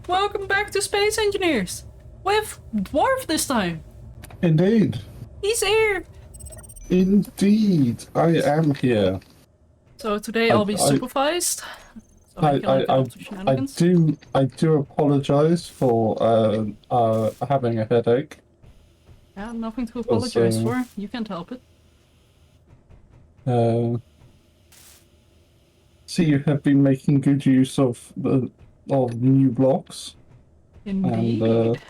Welcome back to Space Engineers! With Dwarf this time! Indeed. He's here! Indeed, I am here. So today I'll be supervised. So I do apologize for having a headache. Yeah, nothing to apologize for. You can't help it. So you have been making good use of new blocks. Indeed. And,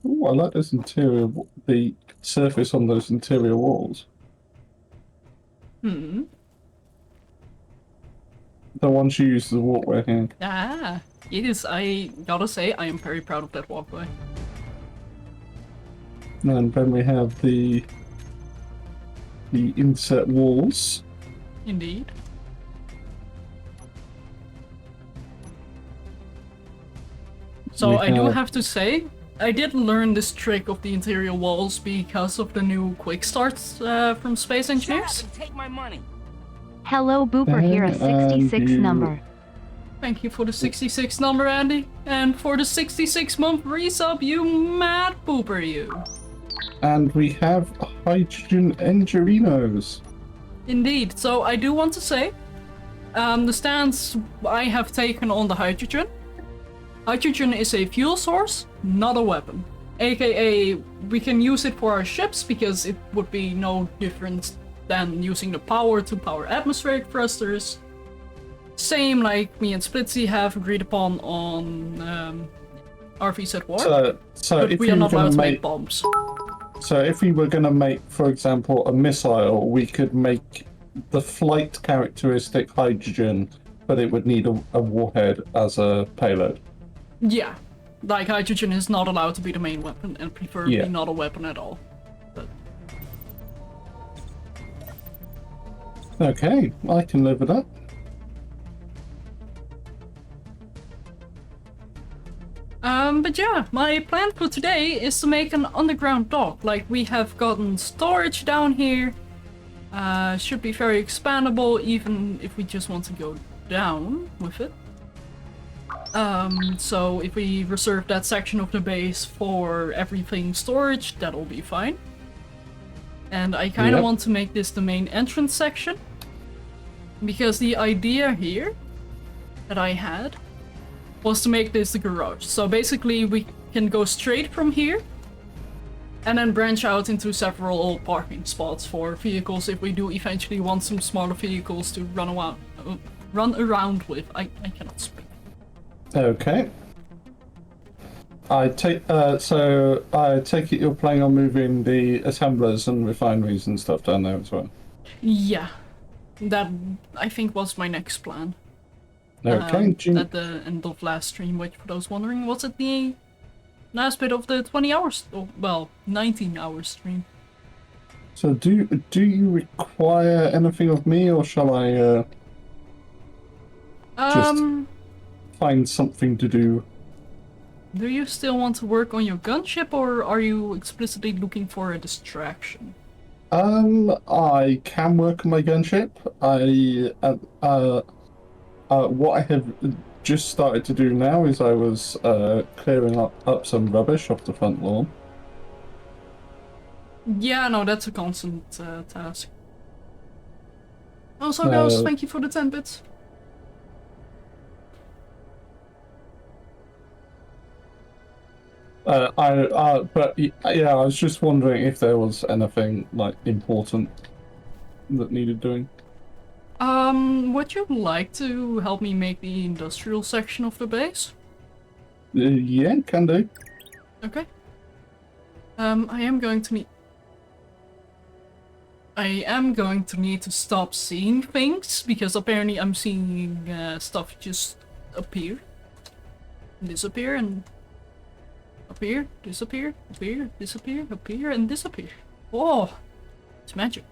ooh, I like this interior, the surface on those interior walls. Hmm. The ones you use as a walkway here. Ah, it is. I gotta say, I am very proud of that walkway. And then we have the inset walls. Indeed. So I do have to say, I did learn this trick of the interior walls because of the new quick starts from Space Engineers. Take my money. Hello, Booper here, a 66 number. Thank you for the 66 number, Andy. And for the 66-month resub, you mad Booper, you. And we have hydrogen engerinos. Indeed. So I do want to say, the stance I have taken on the hydrogen. Hydrogen is a fuel source, not a weapon. AKA, we can use it for our ships because it would be no different than using the power to power atmospheric thrusters. Same like me and Splitsy have agreed upon on RVs at War. So but if we are not allowed to make make bombs. So if we were going to make, for example, a missile, we could make the flight characteristic hydrogen, but it would need a warhead as a payload. Yeah, like hydrogen is not allowed to be the main weapon, and preferably not a weapon at all. But... Okay, I can live with that. But yeah, my plan for today is to make an underground dock. Like, we have gotten storage down here. Should be very expandable, even if we just want to go down with it. So if we reserve that section of the base for everything storage, that'll be fine. And I kind of want to make this the main entrance section. Because the idea here that I had was to make this the garage. So basically we can go straight from here and then branch out into several parking spots for vehicles if we do eventually want some smaller vehicles to run around with. I cannot speak. Okay. So I take it you're planning on moving the assemblers and refineries and stuff down there as well? Yeah. That, I think, was my next plan. Okay. At the end of last stream, which for those wondering, was it the last bit of the 20 hours, well, 19 hours stream. So do you require anything of me, or shall I just find something to do? Do you still want to work on your gunship, or are you explicitly looking for a distraction? I can work on my gunship. What I have just started to do now is I was clearing up some rubbish off the front lawn. Yeah, no, that's a constant task. Also, Ghost, thank you for the 10 bits. But yeah, I was just wondering if there was anything like important that needed doing. Would you like to help me make the industrial section of the base? Yeah, can do. Okay. I am going to need to stop seeing things, because apparently I'm seeing stuff just appear, disappear, and appear, disappear, appear, disappear, appear, and disappear. Oh, it's magic.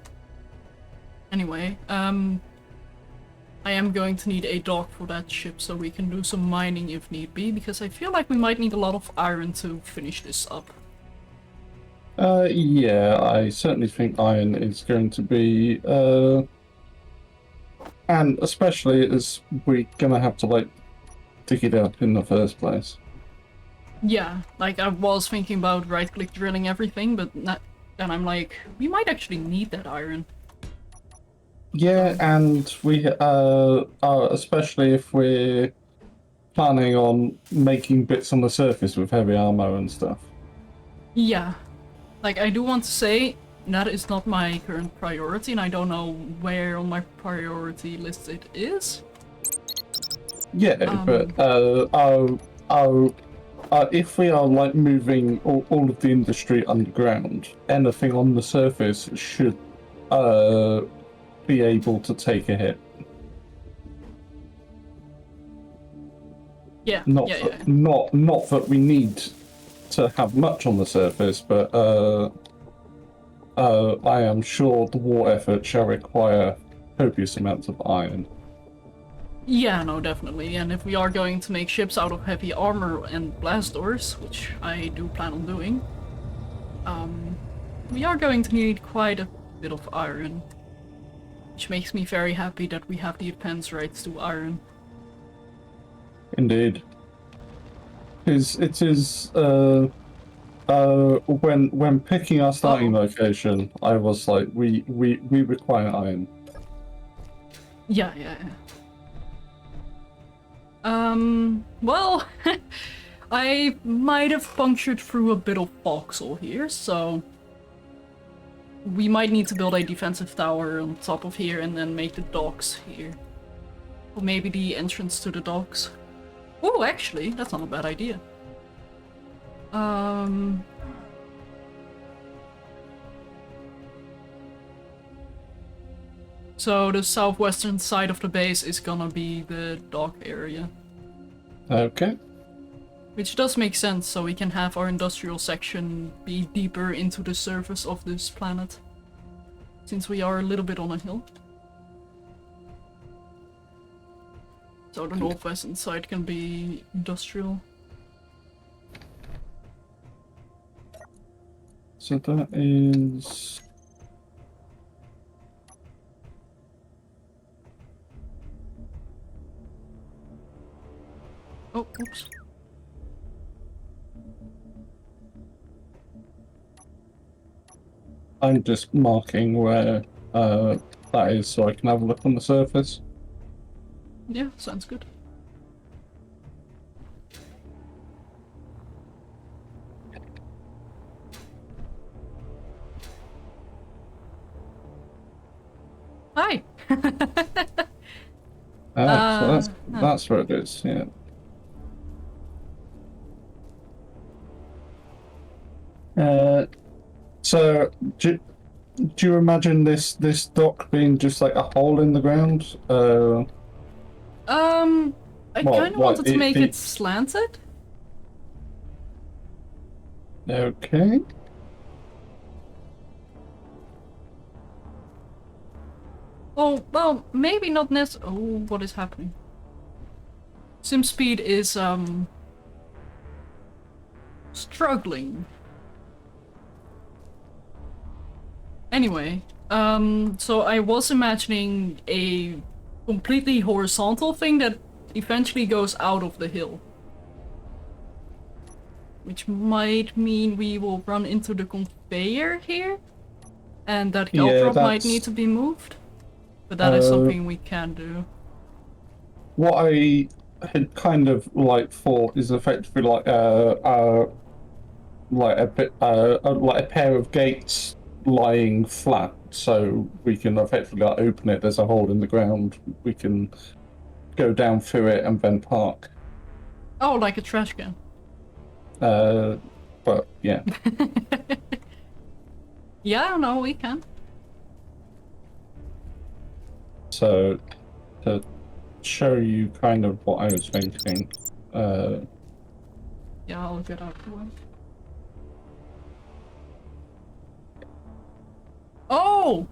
Anyway, I am going to need a dock for that ship so we can do some mining if need be, because I feel like we might need a lot of iron to finish this up. Yeah, I certainly think iron is going to be, and especially as we're gonna have to, like, dig it up in the first place. Yeah, like I was thinking about right-click drilling everything, but then I'm like, we might actually need that iron. Yeah, and we especially if we're planning on making bits on the surface with heavy armor and stuff. Yeah, like I do want to say that is not my current priority, and I don't know where on my priority list it is. Yeah, but if we are like moving all of the industry underground, anything on the surface should be able to take a hit. Yeah, Not that we need to have much on the surface, but I am sure the war effort shall require copious amounts of iron. Yeah, no, definitely. And if we are going to make ships out of heavy armor and blast doors, which I do plan on doing, we are going to need quite a bit of iron. Which makes me very happy that we have the advance rights to iron. Indeed. It is when picking our starting location, I was like, we require iron. Yeah. Well, I might have punctured through a bit of voxel here, so we might need to build a defensive tower on top of here and then make the docks here. Or maybe the entrance to the docks. Oh, actually, that's not a bad idea. So the southwestern side of the base is gonna be the dock area. Okay. Which does make sense, so we can have our industrial section be deeper into the surface of this planet. Since we are a little bit on a hill. So the northwestern side can be industrial. So that is... Oh, oops. I'm just marking where that is so I can have a look on the surface. Yeah, sounds good. Hi! So that's where it is, yeah. So do you imagine this dock being just like a hole in the ground? I kind of wanted to make it slanted. Okay. Oh, well, maybe not necessarily. Oh, what is happening? SimSpeed is, struggling. Anyway, so I was imagining a completely horizontal thing that eventually goes out of the hill. Which might mean we will run into the conveyor here. And that drop might need to be moved. But that is something we can do. What I had kind of like thought is effectively like a pair of gates lying flat, so we can effectively like, open it. There's a hole in the ground. We can go down through it and then park. Oh, like a trash can. But yeah. Yeah, no, we can. So, to show you kind of what I was thinking. Yeah, I'll get out the way. Oh!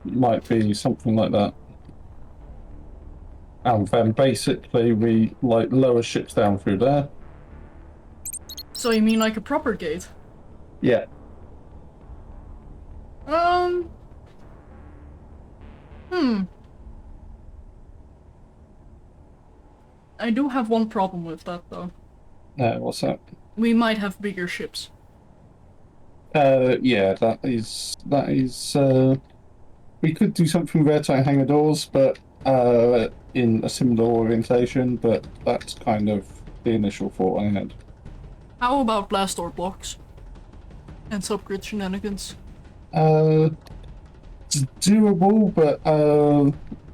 Might be something like that. And then basically we like lower ships down through there. So you mean like a proper gate? Yeah. I do have one problem with that though. What's that? We might have bigger ships. Yeah, that is. We could do something with airtight hangar doors, but in a similar orientation. But that's kind of the initial thought I had. How about blast door blocks? And subgrid shenanigans? It's doable, but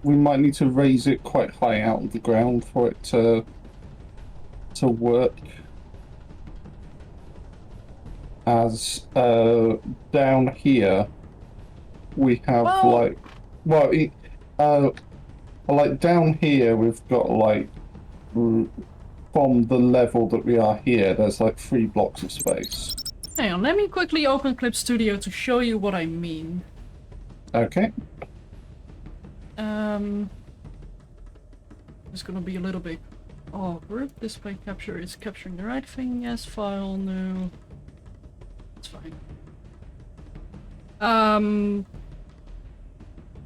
we might need to raise it quite high out of the ground for it to work. As down here we have like down here we've got like from the level that we are here, there's like 3 blocks of space. Hang on, let me quickly open Clip Studio to show you what I mean. Okay. It's gonna be a little bit awkward. Display capture is capturing the right thing. Yes, file, no. It's fine.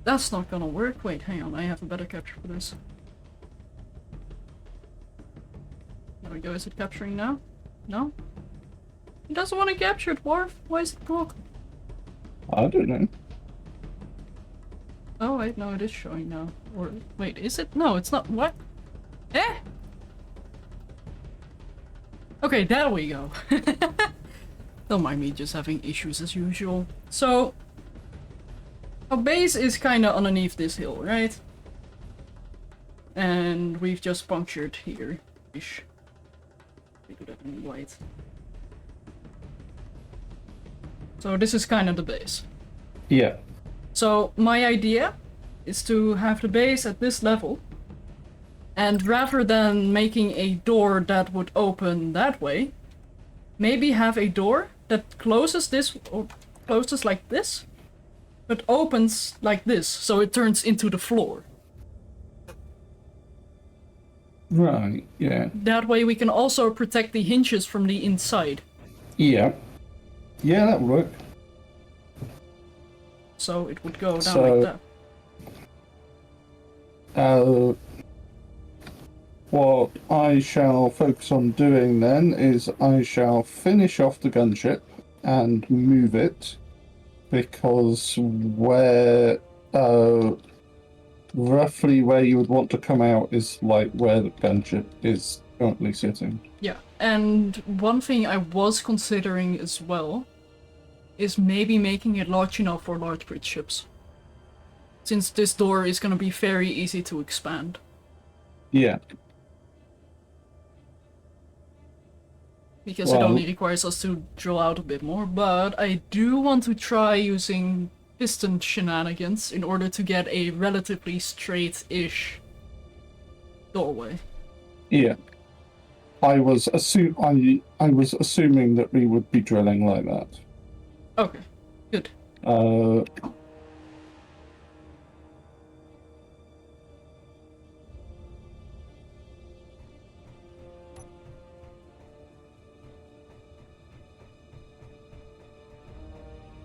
That's not gonna work. Wait, hang on, I have a better capture for this. There we go, is it capturing now? No? It doesn't want to capture it, Dwarf. Why is it broken? I don't know. Oh wait, no, it is showing now. Or wait, is it? No, it's not. What? Eh? Okay, there we go. Don't mind me just having issues as usual. So, our base is kind of underneath this hill, right? And we've just punctured here. Ish. We do that in white. So this is kind of the base. Yeah. So my idea is to have the base at this level, and rather than making a door that would open that way, maybe have a door that closes this, or closes like this, but opens like this, so it turns into the floor. Right, yeah. That way we can also protect the hinges from the inside. Yeah. Yeah, that would work. So it would go down like that. What I shall focus on doing then is I shall finish off the gunship and move it, because where roughly where you would want to come out is like where the gunship is currently sitting. Yeah, and one thing I was considering as well is maybe making it large enough for large bridge ships, since this door is gonna be very easy to expand. Yeah. Because it only requires us to drill out a bit more, but I do want to try using piston shenanigans in order to get a relatively straight-ish doorway. Yeah. I was assuming that we would be drilling like that. Okay, good.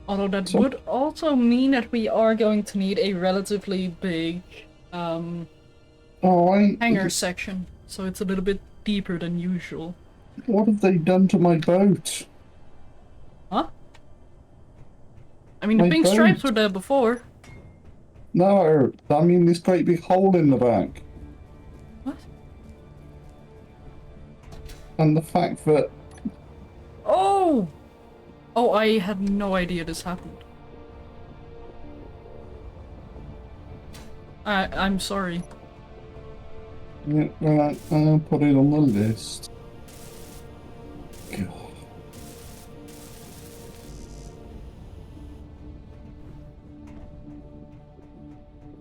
Although that would also mean that we are going to need a relatively big hangar section, so it's a little bit deeper than usual. What have they done to my boat? Huh? I mean, the pink stripes were there before. No, I mean this great big hole in the back. What? And the fact that... Oh! Oh, I had no idea this happened. I'm sorry. Yeah, right, I'll put it on the list. God.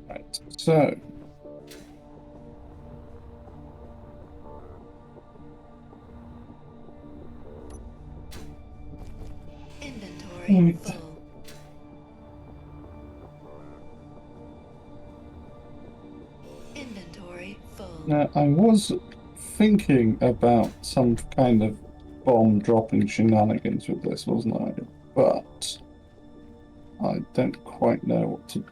Right, so... Inventory full. Inventory full. Now, I was thinking about some kind of bomb dropping shenanigans with this, wasn't I? But I don't quite know what to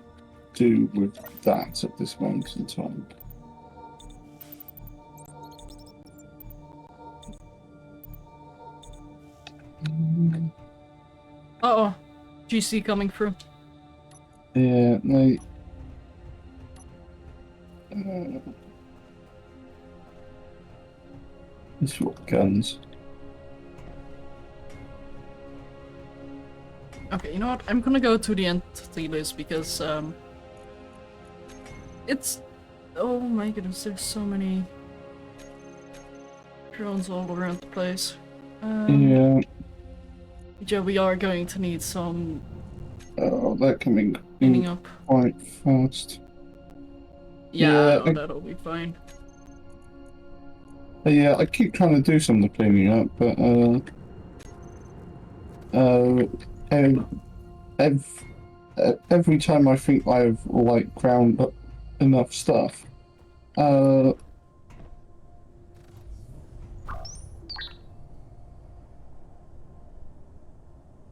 do with that at this moment in time. Uh-oh. GC coming through. Yeah, no. Let's swap guns. Okay, you know what? I'm gonna go to the entity list because, it's... Oh my goodness, there's so many drones all around the place. Yeah. Yeah, we are going to need some Oh, they're coming cleaning in up. quite fast. Yeah, Yeah, that'll be fine. Yeah, I keep trying to do some of the cleaning up, but every time I think I've like ground up enough stuff,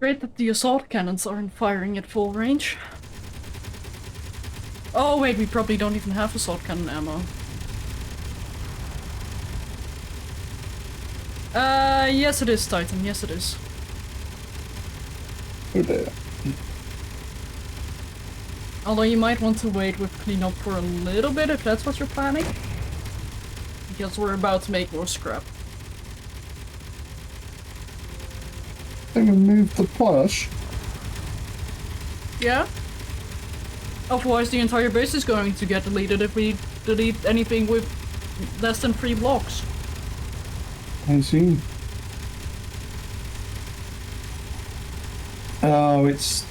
Great that the assault cannons aren't firing at full range. Oh wait, we probably don't even have assault cannon ammo. Yes it is, Titan, yes it is. oh dear. Although you might want to wait with cleanup for a little bit if that's what you're planning. Because we're about to make more scrap. They removed the plush. Yeah? Otherwise the entire base is going to get deleted if we delete anything with less than 3 blocks. I see. Oh, it's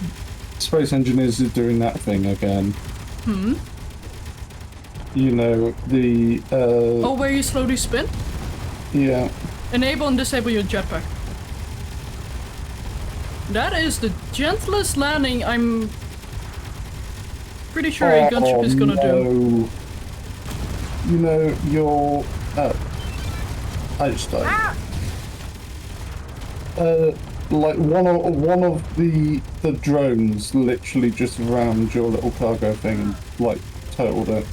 Space Engineers is doing that thing again. Hmm? You know, the Oh, where you slowly spin? yeah. Enable and disable your jetpack. That is the gentlest landing I'm pretty sure a gunship is gonna do. You know, your I just died. Ah! Like one of the drones literally just rammed your little cargo thing and like totaled it.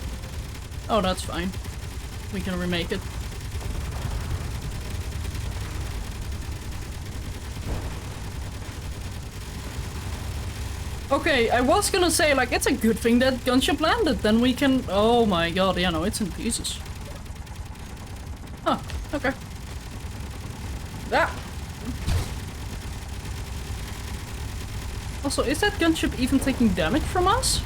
Oh, that's fine. We can remake it. Okay, I was gonna say, like, it's a good thing that gunship landed, then we can... Oh my god, yeah, no, it's in pieces. Huh, okay. Ah! Also, is that gunship even taking damage from us?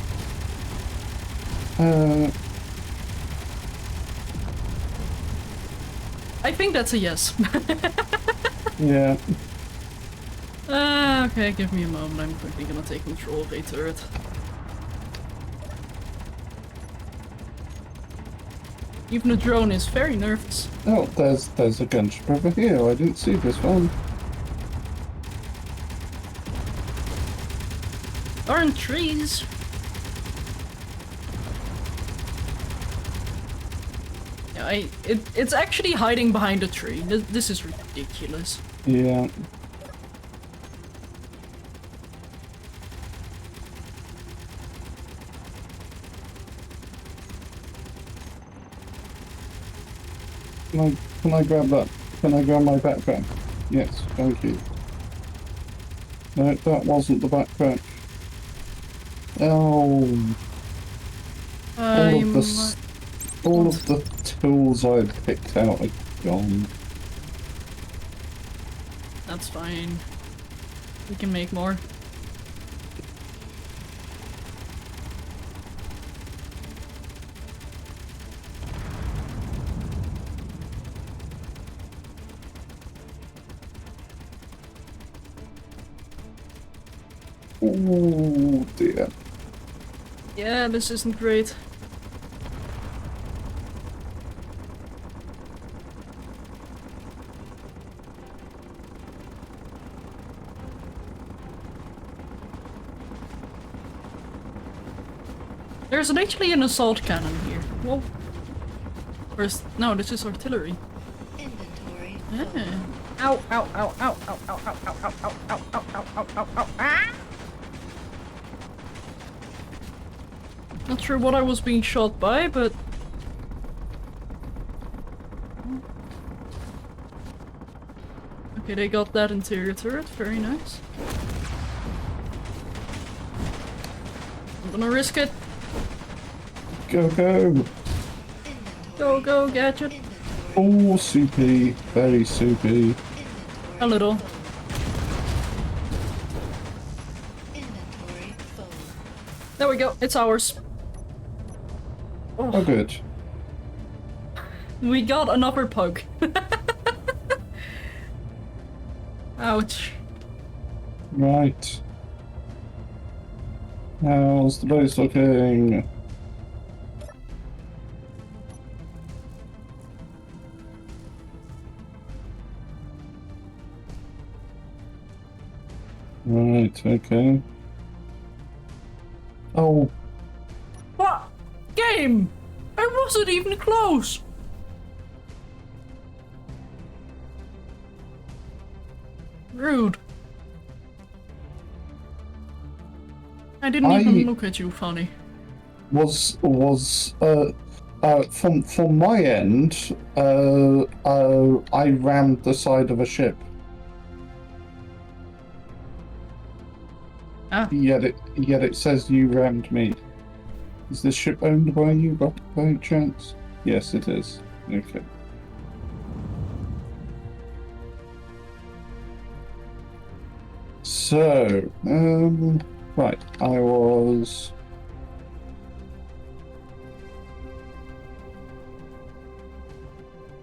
I think that's a yes. Yeah. Okay, give me a moment. I'm quickly gonna take control of a turret. Even the drone is very nervous. Oh, there's a gunship over here. I didn't see this one. Aren't trees? Yeah, it's actually hiding behind a tree. This is ridiculous. Yeah. Can I grab that? Can I grab my backpack? Yes, thank you. No, that wasn't the backpack. Oh. All of the tools I picked out are gone. That's fine. We can make more. Oh dear. Yeah, this isn't great. There's actually an assault cannon here. Whoa. No, this is artillery. Inventory. Yeah. Ow, ow, ow, ow, ow, ow, ow, ow, ow, ow, ow, ow, ow, ow, ow, ow, ah! Not sure what I was being shot by, but... Okay, they got that interior turret, very nice. gonna risk it. Go, go. Go, go, gadget. Oh, soupy. Very soupy. A little. Inventory full. There we go. It's ours. Oh, good. We got another pug. Ouch. Right. How's the base looking? Right, okay. Oh, What? Game! I wasn't even close! Rude. I didn't even look at you, funny. from my end, I rammed the side of a ship. Ah. Yet it says you rammed me. Is this ship owned by you by any chance? Yes, it is. Okay. So, right, I was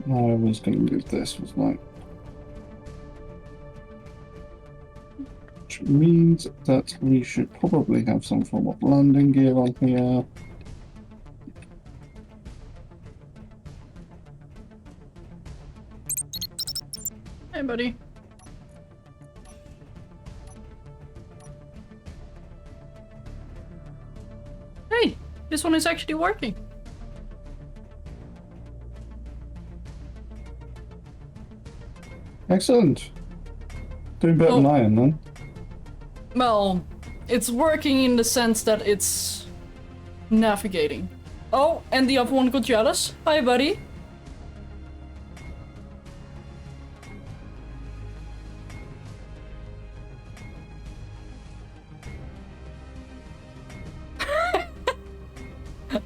going to move this, wasn't I? Which means that we should probably have some form of landing gear on here. Hey, buddy. Hey, this one is actually working. Excellent. Doing better than I am, then. Well, it's working in the sense that it's navigating. Oh, and the other one got jealous. Hi, buddy.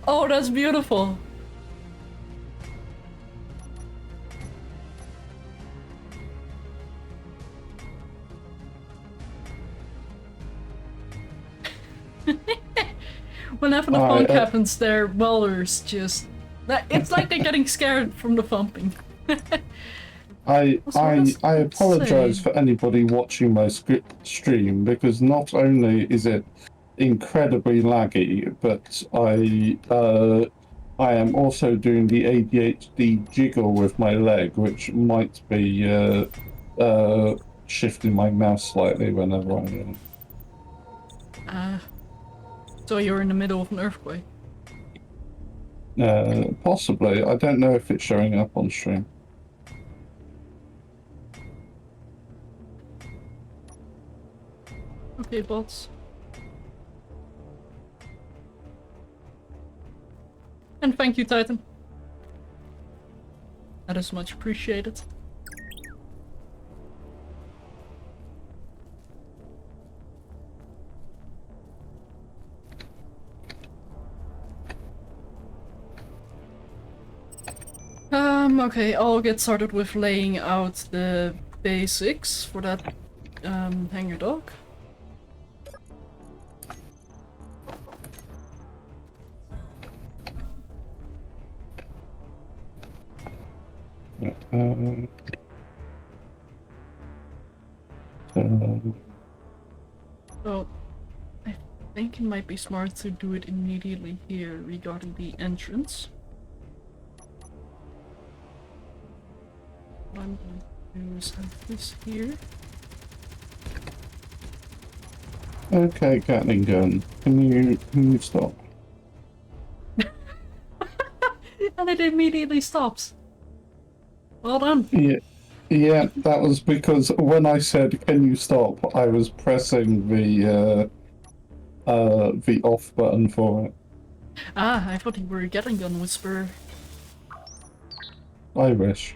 Oh, that's beautiful. Whenever the funk happens, their welders just... It's like they're getting scared from the thumping. I apologize for anybody watching my stream, because not only is it incredibly laggy, but I am also doing the ADHD jiggle with my leg, which might be shifting my mouse slightly whenever I So you're in the middle of an earthquake? possibly. I don't know if it's showing up on stream. Okay, bots. And thank you, Titan. That is much appreciated. Okay, I'll get started with laying out the basics for that hangar dock. So, I think it might be smart to do it immediately here regarding the entrance. What I'm going to do is have this here. Okay, Gatling gun. Can you stop? And it immediately stops. Well done. Yeah, that was because when I said "Can you stop?" I was pressing the off button for it. Ah, I thought you were a Gatling gun whisperer. I wish.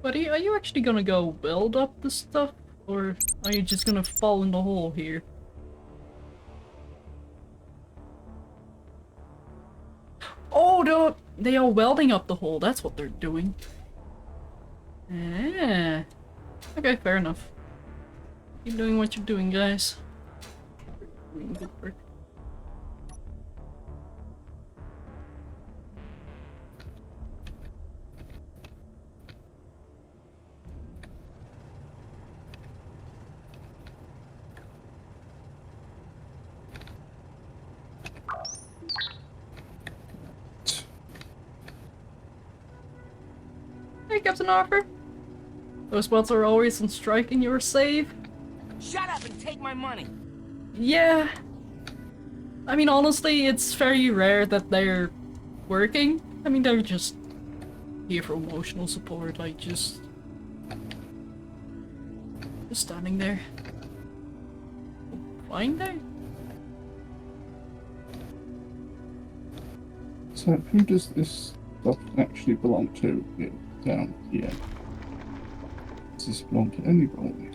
Buddy, are you actually gonna go build up the stuff? Or are you just gonna fall in the hole here? Oh, they are welding up the hole. That's what they're doing. Ah. Okay, fair enough. Keep doing what you're doing, guys. Doing good work. Hey, Captain Arthur. Those bots are always on strike and you're safe. Shut up and take my money! Yeah. I mean, honestly, it's very rare that they're working. I mean, they're just here for emotional support, like just standing there. Fine there. So who does this stuff actually belong to? Yeah, down here. Does this belong to anybody?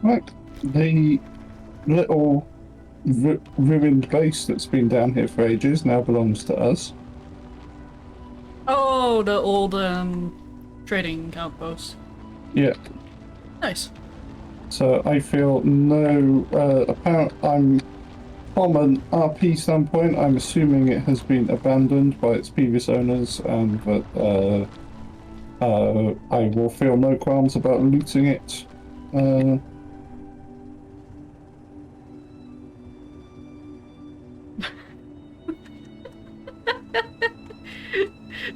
Right, the little ruined base that's been down here for ages now belongs to us. Oh, the old trading outpost. Yeah. Nice. So I feel no apparent. From an RP standpoint, I'm assuming it has been abandoned by its previous owners, and that I will feel no qualms about looting it.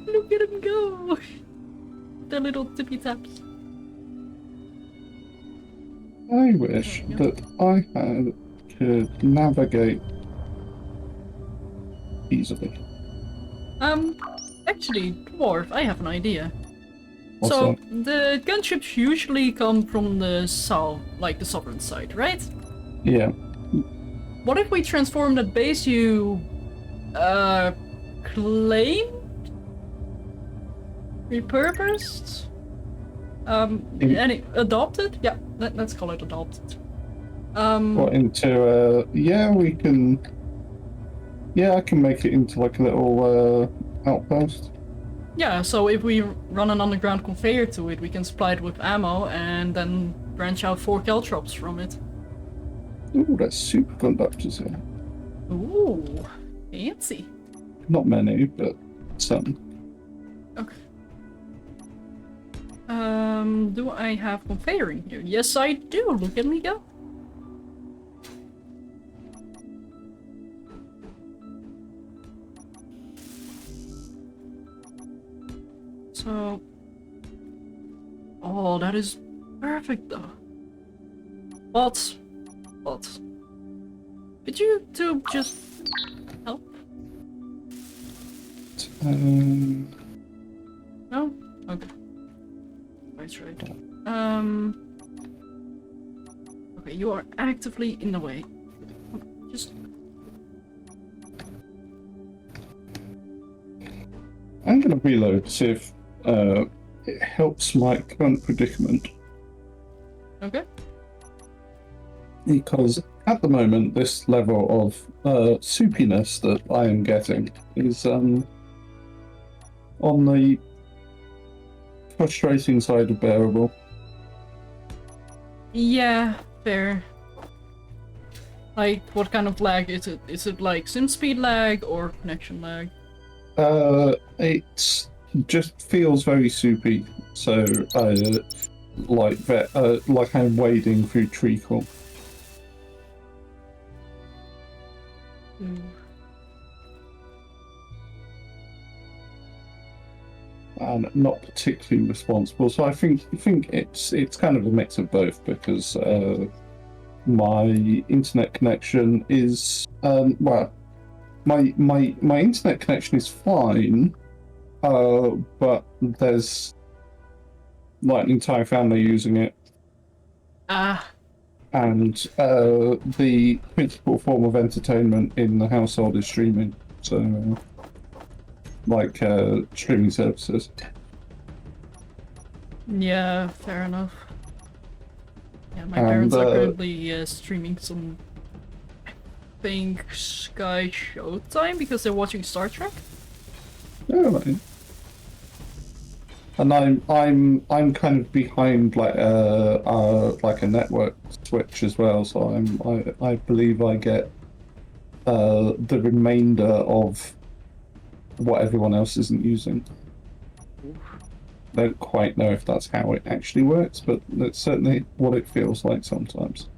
Look at him go! The little tippy taps. I wish that I could navigate easily. Actually, Dwarf, I have an idea. What's So, that? the gunships usually come from the south, like the southern side, right? Yeah. What if we transform that base you, claimed? Repurposed? Adopted? Yeah, let's call it adopted. What into yeah, we can. Yeah, I can make it into like a little outpost. Yeah, so if we run an underground conveyor to it, we can supply it with ammo and then branch out 4 caltrops from it. Ooh, there's superconductors here. Ooh, fancy. Not many, but some. Okay. Do I have conveying here? Yes, I do. Look at me go. So... Oh, that is perfect though. But... Could you two just help? No? Okay. That's right. Okay, you are actively in the way. Just... I'm gonna reload to see if it helps my current predicament. Okay. Because at the moment, this level of soupiness that I am getting is on the frustrating side of bearable. Yeah, fair. Like, what kind of lag is it? Is it like sim speed lag or connection lag? It just feels very soupy, so like I'm wading through treacle. And not particularly responsible. So I think it's kind of a mix of both, because my internet connection is well, my internet connection is fine, but there's like an entire family using it. Ah, And the principal form of entertainment in the household is streaming. So, like streaming services. yeah, fair enough. Yeah, my And, parents are currently streaming some, I think, Sky Showtime because they're watching Star Trek. Yeah, right. And I'm kind of behind like a network switch as well, so I believe I get the remainder of what everyone else isn't using. I don't quite know if that's how it actually works, but that's certainly what it feels like sometimes.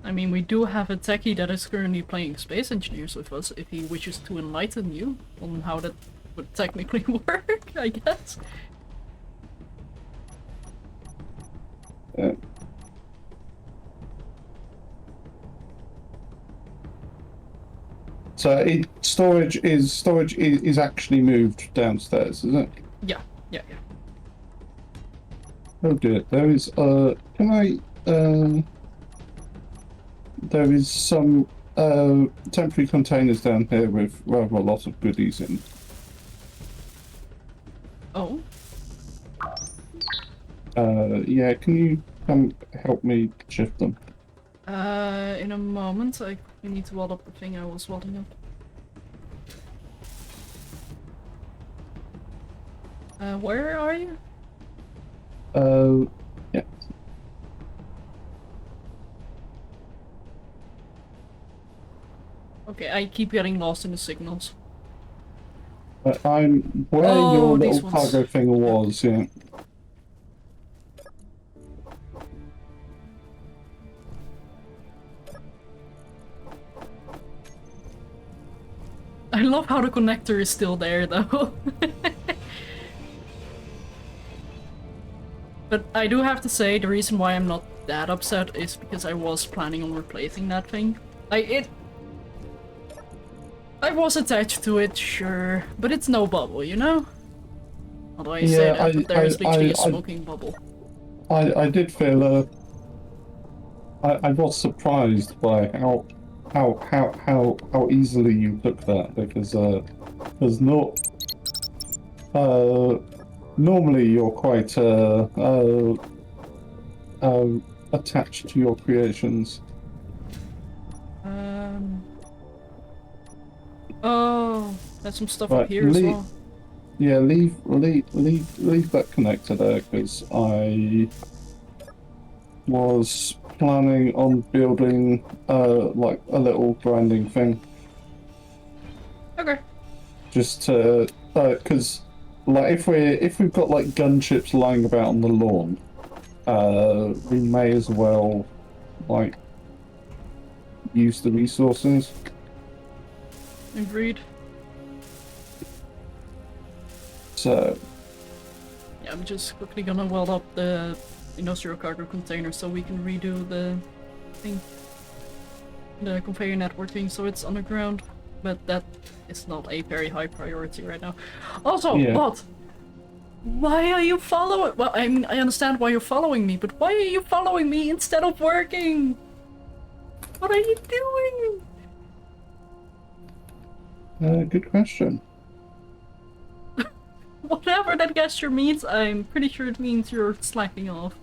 I mean, we do have a techie that is currently playing Space Engineers with us if he wishes to enlighten you on how that would technically work, I guess. Yeah. So storage is actually moved downstairs, is it? Yeah. Oh dear, there is can I there is some temporary containers down here with rather a lot of goodies in. Oh. Yeah, can you come help me shift them? In a moment, I need to weld up the thing I was welding up. Where are you? Yeah. Okay, I keep getting lost in the signals. I'm where Oh, your these little ones. cargo thing was, yeah. I love how the connector is still there, though. But I do have to say, the reason why I'm not that upset is because I was planning on replacing that thing. I was attached to it, sure, but it's no bubble, you know? Although I say that, but there is literally a smoking bubble. I did feel I was surprised by how easily you took that, because there's not normally you're quite attached to your creations. Oh, there's some stuff up here as well. Yeah, leave that connector there, because I was planning on building like a little grinding thing. Okay. Just to because like if we've got like gunships lying about on the lawn, we may as well like use the resources. Agreed. So yeah, I'm just quickly gonna weld up the industrial cargo container so we can redo the thing, the conveyor network thing, so it's underground. But that is not a very high priority right now. Also, yeah. what? Why are you following? Well, I mean, I understand why you're following me, but why are you following me instead of working? What are you doing? Good question. Whatever that gesture means, I'm pretty sure it means you're slacking off.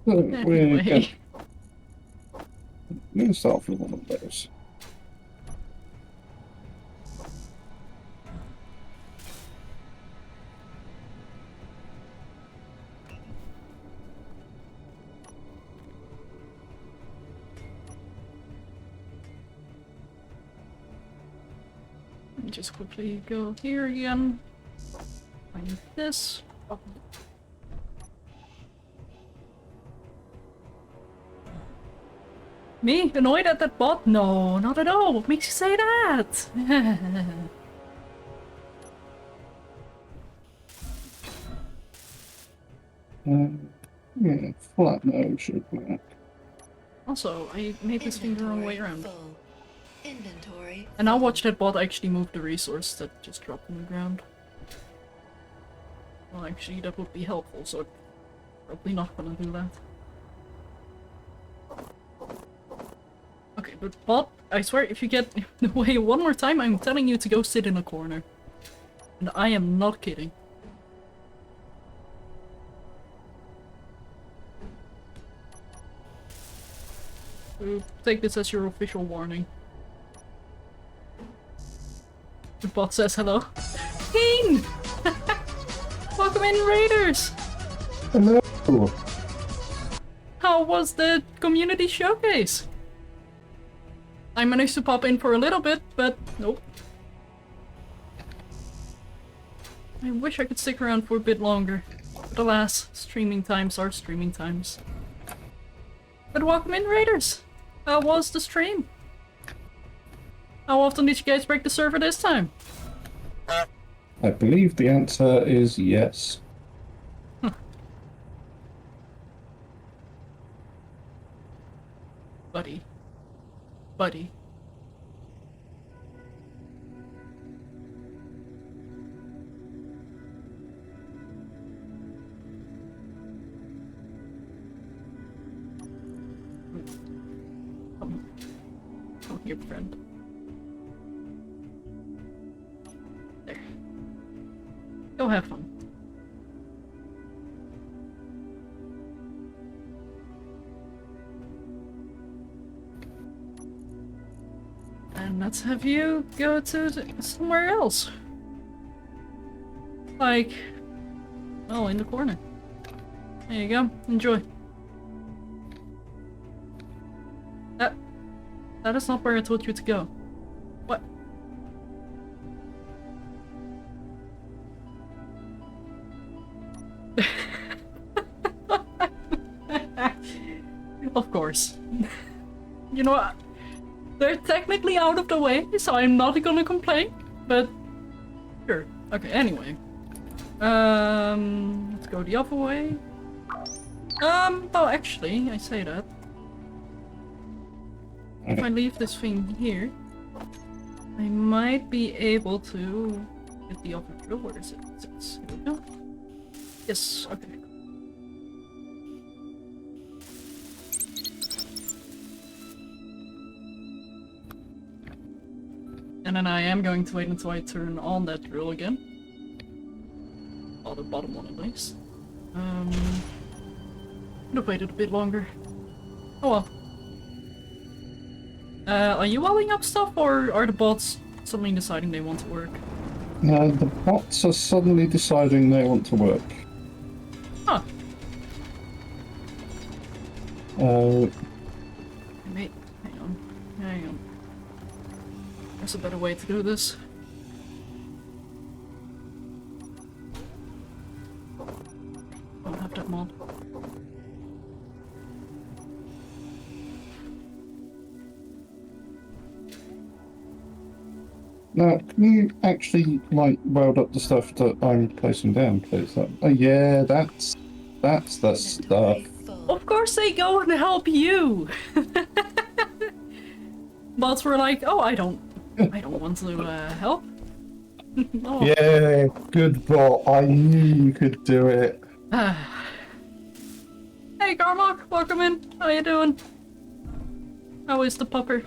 We're gonna start with one of those. Let me just quickly go here again. I need this. Oh. Me? Annoyed at that bot? No, not at all. What makes you say that? Yeah, flat no should work. Also, I made this thing the wrong way around. Full. Inventory. And now full. watch that bot actually move the resource that just dropped on the ground. Well, actually, that would be helpful, so I'm probably not gonna do that. Okay, but bot, I swear, if you get in the way one more time, I'm telling you to go sit in a corner. And I am not kidding. So take this as your official warning. The bot says hello. Keen! Welcome in, Raiders! Hello! How was the community showcase? I managed to pop in for a little bit, but nope. I wish I could stick around for a bit longer. But alas, streaming times are streaming times. But welcome in, Raiders! How was the stream? How often did you guys break the server this time? I believe the answer is yes. Buddy. Buddy. Come here, friend. There. Go have fun. And let's have you go to somewhere else. Like, oh, in the corner. There you go. Enjoy. That is not where I told you to go. What? Of course. You know what? They're technically out of the way, so I'm not gonna complain, but sure. Okay, anyway. Let's go the other way. Well, actually, I say that. If I leave this thing here, I might be able to get the other drill. Where is it? Here we go. Yes, okay. And then I am going to wait until I turn on that drill again. Or the bottom one at least. Could have waited a bit longer. Oh well. Are you welling up stuff, or are the bots suddenly deciding they want to work? The bots are suddenly deciding they want to work. Huh. Wait, hang on. There's a better way to do this. Don't have that mod. Now, can you actually, like, weld up the stuff that I'm placing down, please? Oh, yeah, that's the stuff. Inventory full. Of course they go and help you! Bots were like, oh, I don't want to help. Oh. Yeah, good bot. I knew you could do it. Hey, Garmok, welcome in. How you doing? How is the pupper?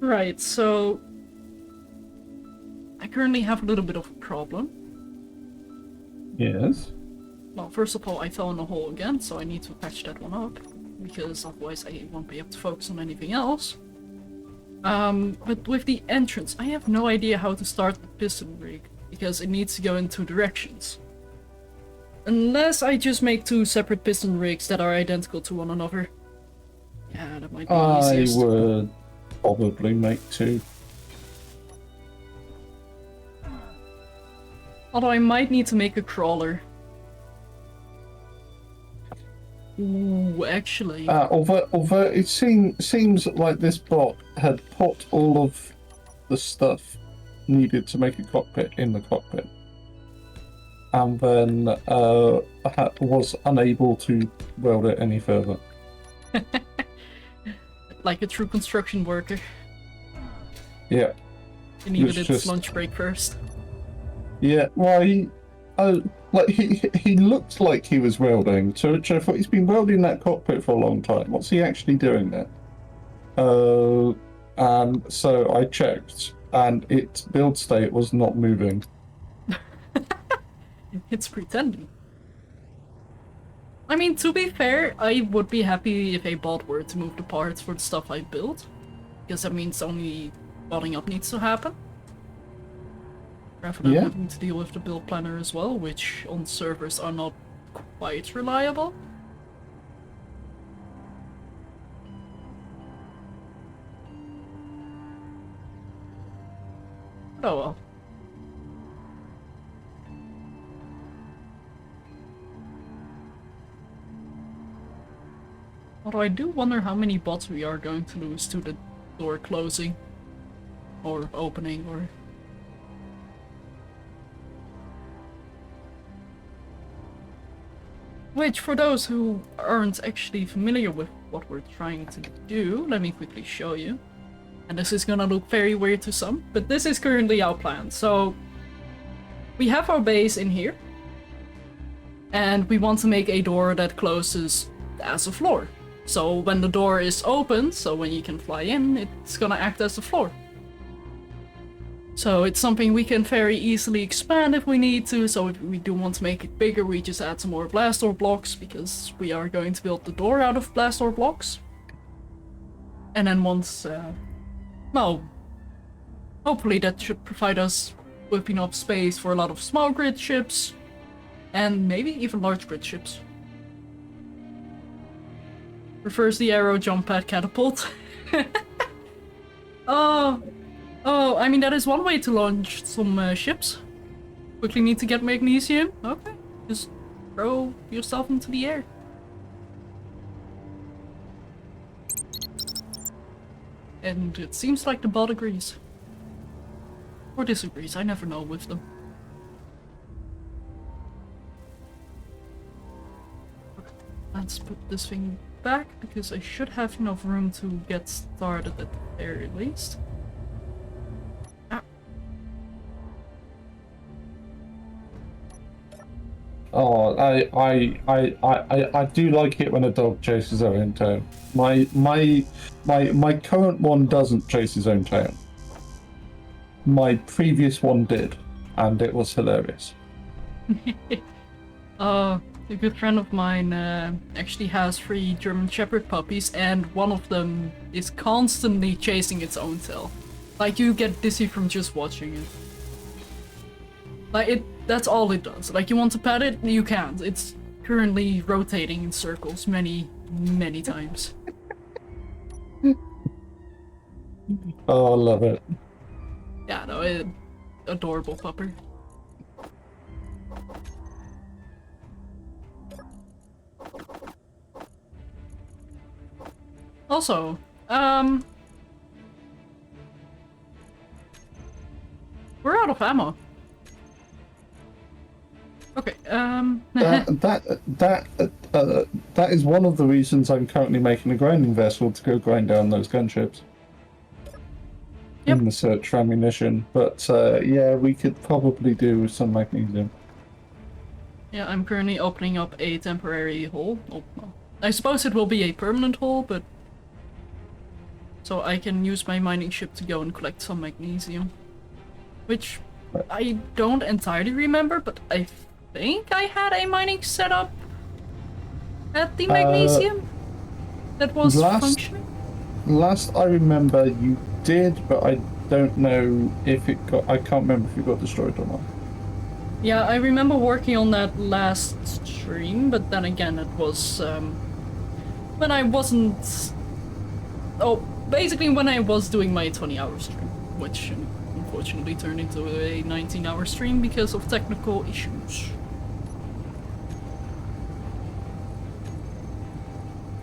Right, so I currently have a little bit of a problem. Yes. Well, first of all, I fell in a hole again, so I need to patch that one up, because otherwise I won't be able to focus on anything else. But with the entrance, I have no idea how to start the piston rig, because it needs to go in two directions. Unless I just make two separate piston rigs that are identical to one another. Yeah, that might be I easiest. would probably make two. Although I might need to make a crawler. Ooh, actually. Although it seems like this bot had put all of the stuff needed to make a cockpit in the cockpit, and then was unable to weld it any further. Like a true construction worker. Yeah. He needed It's its just- lunch break first. Yeah, well, he looked like he was welding, so which I thought he's been welding that cockpit for a long time. What's he actually doing there? And so I checked, and its build state was not moving. It's pretending. I mean, to be fair, I would be happy if a bot were to move the parts for the stuff I built, because that means only botting up needs to happen. Rather than Yeah. having to deal with the build planner as well, which on servers are not quite reliable. Oh well. Although I do wonder how many bots we are going to lose to the door closing. Or opening, or... Which, for those who aren't actually familiar with what we're trying to do, let me quickly show you. And this is gonna look very weird to some, but this is currently our plan. So, we have our base in here. And we want to make a door that closes as a floor. So when the door is open, so when you can fly in, it's gonna act as a floor. So it's something we can very easily expand if we need to, so if we do want to make it bigger, we just add some more blast door blocks, because we are going to build the door out of blast door blocks. And then once, well, hopefully that should provide us with enough space for a lot of small grid ships, and maybe even large grid ships. Refers the arrow jump pad catapult. Oh, I mean, that is one way to launch some ships. Quickly need to get magnesium? Okay, just throw yourself into the air. And it seems like the bot agrees. Or disagrees, I never know with them. Let's put this thing back, because I should have enough room to get started at the very least. Oh, I do like it when a dog chases their own tail. My current one doesn't chase his own tail. My previous one did, and it was hilarious. A good friend of mine actually has 3 German Shepherd puppies, and one of them is constantly chasing its own tail. Like, you get dizzy from just watching it. Like, that's all it does. Like, you want to pet it, you can't. It's currently rotating in circles many, many times. Oh, I love it. Yeah, no, adorable pupper. Also, we're out of ammo. Okay, That is one of the reasons I'm currently making a grinding vessel to go grind down those gunships. Yep. In the search for ammunition, but yeah, we could probably do with some magnesium. yeah, I'm currently opening up a temporary hole. Oh, well, I suppose it will be a permanent hole, but... So I can use my mining ship to go and collect some magnesium. Which I don't entirely remember, but I think I had a mining setup at the magnesium that was functioning. Last I remember you did, but I don't know if it got... I can't remember if it got destroyed or not. Yeah, I remember working on that last stream, but then again it was when I wasn't... Oh, basically when I was doing my 20-hour stream, which unfortunately turned into a 19-hour stream because of technical issues.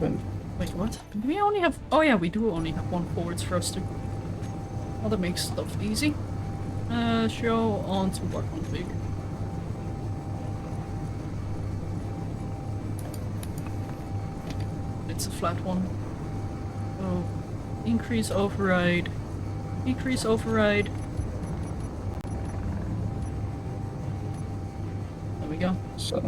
Wait, what? Do we only have... Oh yeah, we do only have one forward thruster. Well, that makes stuff easy. Show on to work config. It's a flat one. Oh, increase override. Decrease override. There we go. So,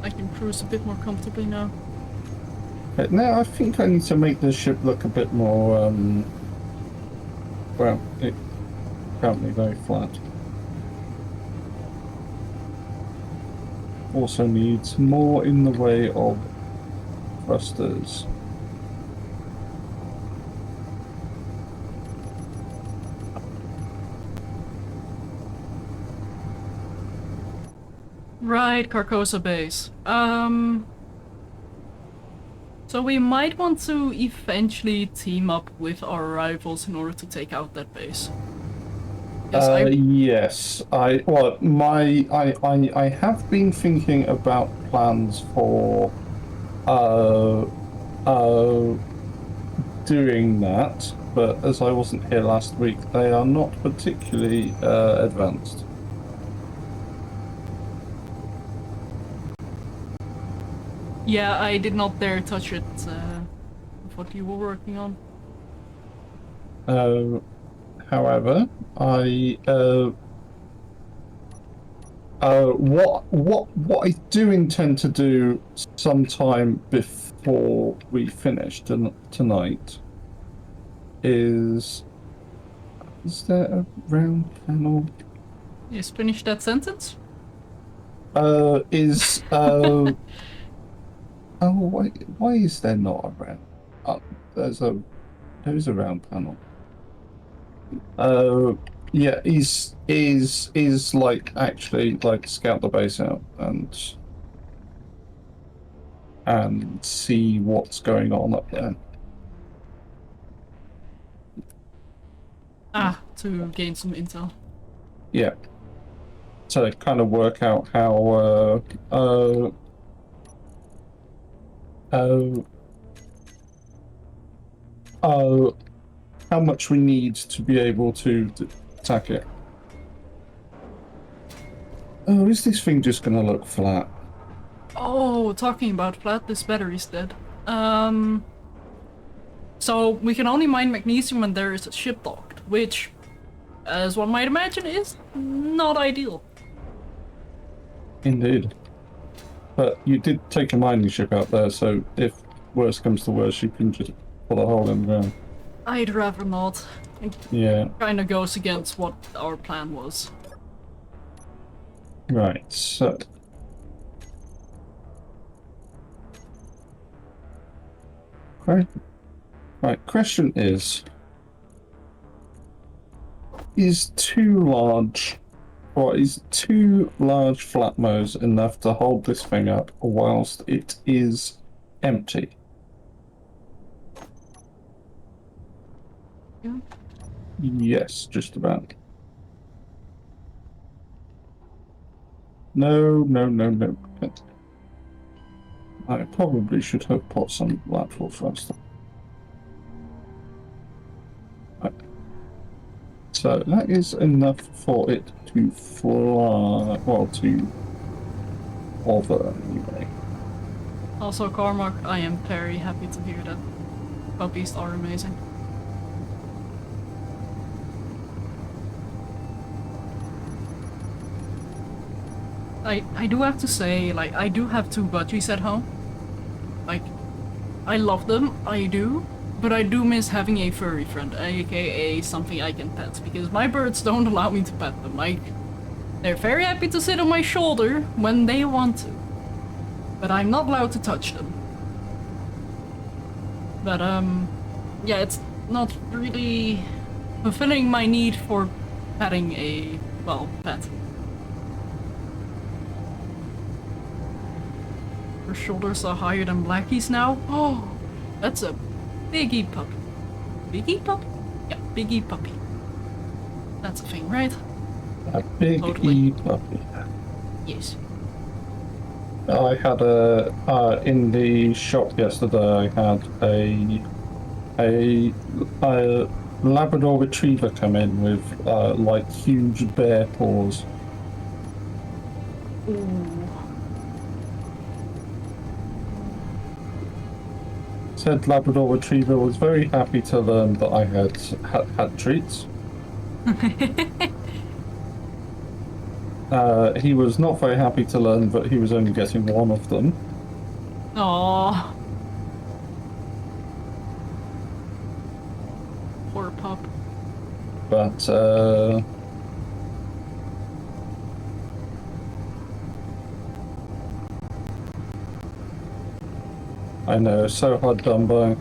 I can cruise a bit more comfortably now. but now I think I need to make this ship look a bit more, well, it's currently very flat. Also needs more in the way of thrusters. Right, Carcosa base. So we might want to eventually team up with our rivals in order to take out that base. Yes, I have been thinking about plans for doing that, but as I wasn't here last week, they are not particularly advanced. Yeah, I did not dare touch it with what you were working on. However, what I do intend to do sometime before we finish tonight is there a round panel? Yes, finish that sentence? Oh, why is there not a round? There's a round panel. Yeah, is like actually like scout the base out and see what's going on up there. Ah, to gain some intel. Yeah. To kind of work out how how much we need to be able to attack it. Oh, is this thing just gonna look flat? Oh, talking about flat, this battery's dead. So we can only mine magnesium when there is a ship docked, which, as one might imagine, is not ideal. Indeed. But you did take a mining ship out there, so if worse comes to worse, you can just put a hole in the ground. I'd rather not. It Yeah. kinda goes against what our plan was. Right, so... Right, question is two large flatmos enough to hold this thing up whilst it is empty? Yeah. Yes, just about. No. I probably should have put some lateral thrust. Right. So that is enough for it to fly, well, to hover anyway. Also, Cormac, I am very happy to hear that. Puppies are amazing. I do have to say, like, I do have 2 budgies at home. Like, I love them, I do, but I do miss having a furry friend, aka something I can pet, because my birds don't allow me to pet them. Like, they're very happy to sit on my shoulder when they want to, but I'm not allowed to touch them. But, yeah, it's not really fulfilling my need for petting a, well, pet. Her shoulders are higher than Blackie's now. Oh, that's a biggie puppy. Biggie puppy? Yeah, biggie puppy. That's a thing, right? A big Totally. puppy. Yes. I had in the shop yesterday. I had a Labrador Retriever come in with like huge bear paws. Ooh. Said Labrador Retriever was very happy to learn that I had treats. He was not very happy to learn that he was only getting one of them. Aww. Poor pup. But I know, so hard done by.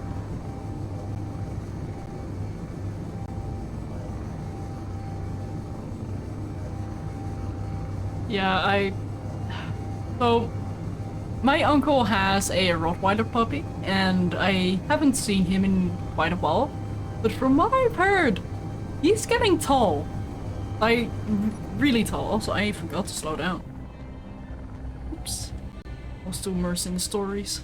Yeah, so my uncle has a Rottweiler puppy, and I haven't seen him in quite a while. But from what I've heard, he's getting tall. Really tall. Also, I forgot to slow down. Oops. I was too immersed in the stories.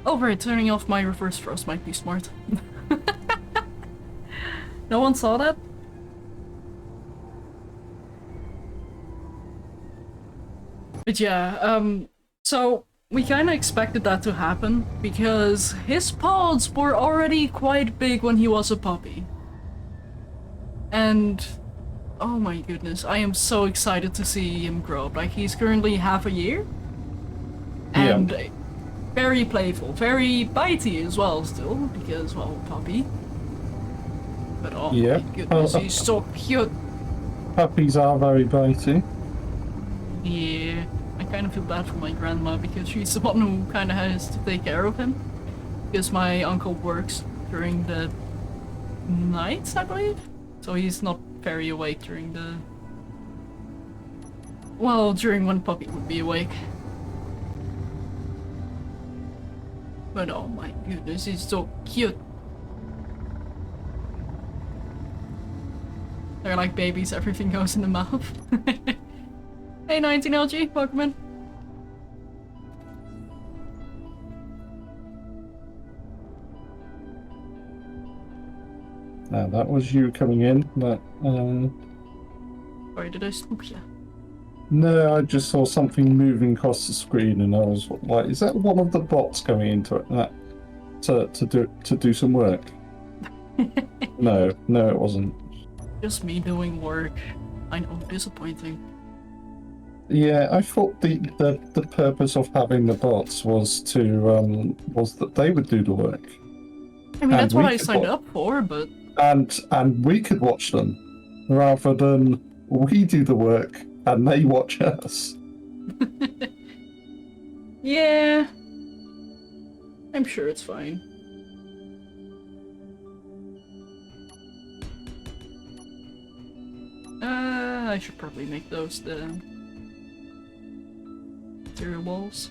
Oh right, turning off my reverse thrust might be smart. No one saw that? But yeah, so we kinda expected that to happen, because his paws were already quite big when he was a puppy. And oh my goodness, I am so excited to see him grow up. Like, he's currently half a year. And Yeah. very playful, very bitey as well still, because, well, puppy. But oh Yeah. my goodness, he's so cute. Puppies are very bitey. Yeah, I kind of feel bad for my grandma, because she's the one who kind of has to take care of him. Because my uncle works during the nights, I believe. So he's not very awake during the... Well, during when puppy would be awake. But oh my goodness, he's so cute. They're like babies, everything goes in the mouth. Hey 19LG, welcome in. Now that was you coming in, but Sorry, did I spook you? no, I just saw something moving across the screen, and I was like, "Is that one of the bots going into it to do some work?" No, it wasn't. Just me doing work. I know, disappointing. Yeah, I thought the purpose of having the bots was that they would do the work. I mean, And that's what we I could signed wa- up for, but... And we could watch them, rather than we do the work and they watch us. Yeah. I'm sure it's fine. I should probably make those the material walls.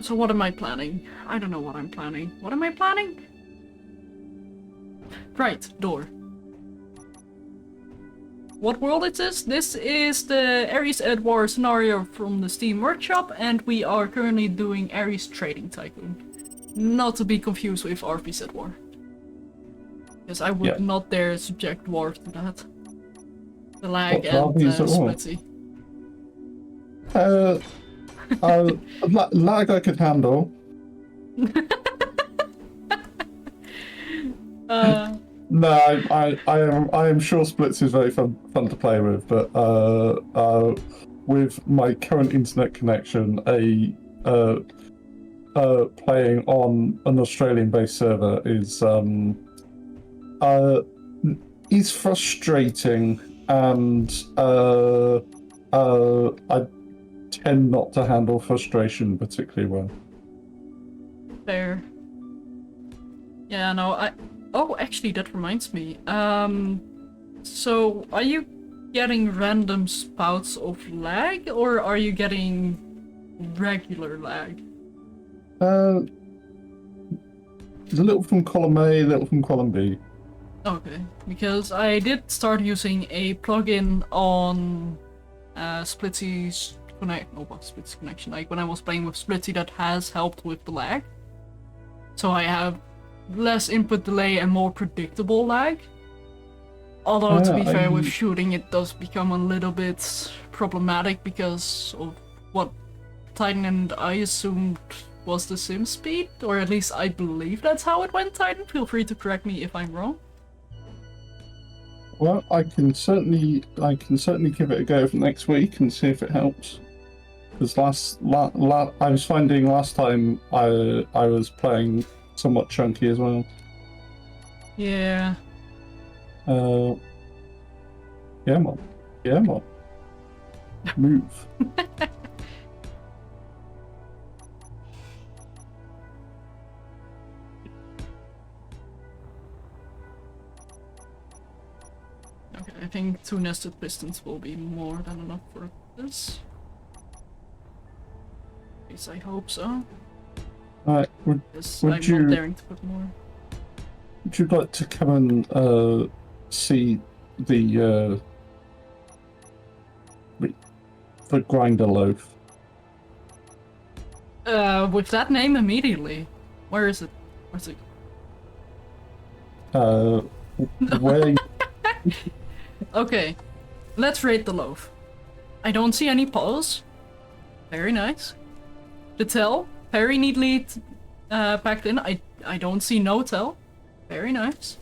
So what am I planning? I don't know what I'm planning. What am I planning? Right, door. What world is this? This is the Ares AaW scenario from the Steam Workshop, and we are currently doing Ares Trading Tycoon. Not to be confused with RP's AaW. Because I would not dare subject Dwarf to that. The lag and splitsy. Lag I could handle. No, I am sure Splits is very fun to play with, but with my current internet connection, playing on an Australian-based server is frustrating, and I tend not to handle frustration particularly well. Fair. Yeah, no, Oh, actually, that reminds me. So, are you getting random spouts of lag, or are you getting regular lag? There's a little from column A, a little from column B. Okay, because I did start using a plugin on Splitsy's Splitsy's connection, like when I was playing with Splitsy, that has helped with the lag. So I have less input delay and more predictable lag. Although to be fair, with shooting it does become a little bit problematic because of what Titan and I assumed was the sim speed, or at least I believe that's how it went. Titan, feel free to correct me if I'm wrong. Well, I can certainly give it a go for next week and see if it helps. Because I was finding last time I was playing somewhat chunky as well. Yeah. Yeah, man. Yeah, man. Move. Okay, I think 2 nested pistons will be more than enough for this. At least I hope so. Alright, I'm not daring to put more. Would you like to come and see the grinder loaf? With that name immediately. Where is it? Where's it? Where? Okay, let's rate the loaf. I don't see any paws. Very nice. The tail, very neatly packed in. I don't see no tail. Very nice.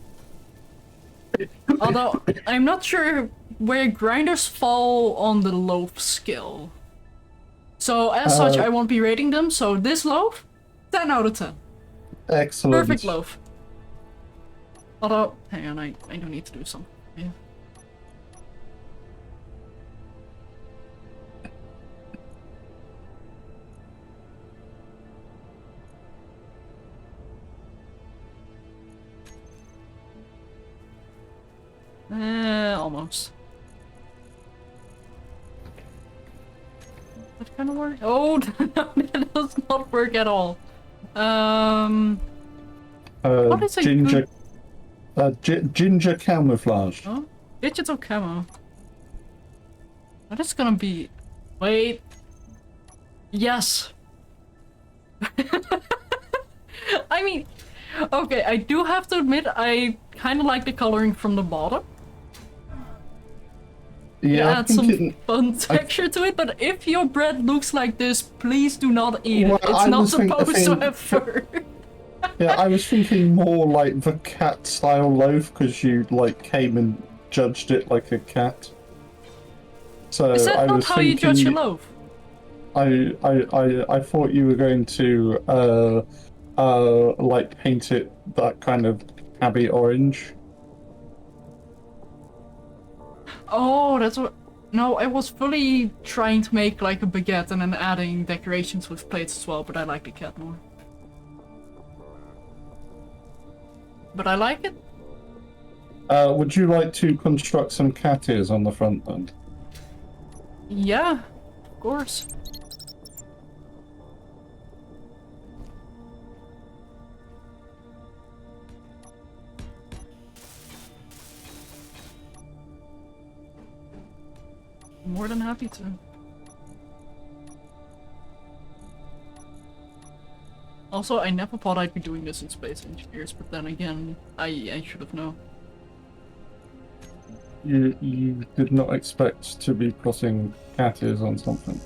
Although, I'm not sure where grinders fall on the loaf scale. So, as such, I won't be rating them. So, this loaf, 10 out of 10. Excellent. Perfect loaf. Although, hang on, I do need to do something. Yeah. Almost. That kind of work? Oh, that does not work at all. What is a ginger, good... ginger camouflage. Oh, digital camo. That is gonna be... Wait. Yes. I mean, okay, I do have to admit, I kind of like the coloring from the bottom. Yeah, add some fun texture to it, but if your bread looks like this, please do not eat it. It's not supposed to have fur. Yeah, I was thinking more like the cat style loaf because you like came and judged it like a cat. So is that I not was how thinking, you judge your loaf? I thought you were going to like paint it that kind of tabby orange. Oh, that's what... No, I was fully trying to make like a baguette and then adding decorations with plates as well, but I like the cat more. But I like it. Would you like to construct some cat ears on the front then? Yeah, of course. More than happy to. Also, I never thought I'd be doing this in Space Engineers, but then again, I should have known. You did not expect to be putting cat ears on something.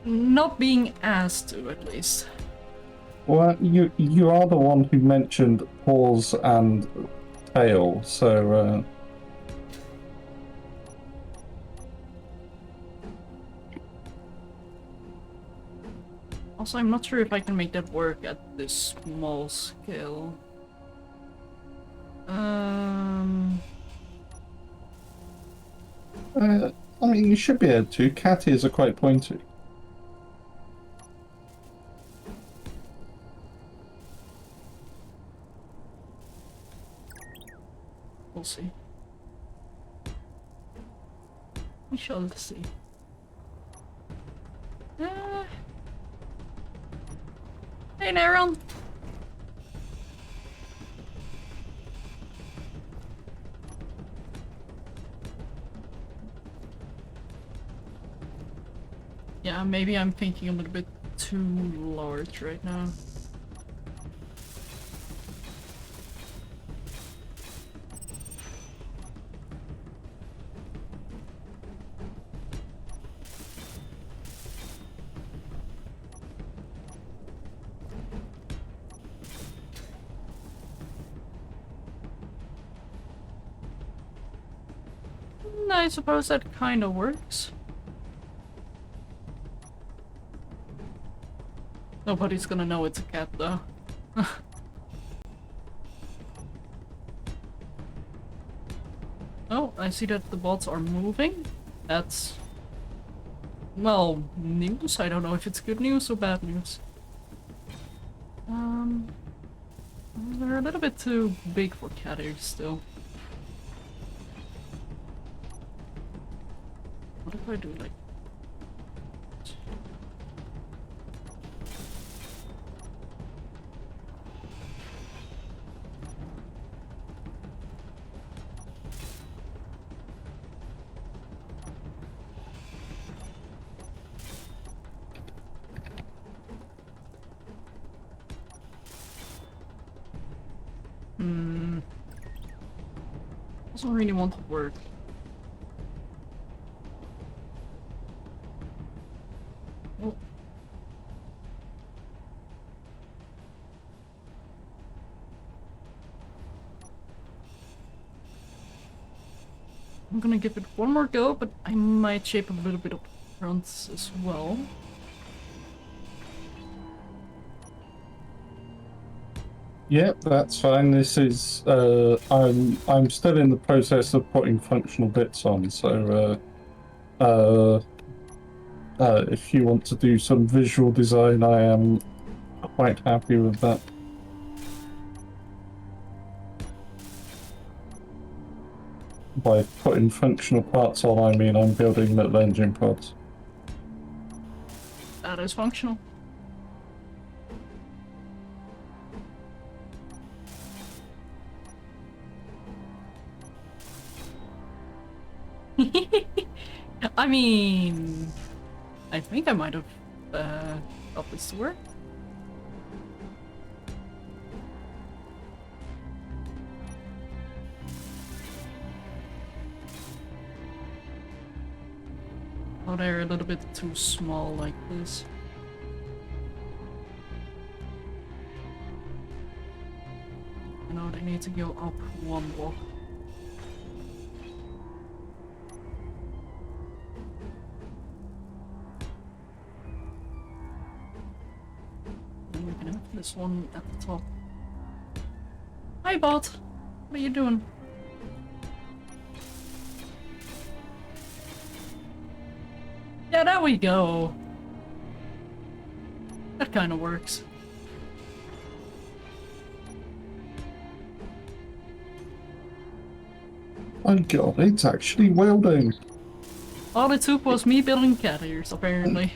Not being asked to, at least. Well, you are the one who mentioned paws and tail, so Also, I'm not sure if I can make that work at this small scale. I mean, you should be able to. Cat ears are quite pointy. We'll see. We shall see. Hey, Aaron. Yeah, maybe I'm thinking a little bit too large right now. I suppose that kind of works. Nobody's gonna know it's a cat, though. Oh, I see that the bots are moving. That's... well, news? I don't know if it's good news or bad news. They're a little bit too big for cat ears still. What if I do like... doesn't really want to work. Oh. I'm gonna give it one more go, but I might shape a little bit of the fronts as well. Yep, that's fine. This is I'm still in the process of putting functional bits on, so if you want to do some visual design, I am quite happy with that. By putting functional parts on, I mean I'm building little engine pods. That is functional. I mean, I think I might have got this to work. Oh, they're a little bit too small like this. No, they need to go up one block. And we can have this one at the top. Hi, bot! What are you doing? Yeah, there we go. That kind of works. Oh god, it's actually welding. All it took was me building cat ears, apparently.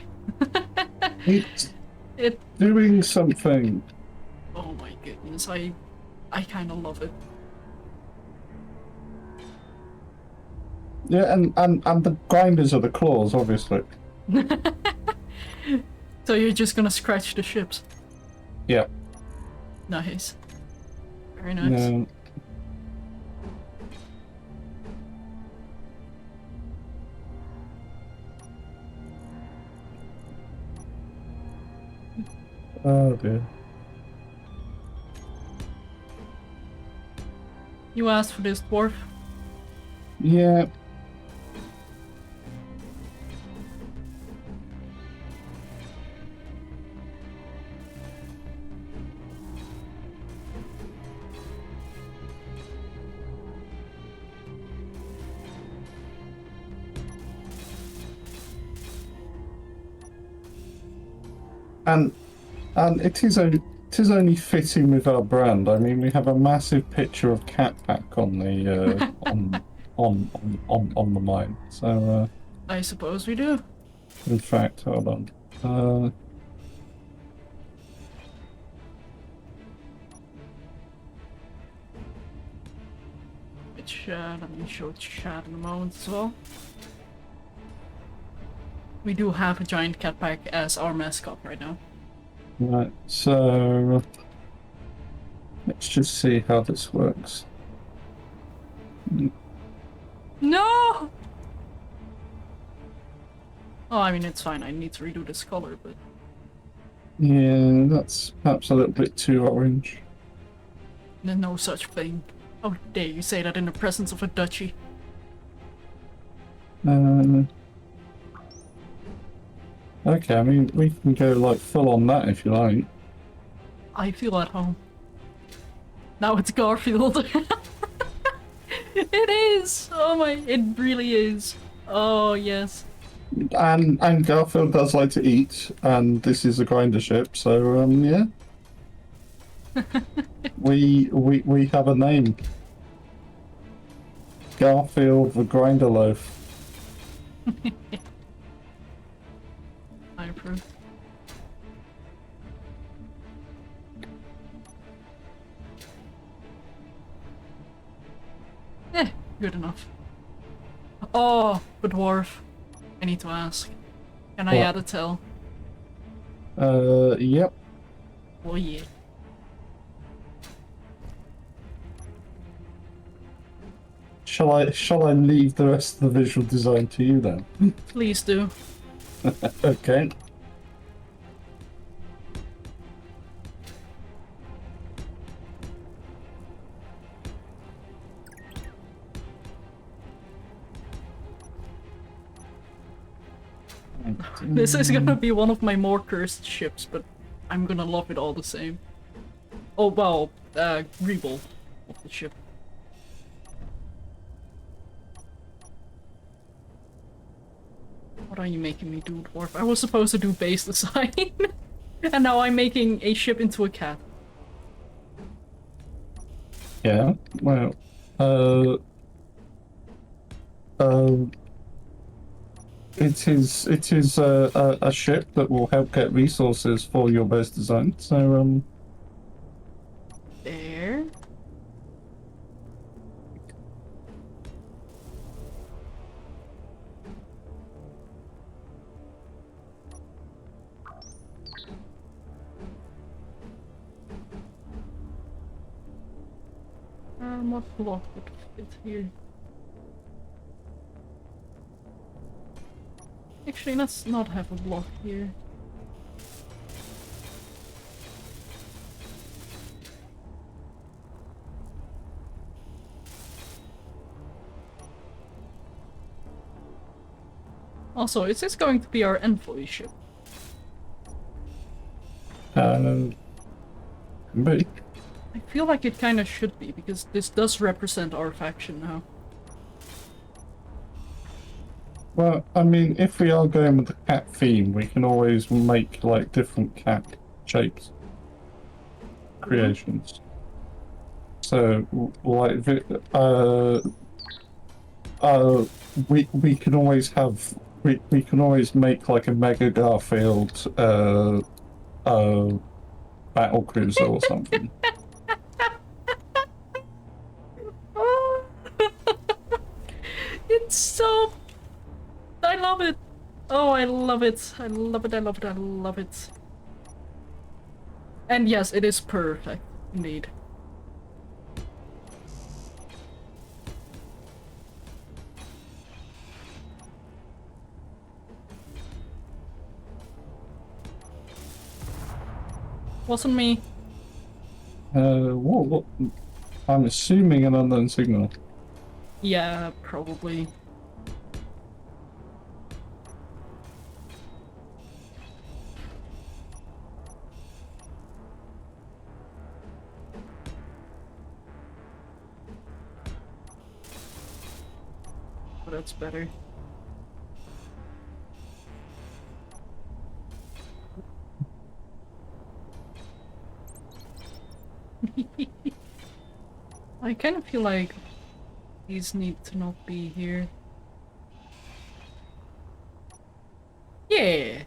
It's It. doing something. Oh my goodness, I kind of love it. Yeah, and the grinders are the claws, obviously. So you're just gonna scratch the ships? Yeah. Nice. Very nice. No. Oh dear. You asked for this, dwarf. Yeah. And it is only fitting with our brand. I mean, we have a massive picture of Cat Pack on the on the mine. So I suppose we do. in fact, hold on. Let me show chat in a moment as well. We do have a giant cat pack as our mascot right now. Right, so let's just see how this works. No! Oh, I mean, it's fine. I need to redo this color, but... Yeah, that's perhaps a little bit too orange. There's no such thing. Oh, dare you say that in the presence of a duchy. Okay, I mean, we can go like full on that if you like. I feel at home. Now it's Garfield. It is! Oh my, it really is. Oh, yes. And Garfield does like to eat, and this is a grinder ship, so yeah. we have a name. Garfield the Grinder Loaf. I approve. Good enough. Oh, but Dwarf. I need to ask. Can I What? add a tail? Yep. Oh yeah. Shall I leave the rest of the visual design to you then? Please do. Okay. This is gonna be one of my more cursed ships, but I'm gonna love it all the same. Oh well, rebuild of the ship. What are you making me do, Dwarf? I was supposed to do base design, and now I'm making a ship into a cat. Yeah. Well. It is a ship that will help get resources for your base design. So There. What block would fit here? Actually, let's not have a block here. Also, is this going to be our envoy ship? but I feel like it kind of should be, because this does represent our faction now. well, I mean, if we are going with the cat theme, we can always make like different cat shapes creations. So like we can always have we can always make like a Mega Garfield battle cruiser or something. It's so... I love it! Oh, I love it! I love it, I love it, I love it. And yes, it is perfect, indeed. Wasn't me. What? I'm assuming an unknown signal. Yeah, probably. Oh, that's better. I kind of feel like these need to not be here. Yeah!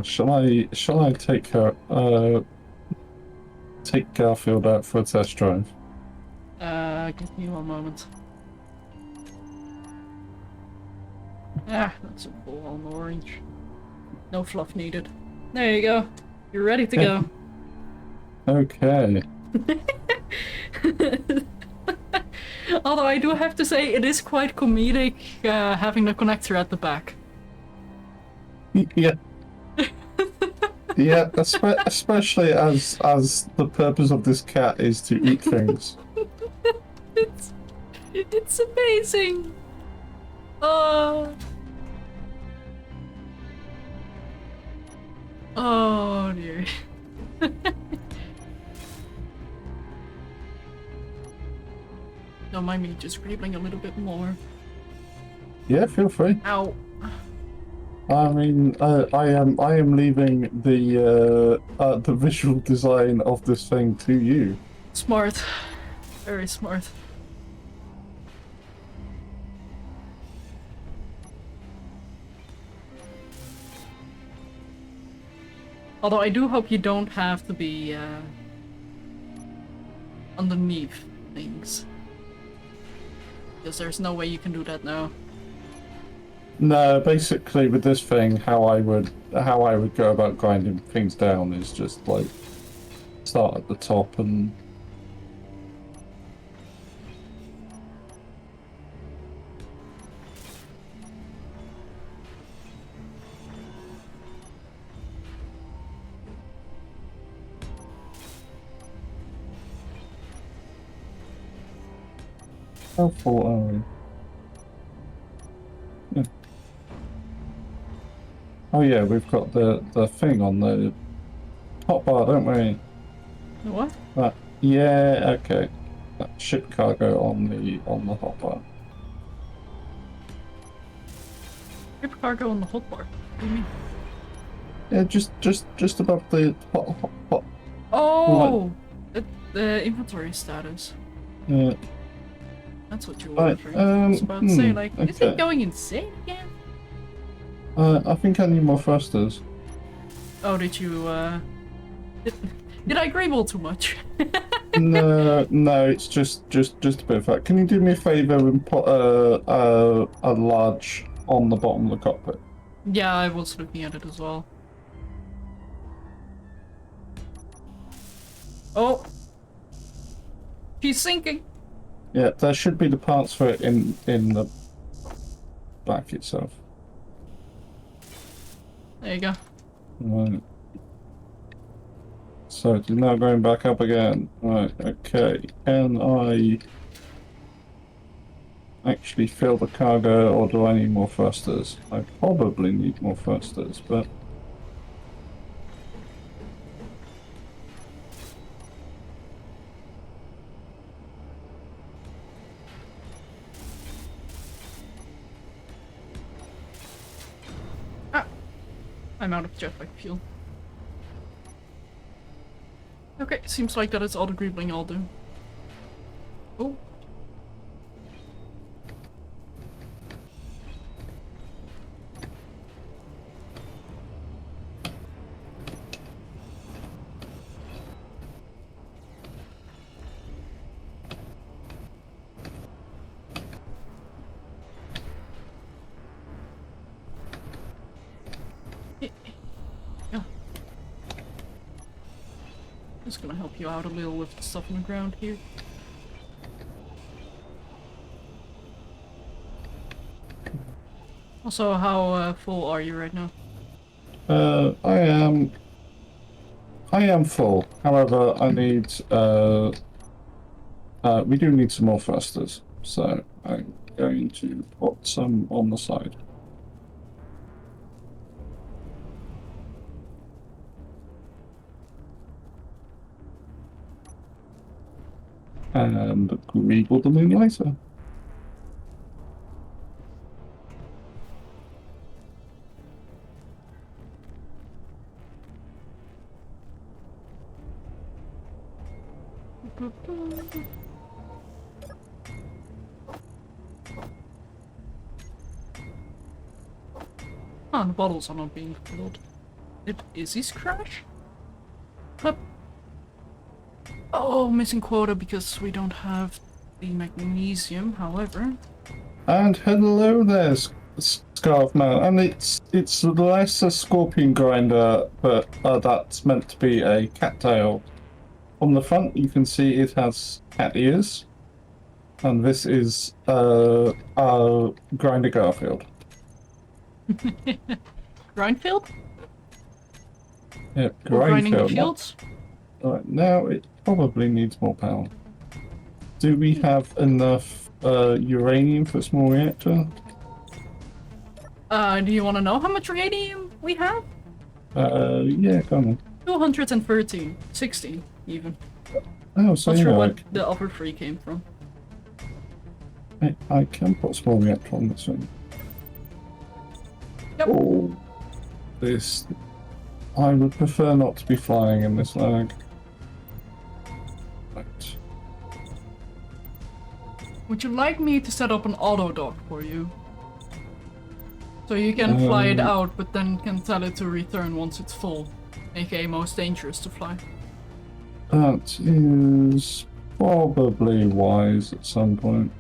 Shall I take her take Garfield out for a test drive? Give me one moment. Ah, that's a full-on orange. No fluff needed. There you go. You're ready to go. Okay. Although I do have to say, it is quite comedic having the connector at the back. Yeah. Yeah, especially as the purpose of this cat is to eat things. It's amazing. Oh dear. Don't mind me just scribbling a little bit more. Yeah, feel free. Ow. I mean, I am leaving the visual design of this thing to you. Smart. Very smart. Although I do hope you don't have to be underneath things. Because there's no way you can do that now. No, basically with this thing, how I would go about grinding things down is just like start at the top and how full are we? Yeah. Oh yeah, we've got the thing on the hotbar, don't we? The what? Yeah, okay. That ship cargo on the hotbar. Ship cargo on the hotbar. What do you mean? Yeah, just above the hot. Oh! The inventory status. Yeah. That's what you were Right, wondering. I was about to say, like, is okay. it going insane again? I think I need more thrusters. Oh, did you, Did I grable too much? No, it's just a bit of that. Can you do me a favour and put a large on the bottom of the cockpit? Yeah, I was looking at it as well. Oh! She's sinking! Yeah, there should be the parts for it in the back itself. There you go. Right. So it's now going back up again. Right, okay. Can I actually fill the cargo, or do I need more thrusters? I probably need more thrusters, but... I'm out of jetpack fuel. Okay, seems like that is all the greebling I'll do. Oh. Just gonna help you out a little with the stuff on the ground here. Also, how full are you right now? I am full. However, I need we do need some more thrusters, so I'm going to put some on the side. And greeble them in later. Oh, the bottles are not being filled. Is his crash? But oh, missing quota because we don't have the magnesium, however. And hello there, Scarf Man. And it's less a scorpion grinder, but that's meant to be a cattail. On the front, you can see it has cat ears, and this is Grinder Garfield. Grindfield? Yep, Or grinding the Grindfield. fields? Right, now it probably needs more power. Do we have enough uranium for a small reactor? Do you want to know how much uranium we have? Yeah, come on. 213. 16, even. Oh, so Not yeah, sure what the other three came from. I can put a small reactor on this one. Yep. Oh, this... I would prefer not to be flying in this lag. Right. Would you like me to set up an auto dock for you? So you can fly it out, but then can tell it to return once it's full. AKA most dangerous to fly. That is probably wise at some point.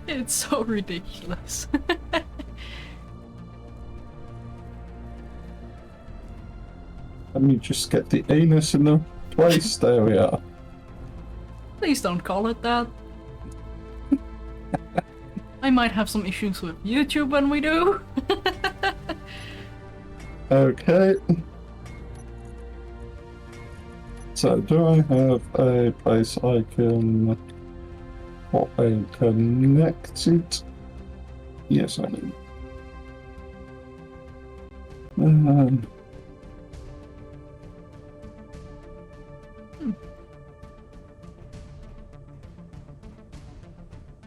It's so ridiculous. Let me just get the anus in the place. There we are. Please don't call it that. I might have some issues with YouTube when we do. Okay. So, do I have a place I can... What, a connected? Yes, I do.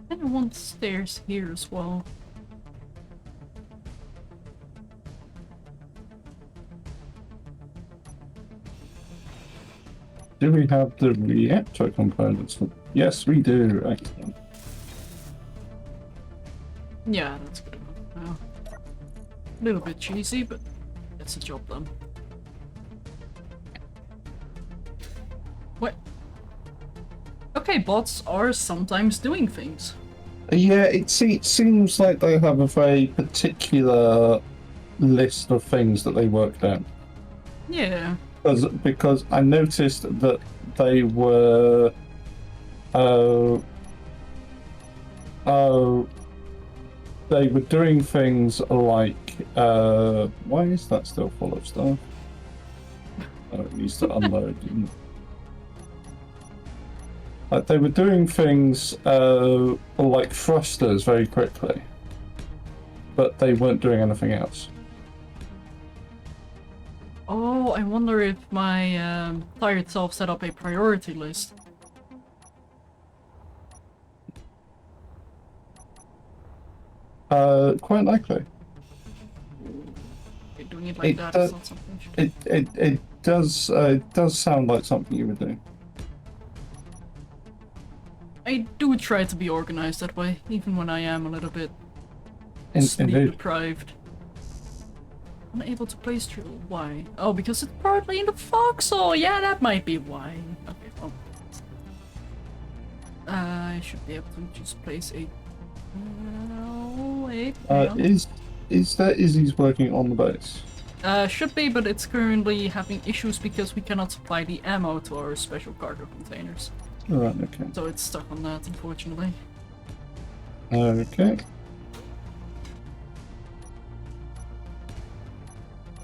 I want stairs here as well. Do we have the reactor components? Yes, we do. Excellent. Yeah, that's good enough. A little bit cheesy, but gets the job done. What? Okay, bots are sometimes doing things. Yeah, it seems like they have a very particular list of things that they worked out. Yeah. Because I noticed that they were they were doing things like why is that still full of stuff? Oh, it needs to unload. Like they were doing things like thrusters very quickly, but they weren't doing anything else. Oh, I wonder if my tire itself set up a priority list. Quite likely. Okay, doing it like that is not something. It does sound like something you would do. I do try to be organized that way, even when I am a little bit sleep Indeed. deprived. Unable to place drill. Why? Oh, because it's partly in the foxhole. Yeah, that might be why. Okay, well. I should be able to just place a... wait. Is that Izzy's working on the base? Should be, but it's currently having issues because we cannot supply the ammo to our special cargo containers. Alright, okay. So it's stuck on that, unfortunately. Okay.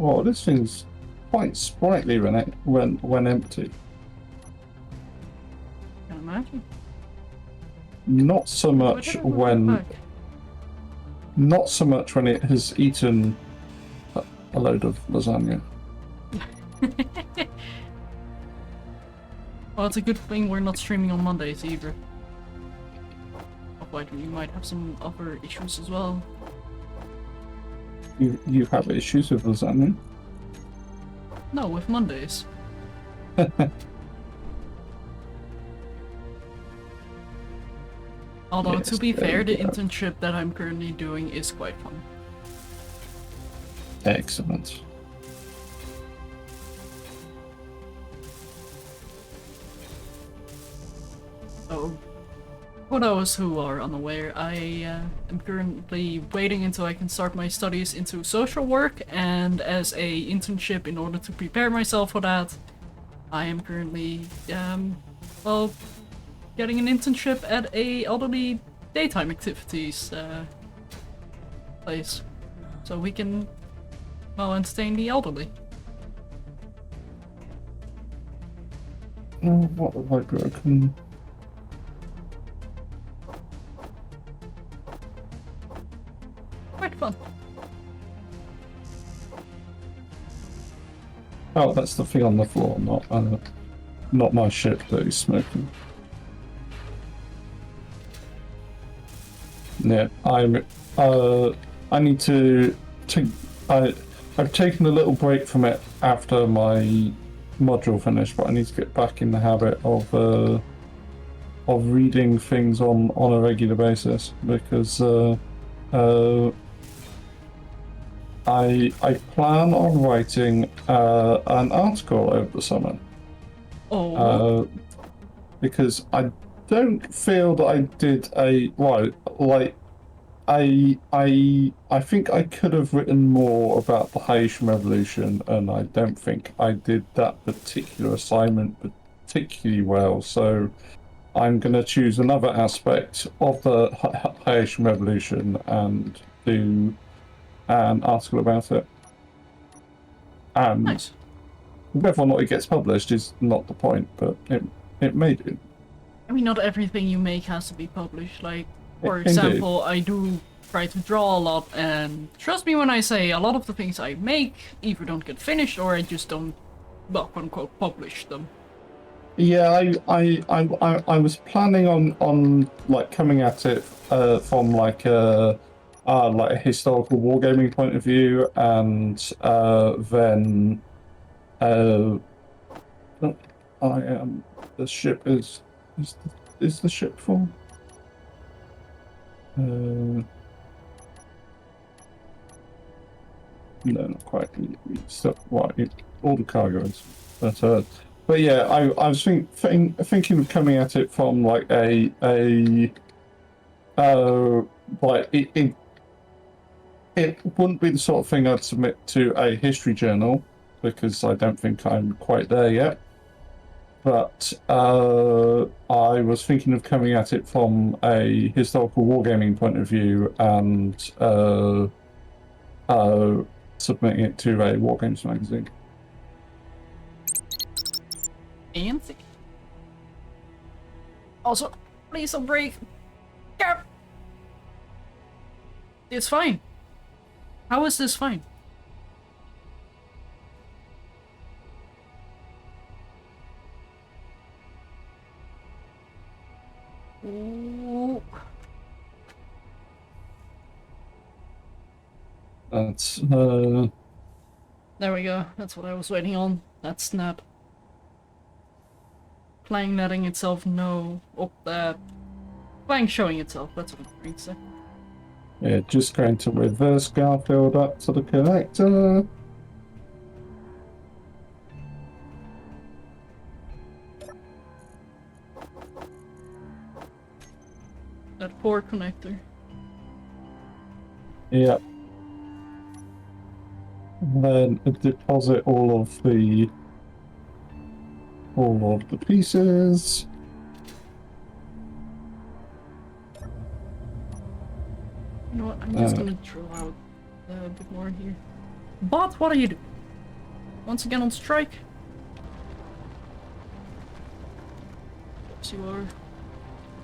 Oh, this thing's quite sprightly when empty. Can imagine. Not so much when it has eaten a load of lasagna. Well, it's a good thing we're not streaming on Mondays either. Otherwise, we might have some other issues as well. You have issues with lasagna? No, with Mondays. Although, Yes, to be there fair, we the go. internship that I'm currently doing is quite fun. Excellent. So, for those who are unaware, I am currently waiting until I can start my studies into social work, and as a internship, in order to prepare myself for that, I am currently, well, getting an internship at a elderly daytime activities place, so we can, well, entertain the elderly. Oh, what have I broken? Quite fun. Oh, that's the thing on the floor, not my ship that he's smoking. Yeah, I need to take. I've taken a little break from it after my module finished, but I need to get back in the habit of reading things on a regular basis because I plan on writing an article over the summer. Oh. Because I don't feel that I did I think I could have written more about the Haitian Revolution, and I don't think I did that particular assignment particularly well. So I'm going to choose another aspect of the Haitian Revolution and do an article about it. And Nice. whether or not it gets published is not the point, but it may do. I mean, not everything you make has to be published. Like, for Indeed. example, I do try to draw a lot, and trust me when I say a lot of the things I make either don't get finished or I just don't, well, quote unquote, publish them. Yeah, I was planning on like coming at it from like a historical wargaming point of view, and then I am the ship is the ship full? No, not quite. So, all the cargo is, but yeah, I was thinking of coming at it from like like it wouldn't be the sort of thing I'd submit to a history journal because I don't think I'm quite there yet. But I was thinking of coming at it from a historical wargaming point of view and submitting it to a Wargames magazine. Fancy. Also, please don't break. Cap. It's fine. How is this fine? Ooh. That's There we go. That's what I was waiting on. That snap. Playing letting itself know. Oh, playing showing itself. That's what I'm trying to say. yeah, just going to reverse Garfield up to the connector. That poor connector. Yep. And then deposit all of the pieces. You know what? I'm just gonna draw out a bit more here. Bot, what are you doing? Once again on strike? Yes, you are.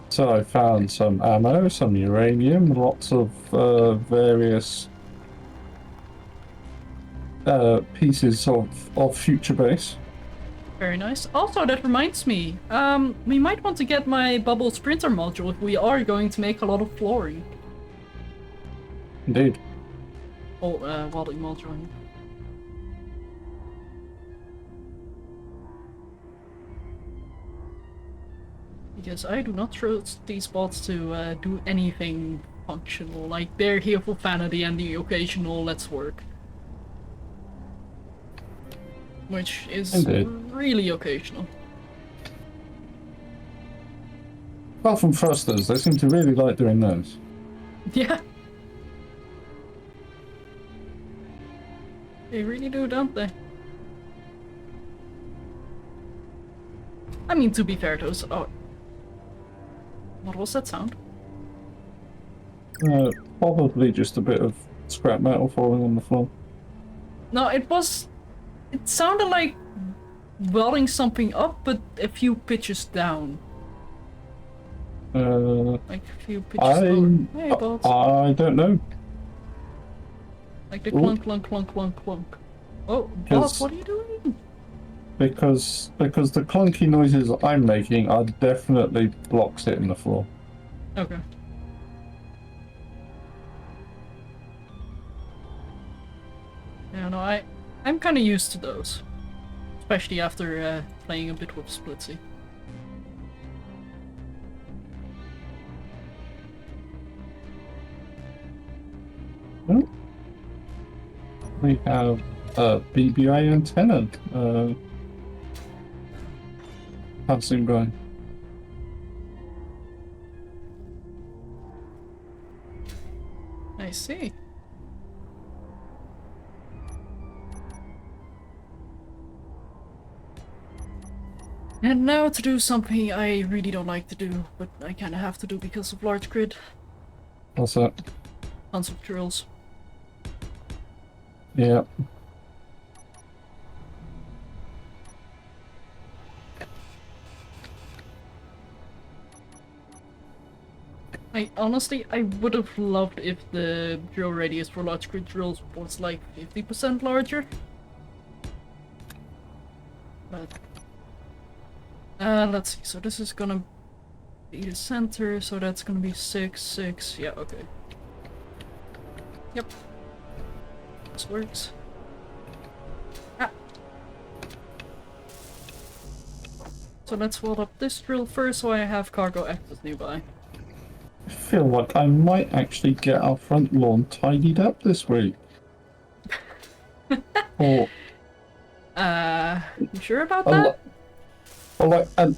So I found some ammo, some uranium, lots of various pieces of future base. Very nice. Also, that reminds me, we might want to get my bubble sprinter module if we are going to make a lot of flooring. Indeed. Oh, welding module. Because I do not trust these bots to do anything functional. Like, they're here for vanity and the occasional let's work. Which is Indeed. really occasional. Apart from thrusters, they seem to really like doing those. Yeah. They really do, don't they? I mean, to be fair, those are... What was that sound? Probably just a bit of scrap metal falling on the floor. No, it was... It sounded like welding something up, but a few pitches down. Like a few pitches down. Hey, bots. I don't know. Like the clunk, clunk, clunk, clunk, clunk. Oh, bots, what are you doing? Because the clunky noises I'm making are definitely blocks hitting the floor. Okay. Yeah, no, I'm kind of used to those. Especially after playing a bit with Splitsy. We have a BBI antenna passing by. I see. And now to do something I really don't like to do, but I kinda have to do because of large grid. What's that? Tons of drills. Yeah. I would have loved if the drill radius for large grid drills was like 50% larger. But let's see, so this is gonna be the center, so that's gonna be 6, 6, yeah, okay. Yep. This works. Ah. So let's weld up this drill first so I have cargo access nearby. I feel like I might actually get our front lawn tidied up this week. Or You sure about that?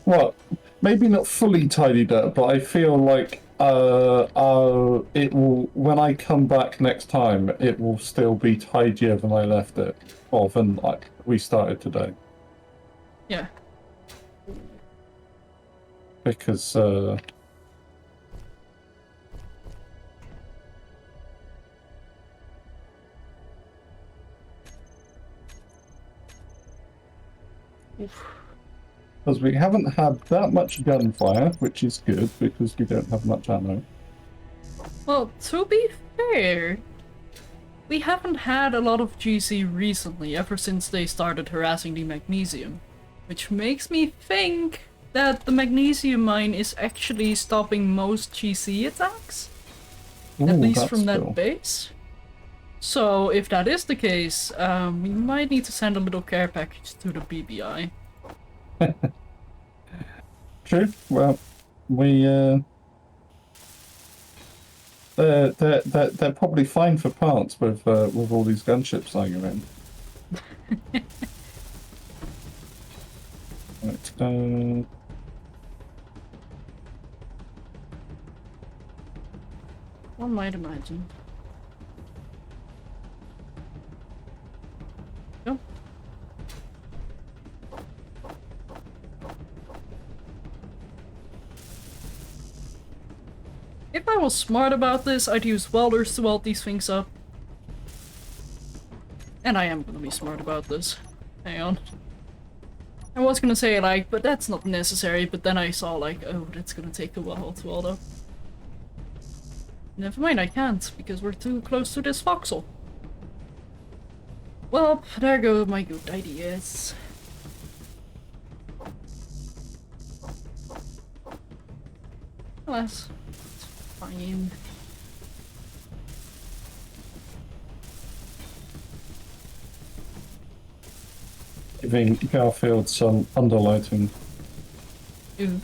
well, maybe not fully tidied up, but I feel like it will, when I come back next time, it will still be tidier than I left it, or than we started today. Yeah. Because because we haven't had that much gunfire, which is good because we don't have much ammo. Well, to be fair, we haven't had a lot of GC recently, ever since they started harassing the magnesium. Which makes me think that the magnesium mine is actually stopping most GC attacks. Ooh, at least that's from that cool. base. So if that is the case, we might need to send a little care package to the BBI. True. Well, we they're probably fine for parts with all these gunships lying around. Right. One might imagine. Go. If I was smart about this, I'd use welders to weld these things up. And I am gonna be smart about this. Hang on. I was gonna say like, but that's not necessary, but then I saw like, oh, that's gonna take a while to weld up. Never mind, I can't, because we're too close to this voxel. Well, there go my good ideas. Alas, it's fine. Giving Garfield some underlighting. Ooh.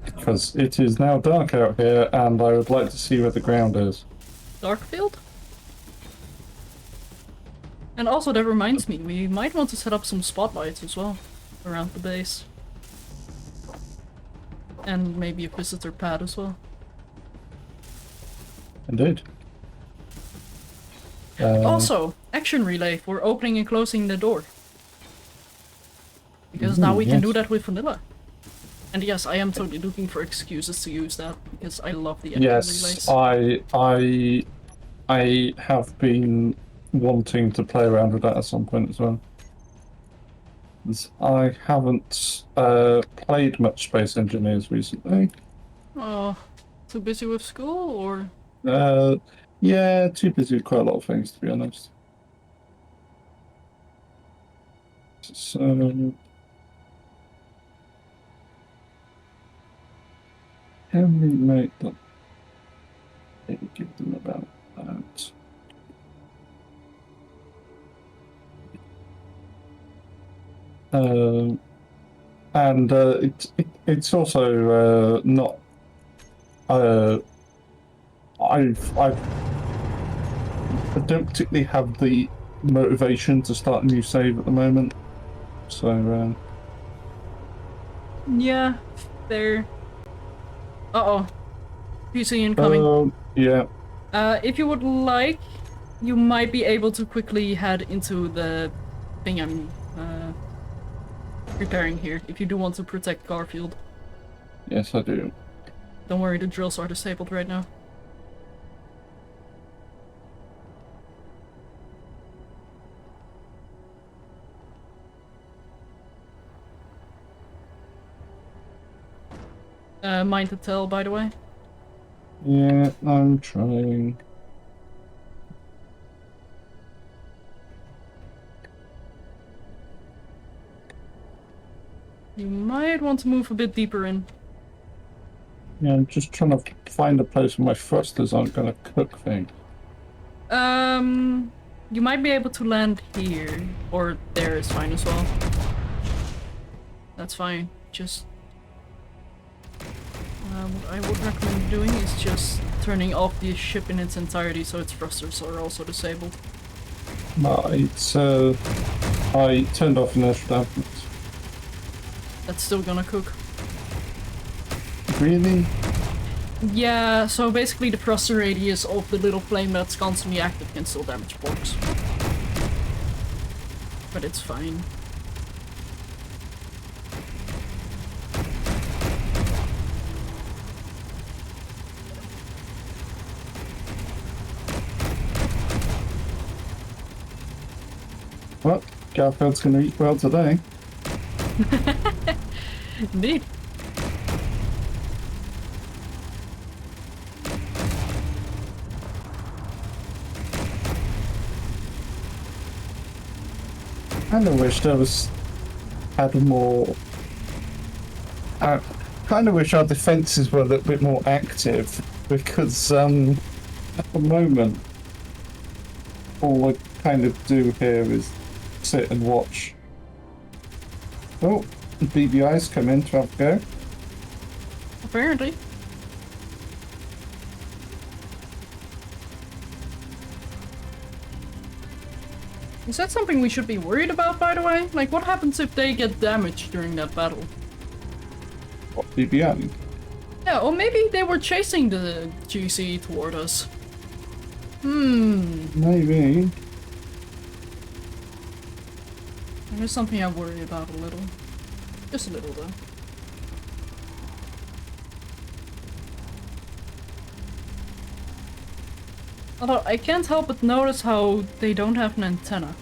because it is now dark out here, and I would like to see where the ground is. Darkfield? And also that reminds me, we might want to set up some spotlights as well around the base. And maybe a visitor pad as well. Indeed. Also, action relay for opening and closing the door. Because now we can do that with vanilla. And yes, I am totally looking for excuses to use that because I love the action relays. Yes, I have been wanting to play around with that at some point as well. I haven't played much Space Engineers recently. Oh, too busy with school or? Yeah, too busy with quite a lot of things, to be honest. So, can we make them? Maybe give them about that. And it's also not. I don't particularly have the motivation to start a new save at the moment, so yeah, there. Uh-oh. PC incoming. Yeah. If you would like, you might be able to quickly head into the thing I'm preparing here, if you do want to protect Garfield. Yes, I do. Don't worry, the drills are disabled right now. Mind to tell, by the way. Yeah, I'm trying. You might want to move a bit deeper in. Yeah, I'm just trying to find a place where my thrusters aren't going to cook things. You might be able to land here, or there is fine as well. That's fine. Just what I would recommend doing is just turning off the ship in its entirety so its thrusters are also disabled. Right, I turned off inertial dampeners. That's still gonna cook. Really? Yeah, so basically the thruster radius of the little flame that's constantly active can still damage porks. But it's fine. Well, Garfield's gonna eat well today. Indeed. I kind of wish there had more. I kind of wish our defences were a little bit more active because at the moment all I kind of do here is sit and watch. Oh, the BBI's come in to have a go. Apparently. Is that something we should be worried about, by the way? Like, what happens if they get damaged during that battle? What, BBI? Yeah, or maybe they were chasing the GC toward us. Maybe. There's something I worry about a little. Just a little, though. Although, I can't help but notice how they don't have an antenna.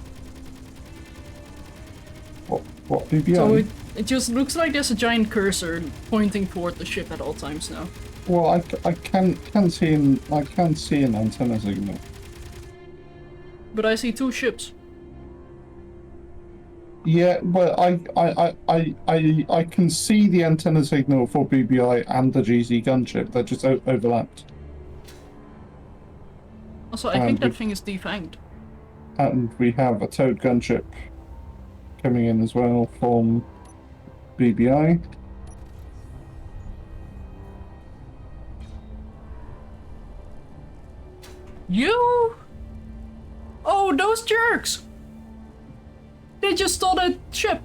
What BBI? So it just looks like there's a giant cursor pointing toward the ship at all times now. Well, I can see an antenna signal. But I see two ships. Yeah, but I can see the antenna signal for BBI and the GZ gunship. They're just overlapped. Also, I think that thing is defanged. And we have a towed gunship coming in as well from BBI. You? Oh, those jerks! They just stole the ship.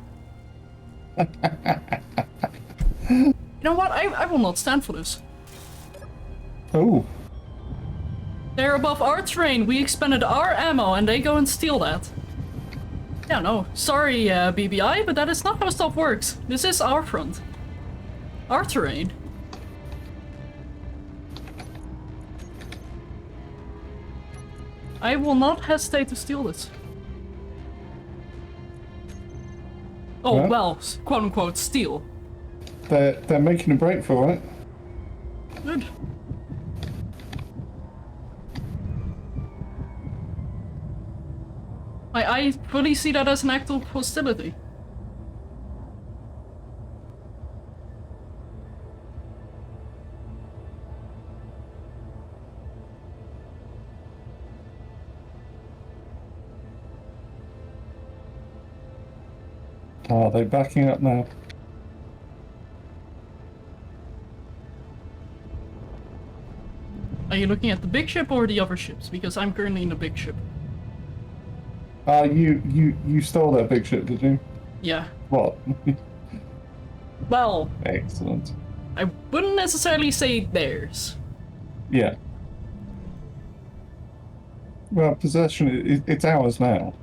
You know what? I will not stand for this. Oh. They're above our terrain. We expended our ammo and they go and steal that. Yeah, no. Sorry, BBI, but that is not how stuff works. This is our front. Our terrain. I will not hesitate to steal this. Oh, well, quote-unquote, steal. They're making a break for it. Good. I fully see that as an act of hostility. Are they backing up now? Are you looking at the big ship or the other ships? Because I'm currently in the big ship. You stole that big ship, did you? Yeah. What? Well, Excellent. I wouldn't necessarily say theirs. Yeah. Well, possession, it's ours now.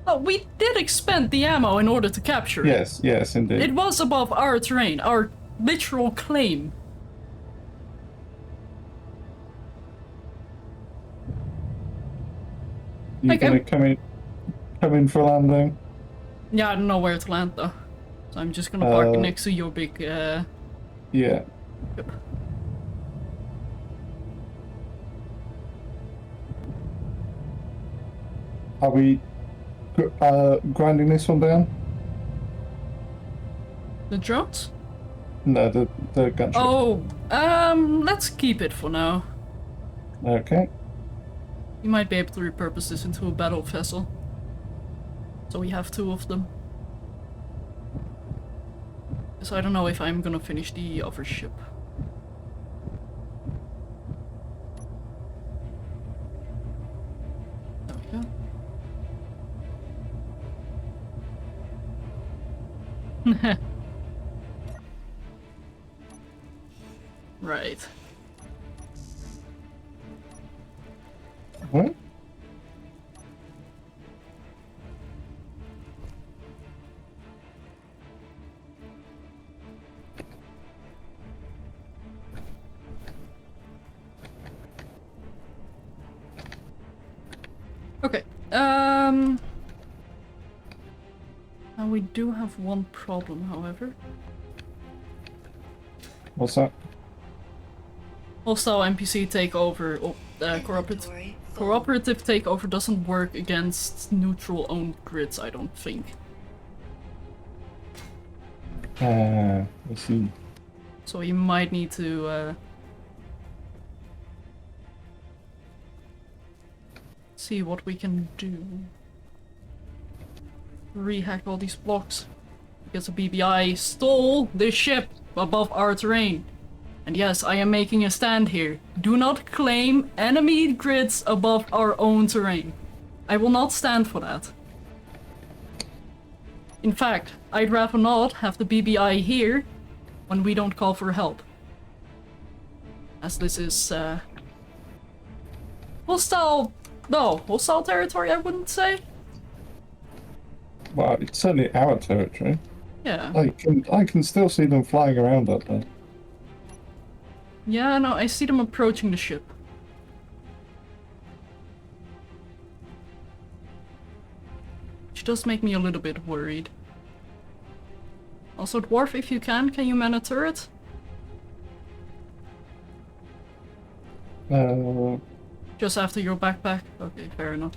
Oh, we did expend the ammo in order to capture it. Yes, indeed. It was above our terrain, our literal claim. You Like, gonna come in for landing? Yeah, I don't know where to land though. So I'm just gonna park it next to your big, Yeah. ship. Are we grinding this one down? The drones? No, the gunship. Oh, let's keep it for now. Okay. You might be able to repurpose this into a battle vessel. So we have 2 of them. So I don't know if I'm gonna finish the other ship. There we go. Right. What? Okay. Now we do have one problem, however. What's that? Hostile NPC takeover, cooperative Inventory full. cooperative takeover doesn't work against neutral-owned grids, I don't think. I see. So you might need to see what we can do. Rehack all these blocks. Because the BBI stole this ship above our terrain. And yes, I am making a stand here. Do not claim enemy grids above our own terrain. I will not stand for that. In fact, I'd rather not have the BBI here when we don't call for help. As this is, hostile territory, I wouldn't say. Well, it's certainly our territory. Yeah. I can still see them flying around up there. Yeah, no, I see them approaching the ship. Which does make me a little bit worried. Also, Dwarf, if you can you man a turret? Just after your backpack? Okay, fair enough.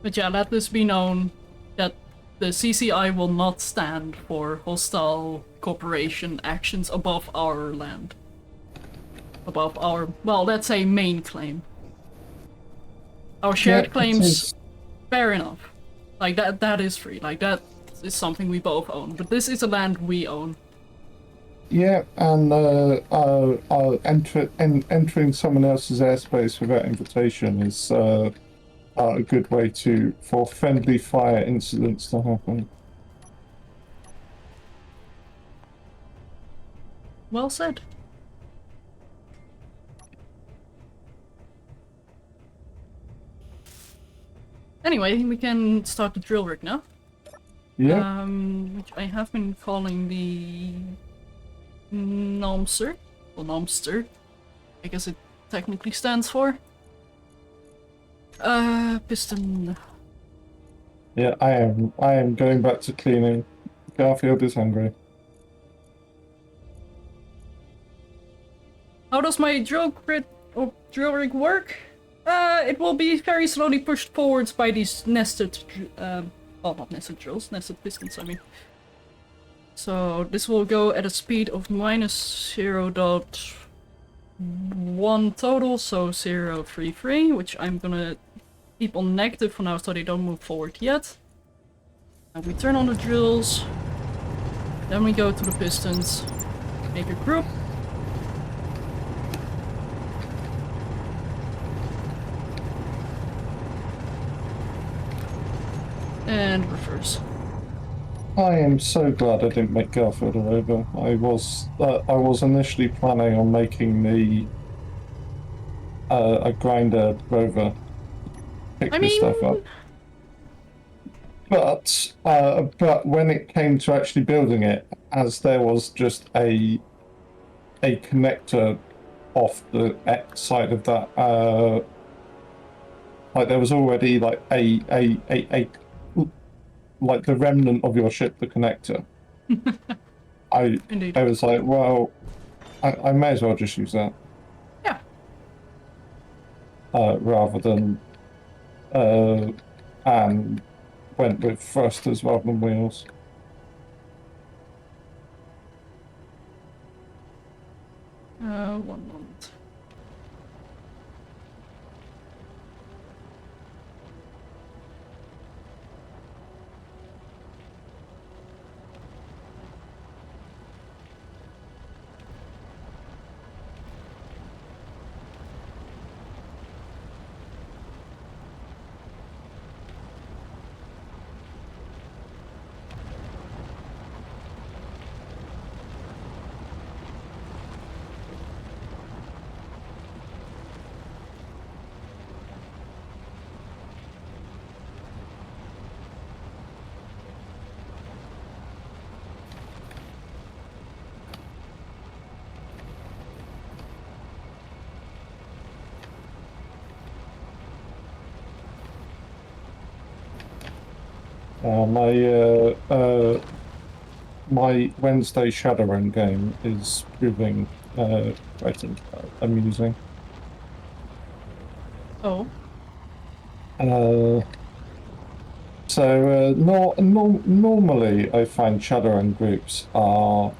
But yeah, let this be known that the CCI will not stand for hostile corporation actions above our land. Above our, well, let's say main claim. Our shared claims, fair enough. Like that is free. Like that is something we both own. But this is a land we own. Yeah, and entering someone else's airspace without invitation is a good way for friendly fire incidents to happen. Well said. Anyway, we can start the drill rig now. Yeah. Which I have been calling the Nomster. Well, Nomster. I guess it technically stands for. Piston. Yeah, I am going back to cleaning. Garfield is hungry. How does my drill rig work? It will be very slowly pushed forwards by these nested, well, not nested drills, nested pistons, I mean. So this will go at a speed of minus 0.1 total, so 0.33, which I'm gonna keep on negative for now so they don't move forward yet. And we turn on the drills, then we go to the pistons, make a group. And reverse. I am so glad I didn't make Garfield a rover. I was initially planning on making the a grinder rover. Pick this stuff up. But when it came to actually building it, as there was just a connector off the side of that, like there was already like a like the remnant of your ship, the connector. Indeed. I was like, well, I may as well just use that. Yeah. Rather than and went with thrusters rather than wheels. One moment. My Wednesday Shadowrun game is proving quite amusing. Oh. Normally I find Shadowrun groups are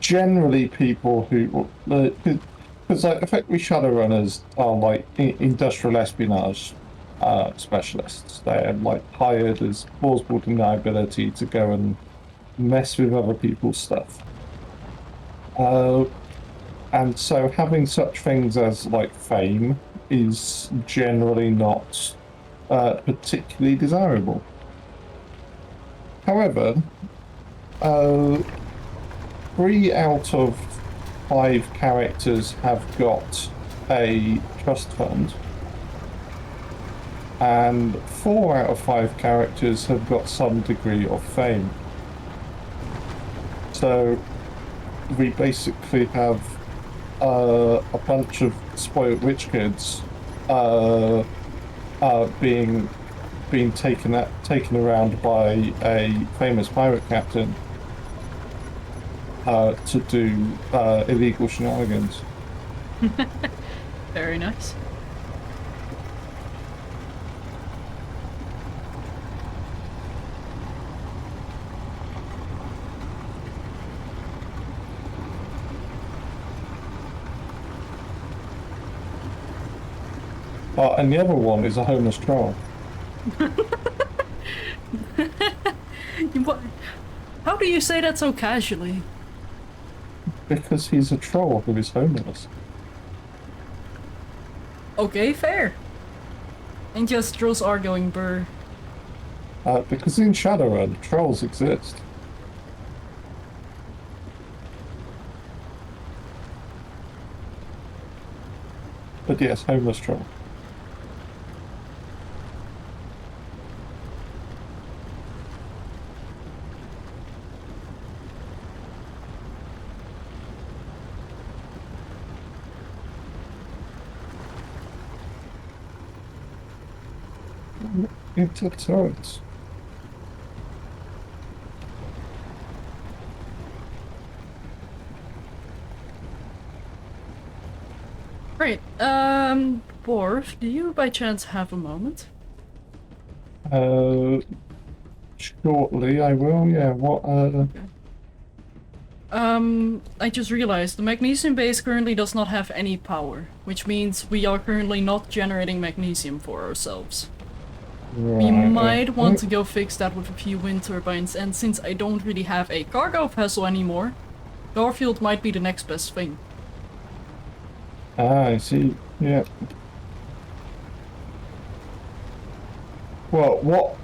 generally people who because like effectively Shadowrunners are like industrial espionage specialists. They're like hired as plausible deniability to go and mess with other people's stuff. And so having such things as like fame is generally not particularly desirable. However, 3 out of 5 characters have got a trust fund, and 4 out of 5 characters have got some degree of fame. So we basically have a bunch of spoiled rich kids being taken around by a famous pirate captain to do illegal shenanigans. Very nice. And the other one is a homeless troll. How do you say that so casually? Because he's a troll who is homeless. Okay, fair. And yes, trolls are going burr. Because in Shadowrun, trolls exist. But yes, homeless troll. Into turrets. Great. Dwarf, do you by chance have a moment? Shortly I will, yeah. What, I just realized the magnesium base currently does not have any power, which means we are currently not generating magnesium for ourselves. We might want to go fix that with a few wind turbines, and since I don't really have a cargo vessel anymore, Garfield might be the next best thing. I see. Yeah. Well,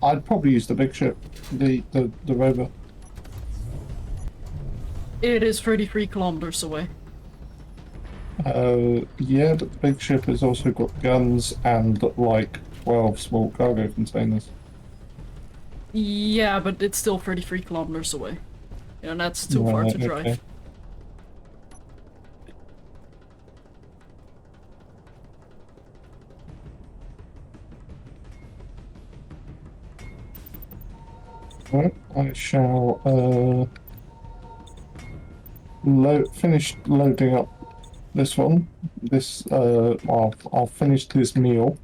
I'd probably use the big ship, the rover. It is 33 kilometers away. Yeah, but the big ship has also got guns and like 12 small cargo containers. Yeah, but it's still 33 kilometers away. And that's too far to drive. Okay. Right, I shall finish loading up this one. I'll finish this meal,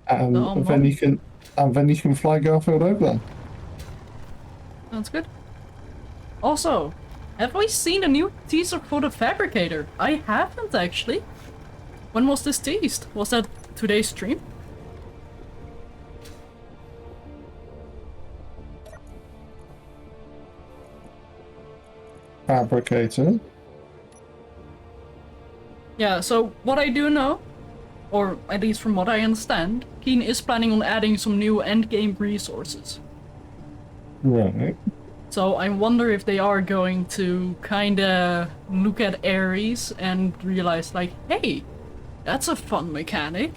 and then you can fly Garfield over then. Sounds good. Also, have we seen a new teaser for the Fabricator? I haven't actually. When was this teased? Was that today's stream? Fabricator. Yeah, so what I do know, or at least from what I understand, Keen is planning on adding some new endgame resources. Right. So I wonder if they are going to kinda look at Ares and realize like, hey, that's a fun mechanic.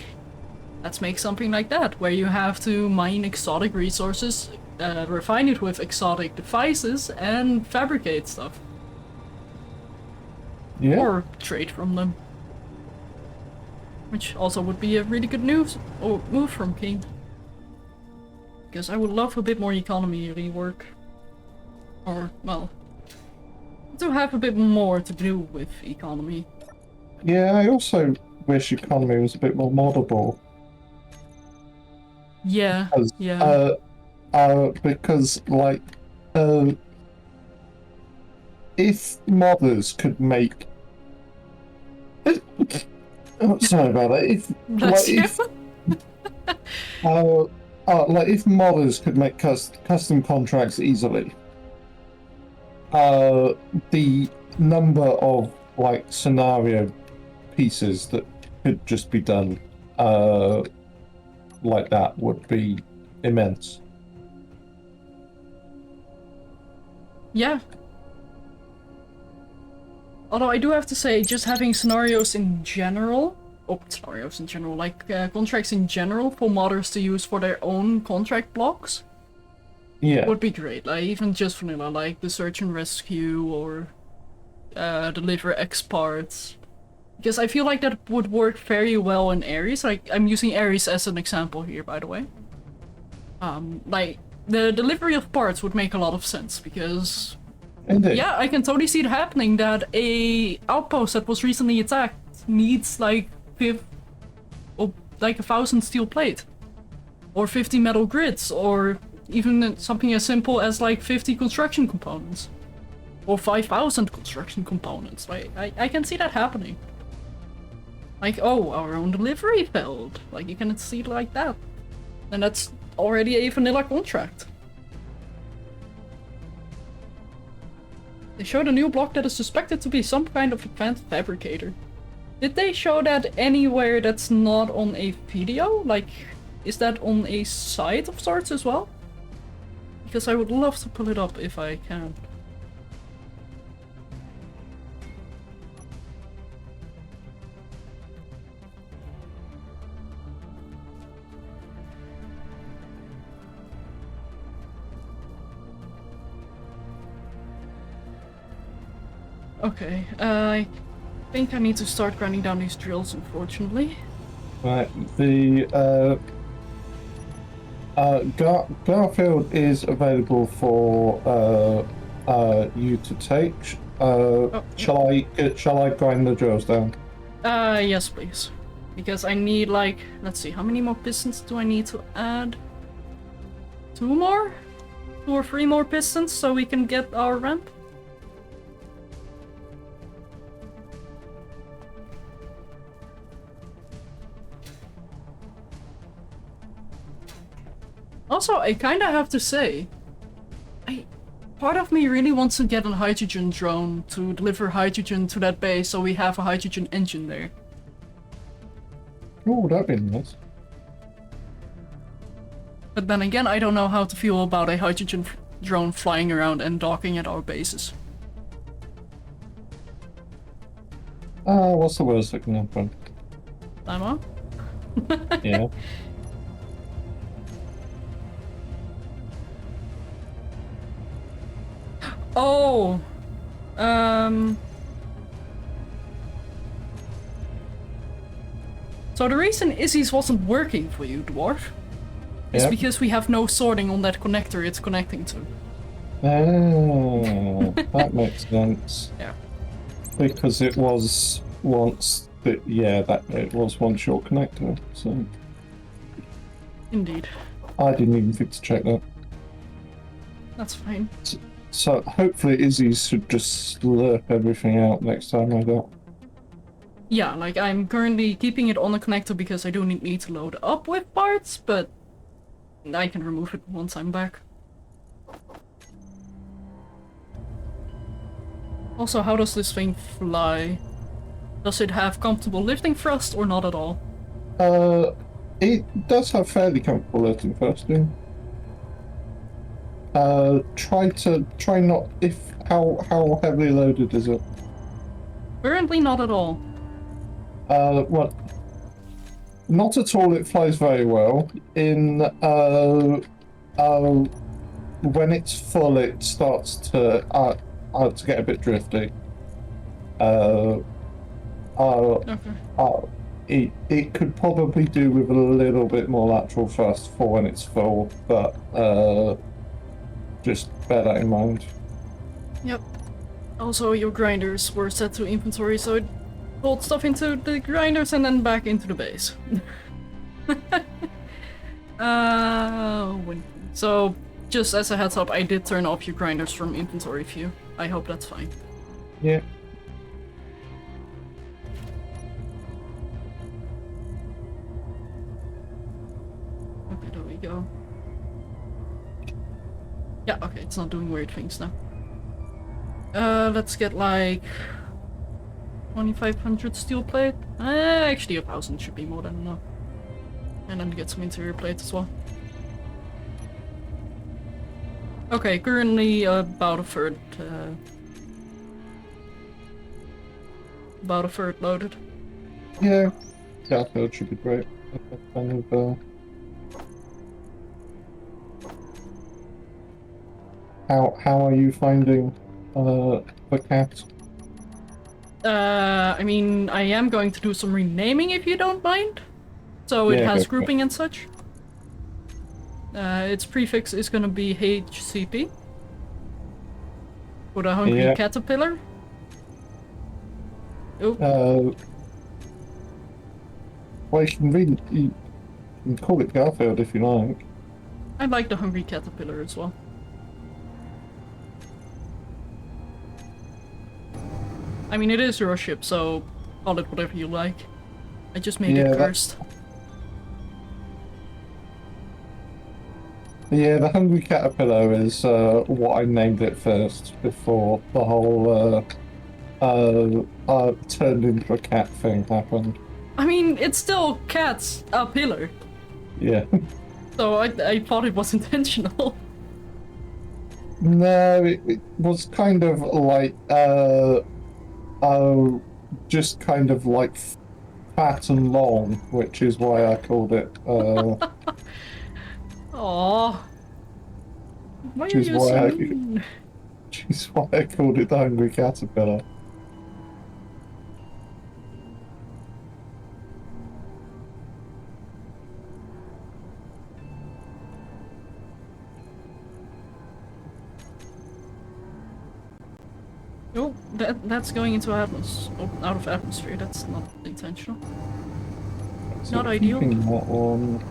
Let's make something like that, where you have to mine exotic resources, refine it with exotic devices, and fabricate stuff. Yeah. Or trade from them. Which also would be a really good move from King. Because I would love a bit more economy rework. Or, well, to have a bit more to do with economy. Yeah, I also wish economy was a bit more moddable. Yeah, because like, if modders could make, oh, sorry about that. If modders could make custom contracts easily, the number of like scenario pieces that could just be done like that would be immense. Yeah. Although I do have to say, just having scenarios in general, like contracts in general for modders to use for their own contract blocks, yeah, would be great. Like even just vanilla, like the search and rescue or deliver X parts. Because I feel like that would work very well in Ares. Like I'm using Ares as an example here, by the way. Like the delivery of parts would make a lot of sense because. indeed. Yeah, I can totally see it happening that a outpost that was recently attacked needs like 1,000 steel plate, or 50 metal grids, or even something as simple as like 50 construction components. Or 5,000 construction components. Like, I can see that happening. Like, oh, our own delivery failed. Like, you can see it like that. And that's already a vanilla contract. They showed a new block that is suspected to be some kind of advanced fabricator. Did they show that anywhere that's not on a video? Like, is that on a site of sorts as well? Because I would love to pull it up if I can. Okay, I think I need to start grinding down these drills, unfortunately. Right, the Garfield is available for you to take. Shall I grind the drills down? Yes, please. Because I need like, let's see, how many more pistons do I need to add? 2 more? 2 or 3 more pistons so we can get our ramp? Also, I kinda have to say, part of me really wants to get a hydrogen drone to deliver hydrogen to that base so we have a hydrogen engine there. Oh, that'd be nice. But then again, I don't know how to feel about a hydrogen drone flying around and docking at our bases. What's the worst that can happen? Time on? Yeah. Oh! So the reason Izzy's wasn't working for you, Dwarf, is Yeah. because we have no sorting on that connector it's connecting to. Oh, that makes sense. Yeah. Because it was once that, yeah, that it was once your connector. So Indeed. I didn't even think to check that. That's fine. So hopefully Izzy should just slurp everything out next time I go. Yeah, like I'm currently keeping it on the connector because I do need to load up with parts, but I can remove it once I'm back. Also, how does this thing fly? Does it have comfortable lifting thrust or not at all? It does have fairly comfortable lifting thrusting. Try not how heavily loaded is it? Currently not at all. Well, not at all. It flies very well. When it's full, it starts to get a bit drifty. Okay. It could probably do with a little bit more lateral thrust for when it's full, but just bear that in mind. Yep. Also, your grinders were set to inventory, so it pulled stuff into the grinders and then back into the base. So, just as a heads up, I did turn off your grinders from inventory view. I hope that's fine. Yeah. Okay, there we go. Yeah, okay, it's not doing weird things now. Let's get like 2,500 steel plate. Actually 1,000 should be more than enough. And then get some interior plate as well. Okay, currently about a third loaded. Yeah. Garfield should be great. Kind of, how are you finding the cat? I mean, I am going to do some renaming if you don't mind. So it Yeah, has go for it. grouping and such. Its prefix is gonna be HCP. For the hungry Yeah. caterpillar. Oh, Well, you can call it Garfield if you like. I like the hungry caterpillar as well. I mean, it is your ship, so call it whatever you like. I just made it cursed. Yeah, the hungry caterpillar is what I named it first before the whole turned into a cat thing happened. I mean, it's still cats a pillar. Yeah. So I thought it was intentional. No, it was kind of like just kind of like fat and long, which is why I called it Aww. Why are which is you why so I mean? which is why I called it the hungry caterpillar. Oh, that's going into atmos out of atmosphere. That's not intentional. So Not ideal. keeping that one.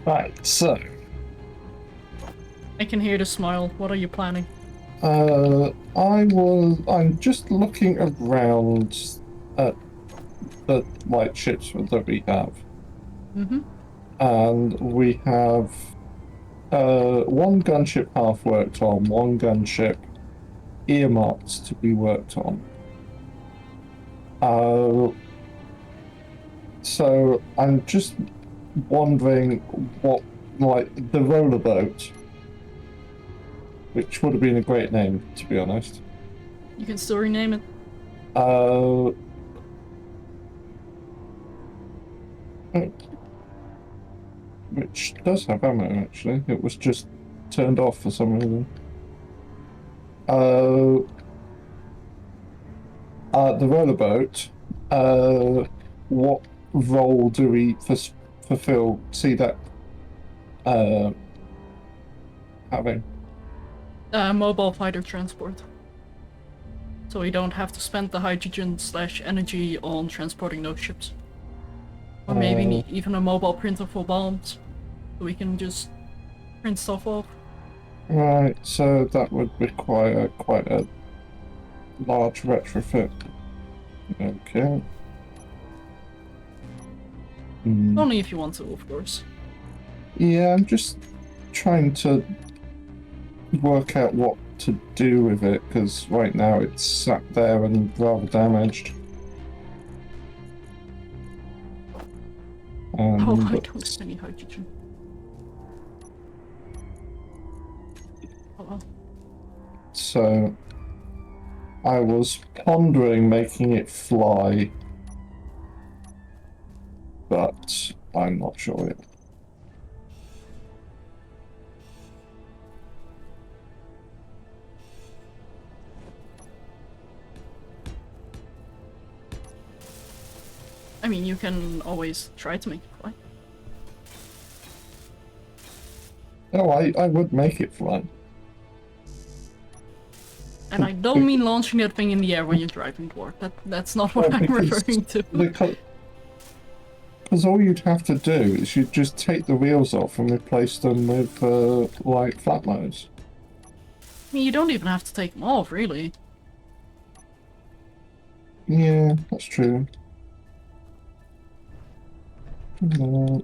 Right, so I can hear the smile. What are you planning? I'm just looking around at the light ships that we have. Mm-hmm. And we have one gunship half worked on, one gunship earmarked to be worked on. So I'm just wondering what, like, the roller boat, which would have been a great name, to be honest. You can still rename it. Which does have ammo, actually. It was just turned off for some reason. The roller boat. What role do we see that having? Mobile fighter transport. So we don't have to spend the hydrogen/energy on transporting those ships. Or maybe even a mobile printer for bombs. So we can just print stuff off. Right, so that would require quite a large retrofit. Okay. Only if you want to, of course. Yeah, I'm just trying to work out what to do with it, because right now it's sat there and rather damaged. Oh, I don't have any hydrogen. Oh well. So I was pondering making it fly, but I'm not sure yet. I mean, you can always try to make it fly. Oh, I would make it fly. And I don't mean launching that thing in the air when you're driving Dwarf. That's not what I'm referring to. Because all you'd have to do is you'd just take the wheels off and replace them with, like, flat nose. I mean, you don't even have to take them off, really. Yeah, that's true. No.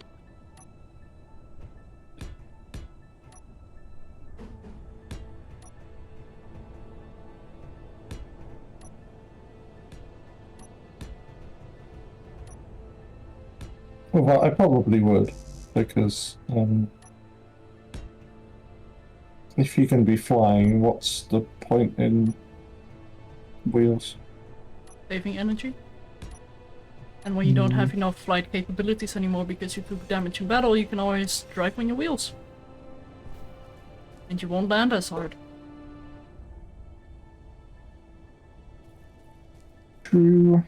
Well, I probably would, because if you can be flying, what's the point in wheels? saving energy. And when you don't have enough flight capabilities anymore because you took damage in battle, you can always drive on your wheels. And you won't land as hard. True.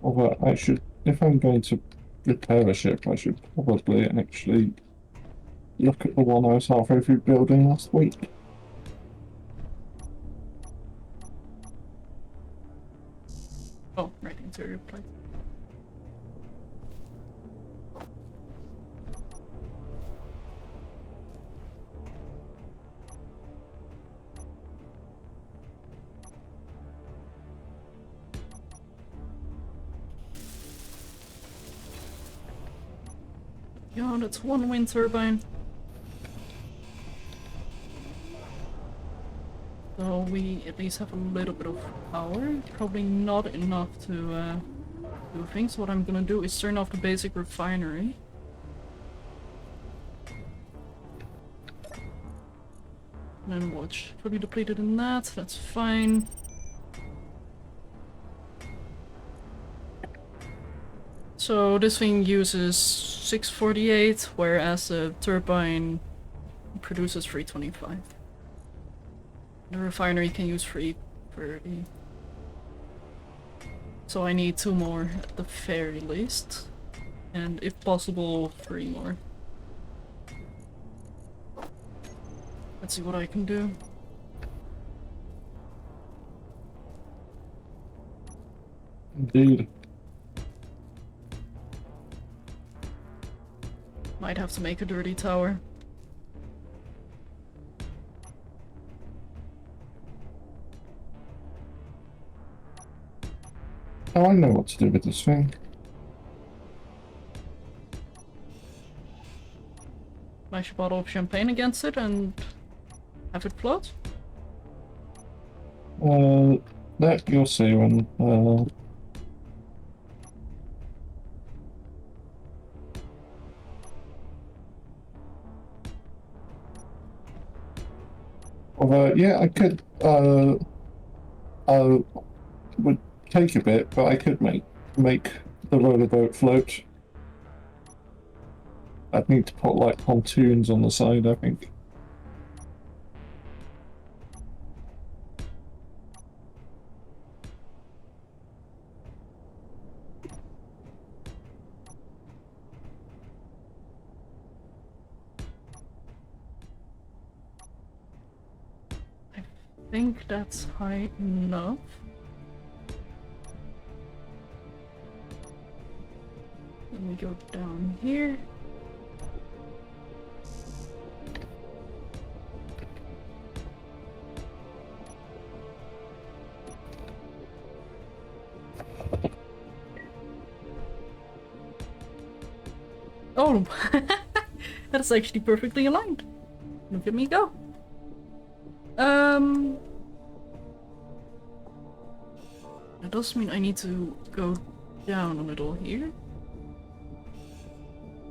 Although I should, if I'm going to repair a ship, I should probably actually look at the one I was halfway through building last week. Oh, right, interior plate. Yeah, that's one wind turbine. So we at least have a little bit of power. Probably not enough to do things. What I'm gonna do is turn off the basic refinery. And then watch. Fully depleted in that, that's fine. So this thing uses 648, whereas the turbine produces 325. The refinery can use 330. So I need 2 more at the very least. And if possible, 3 more. Let's see what I can do. Indeed. Might have to make a dirty tower. Oh, I know what to do with this thing. Smash a bottle of champagne against it and have it float? That you'll see when, although, yeah, I could, would take a bit, but I could make the roller boat float. I'd need to put, like, pontoons on the side, I think. I think that's high enough. Let me go down here. Oh, that's actually perfectly aligned. Look at me go. That does mean I need to go down a little here.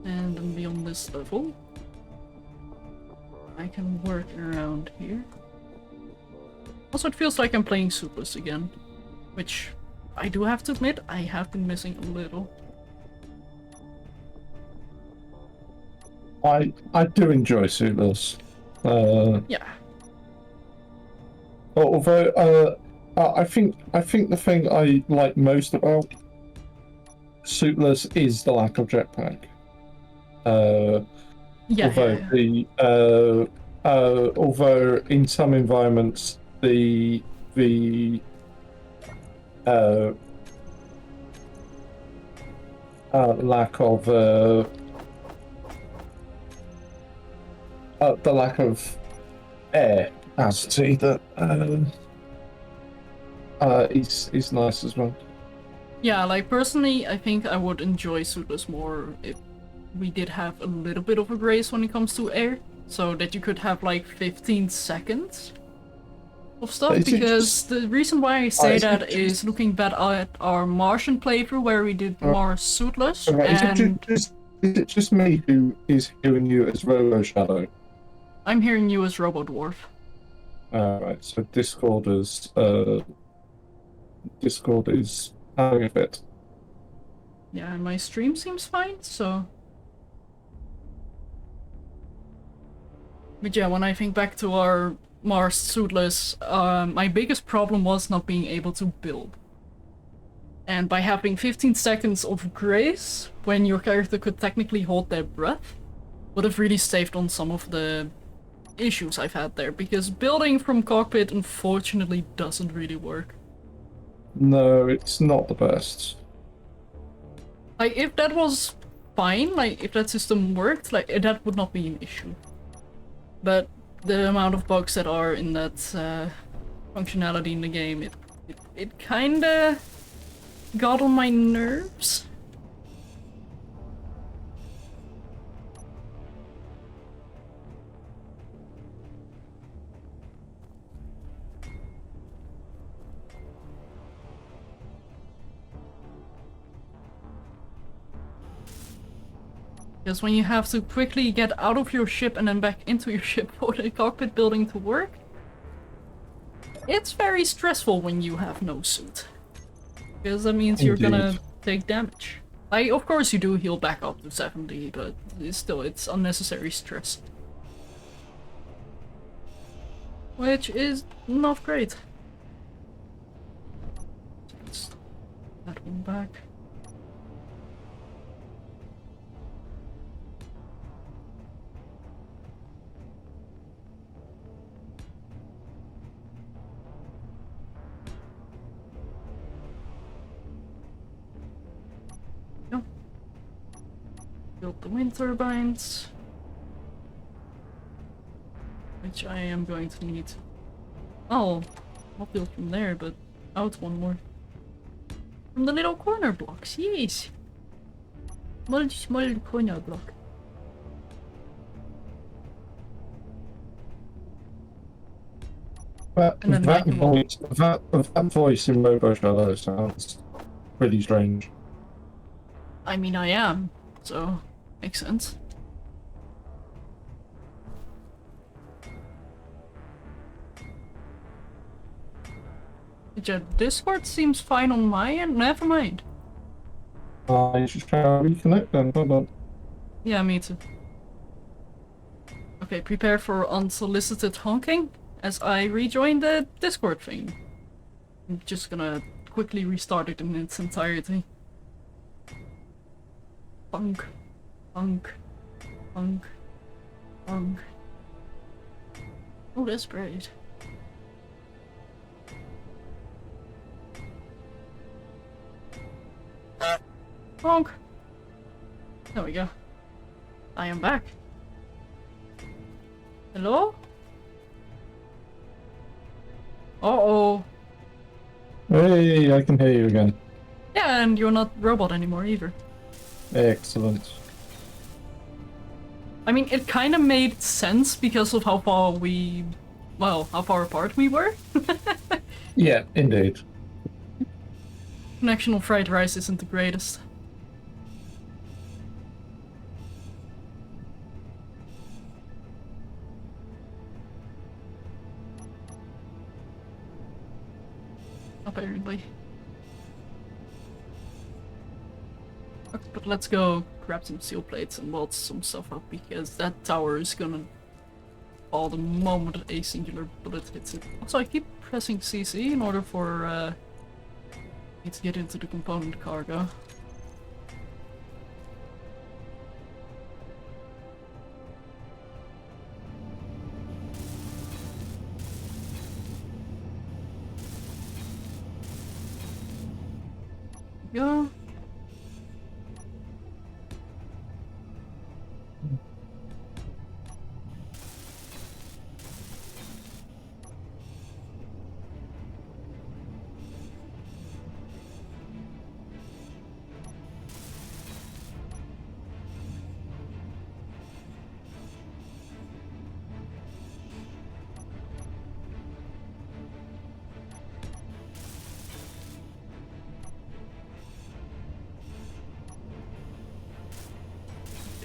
And then be on this level. I can work around here. Also, it feels like I'm playing Supers again. Which, I do have to admit, I have been missing a little. I do enjoy Suitless. Yeah. Although, I think the thing I like most about Suitless is the lack of jetpack. Although in some environments the lack of air capacity that is nice as well. Yeah, like personally, I think I would enjoy Suitless more if we did have a little bit of a grace when it comes to air, so that you could have like 15 seconds of stuff, Is it because just- the reason why I say is it that is just- looking back at our Martian playthrough where we did Mars suitless, Alright, and is it just me who is hearing you as Robo Shadow? I'm hearing you as Robo Dwarf. Right, so Discord is having a fit. Yeah, and my stream seems fine, so... But yeah, when I think back to our Mars suitless, my biggest problem was not being able to build. And by having 15 seconds of grace, when your character could technically hold their breath, would have really saved on some of the issues I've had there, because building from cockpit unfortunately doesn't really work. No, it's not the best. Like, if that was fine, like, if that system worked, like, that would not be an issue. But the amount of bugs that are in that functionality in the game, it kinda got on my nerves. Because when you have to quickly get out of your ship and then back into your ship for the cockpit building to work, it's very stressful when you have no suit. Because that means you're gonna Indeed. take damage. Like, of course you do heal back up to 70, but it's unnecessary stress. Which is not great. Let's that one back. Build the wind turbines, which I am going to need. Oh, I'll build from there, but out one more. From the little corner blocks, yes! Small corner block. But And then that make them all. that voice in Robo Shadow sounds pretty strange. I mean, I am, so makes sense. Yeah, Discord seems fine on my end. Never mind. I should try to reconnect then. Hold on. Yeah, me too. Okay, prepare for unsolicited honking as I rejoin the Discord thing. I'm just gonna quickly restart it in its entirety. Honk. Honk. Honk. Honk. Oh, that's great. Honk. There we go. I am back. Hello? Uh-oh. Hey, I can hear you again. Yeah, and you're not robot anymore either. Excellent. I mean, it kind of made sense because of how far how far apart we were. Yeah, indeed. Connection on fried rice isn't the greatest. Apparently. Okay, but let's go grab some steel plates and weld some stuff up because that tower is gonna fall the moment a singular bullet hits it. Also, I keep pressing CC in order for me to get into the component cargo. Go.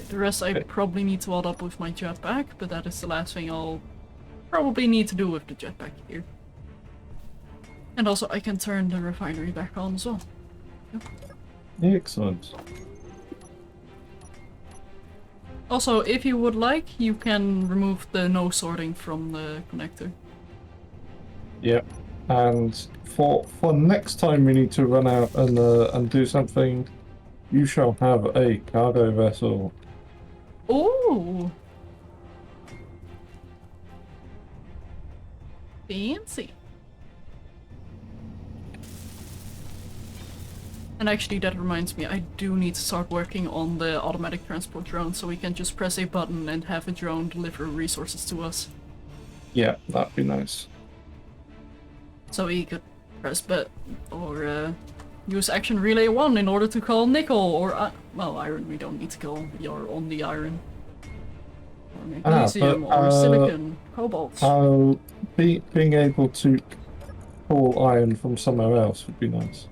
The rest I probably need to weld up with my jetpack, but that is the last thing I'll probably need to do with the jetpack here. And also I can turn the refinery back on as well. Yep. Excellent. Also, if you would like, you can remove the no sorting from the connector. Yep. And for next time we need to run out and do something, you shall have a cargo vessel. Oh, fancy. And actually, that reminds me, I do need to start working on the automatic transport drone, so we can just press a button and have a drone deliver resources to us. Yeah, that'd be nice. So we could press but or use action relay 1 in order to call nickel or well, iron. We don't need to call. We are on the iron. Or magnesium or silicon, cobalt. Being able to pull iron from somewhere else would be nice.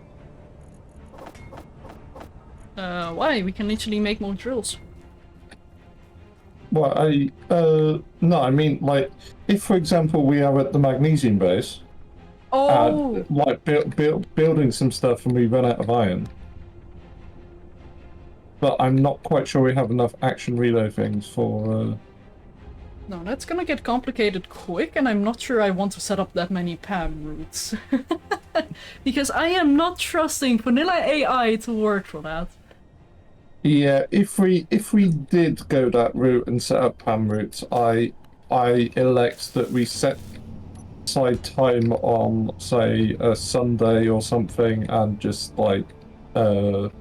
Why? We can literally make more drills. Well, no, I mean, like, if, for example, we are at the magnesium base, like, building some stuff and we run out of iron, but I'm not quite sure we have enough action relay things for, No, that's gonna get complicated quick, and I'm not sure I want to set up that many PAM routes. Because I am not trusting vanilla AI to work for that. Yeah, if we did go that route and set up PAM routes, I elect that we set aside time on, say, a Sunday or something, and just like do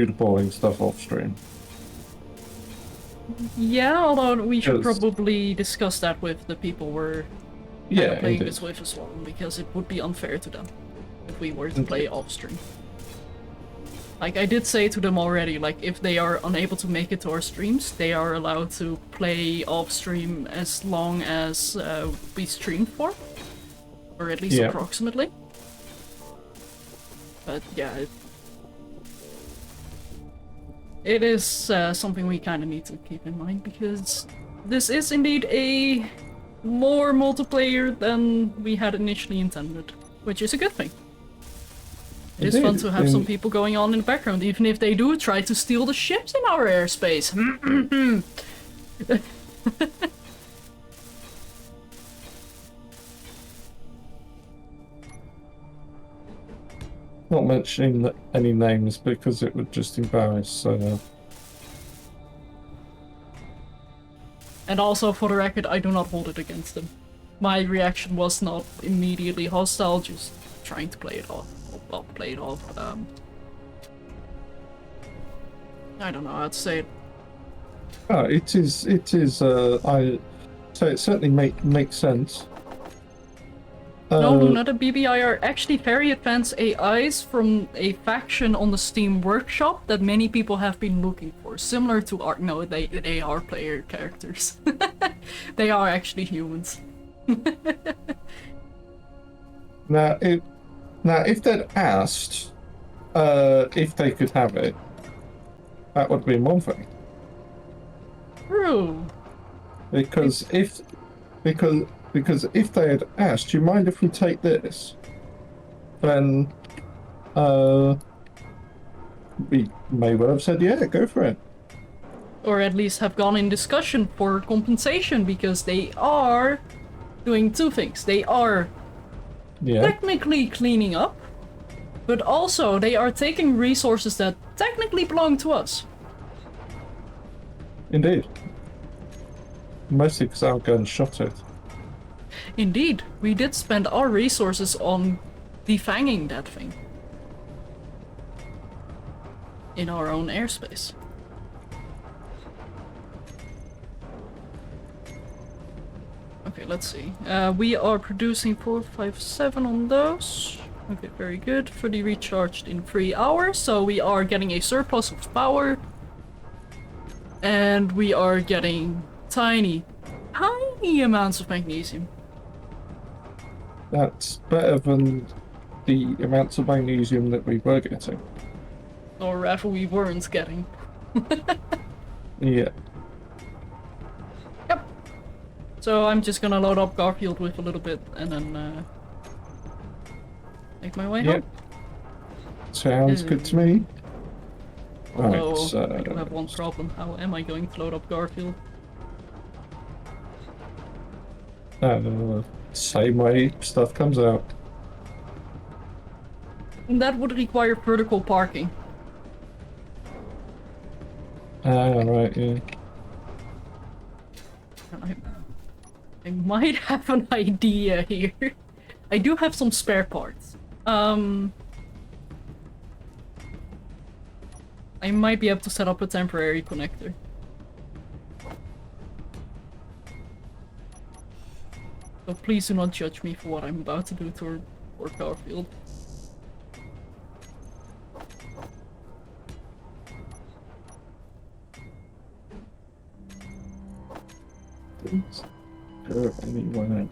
the boring stuff off stream. Yeah, although we should probably discuss that with the people we're playing this with as well, because it would be unfair to them if we were to play off stream. Like, I did say to them already, like, if they are unable to make it to our streams, they are allowed to play off-stream as long as we stream for. Or at least approximately. But yeah, it is something we kind of need to keep in mind, because this is indeed a more multiplayer than we had initially intended, which is a good thing. It is fun to have some people going on in the background, even if they do try to steal the ships in our airspace. Not mentioning any names because it would just embarrass. And also, for the record, I do not hold it against them. My reaction was not immediately hostile, just trying to play it off. Well, play it off. I don't know how to say it. Oh, it is. I so it certainly makes sense. No, Luna, the BBI are actually very advanced AIs from a faction on the Steam Workshop that many people have been looking for. Similar to Ark. No, they are player characters. They are actually humans. Now, if they'd asked if they could have it, that would be one thing. True. Because if they had asked, do you mind if we take this? Then we may well have said, yeah, go for it. Or at least have gone in discussion for compensation, because they are doing two things. They are technically cleaning up, but also they are taking resources that technically belong to us. Indeed. Mostly because our gun shot it. Indeed, we did spend our resources on defanging that thing. In our own airspace. Okay, let's see. We are producing 457 on those. Okay, very good. Fully recharged in 3 hours, so we are getting a surplus of power. And we are getting tiny amounts of magnesium. That's better than the amounts of magnesium that we were getting. Or rather, we weren't getting. Yeah. Yep. So I'm just gonna load up Garfield with a little bit and then make my way Yep. home. Sounds good to me. Right, Although, so... I do have one problem. How am I going to load up Garfield? Same way stuff comes out. That would require vertical parking. Right, yeah. And I might have an idea here. I do have some spare parts. I might be able to set up a temporary connector. So please do not judge me for what I'm about to do to Garfield. Didn't go anywhere.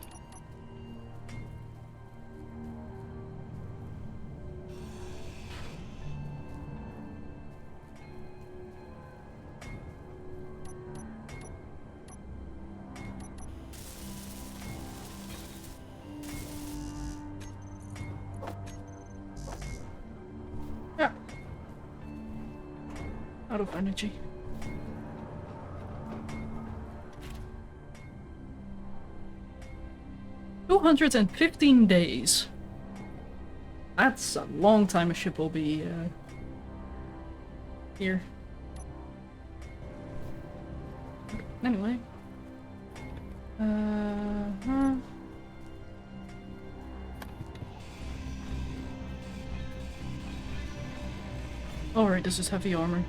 Yeah. Out of energy. $215 days. That's a long time a ship will be here. Anyway. Alright, this is heavy armor.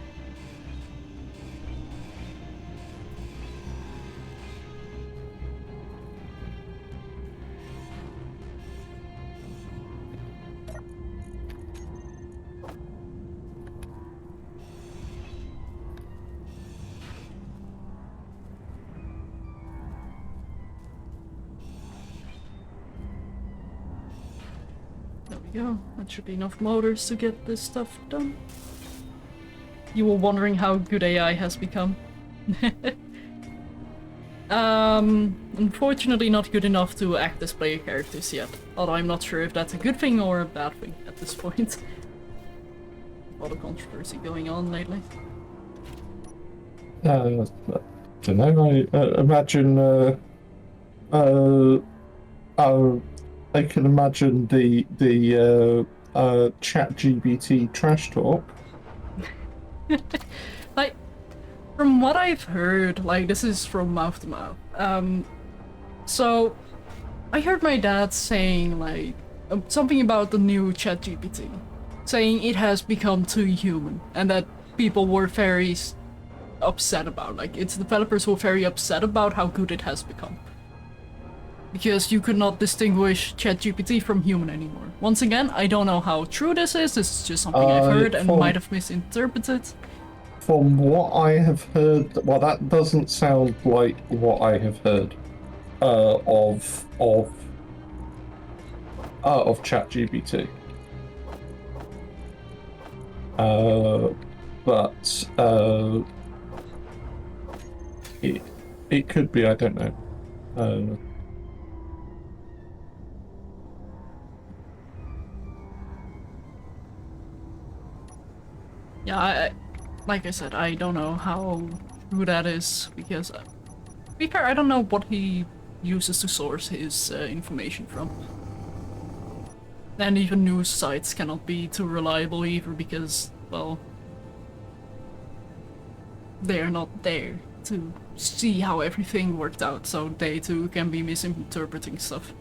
There we go. That should be enough motors to get this stuff done. You were wondering how good AI has become. Unfortunately not good enough to act as player characters yet. Although I'm not sure if that's a good thing or a bad thing at this point. A lot of controversy going on lately. I don't know, I imagine, I can imagine the ChatGPT trash talk. Like, from what I've heard, like, this is from mouth to mouth. So, I heard my dad saying, like, something about the new ChatGPT. Saying it has become too human, and that people were very upset about. Like, it's developers who are very upset about how good it has become. Because you could not distinguish ChatGPT from human anymore. Once again, I don't know how true this is is just something I've heard and might have misinterpreted. From what I have heard, well, that doesn't sound like what I have heard of ChatGPT. But it could be, I don't know. Yeah, like I said, I don't know how true that is, because, to be fair, I don't know what he uses to source his information from. And even news sites cannot be too reliable either, because, well, they're not there to see how everything worked out, so they too can be misinterpreting stuff.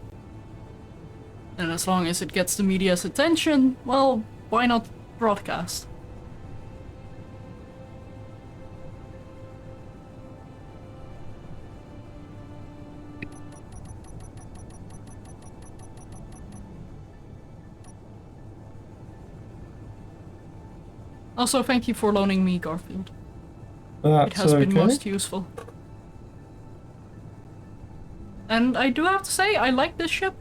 And as long as it gets the media's attention, well, why not broadcast? Also, thank you for loaning me Garfield. That's it has been okay. most useful. And I do have to say, I like this ship.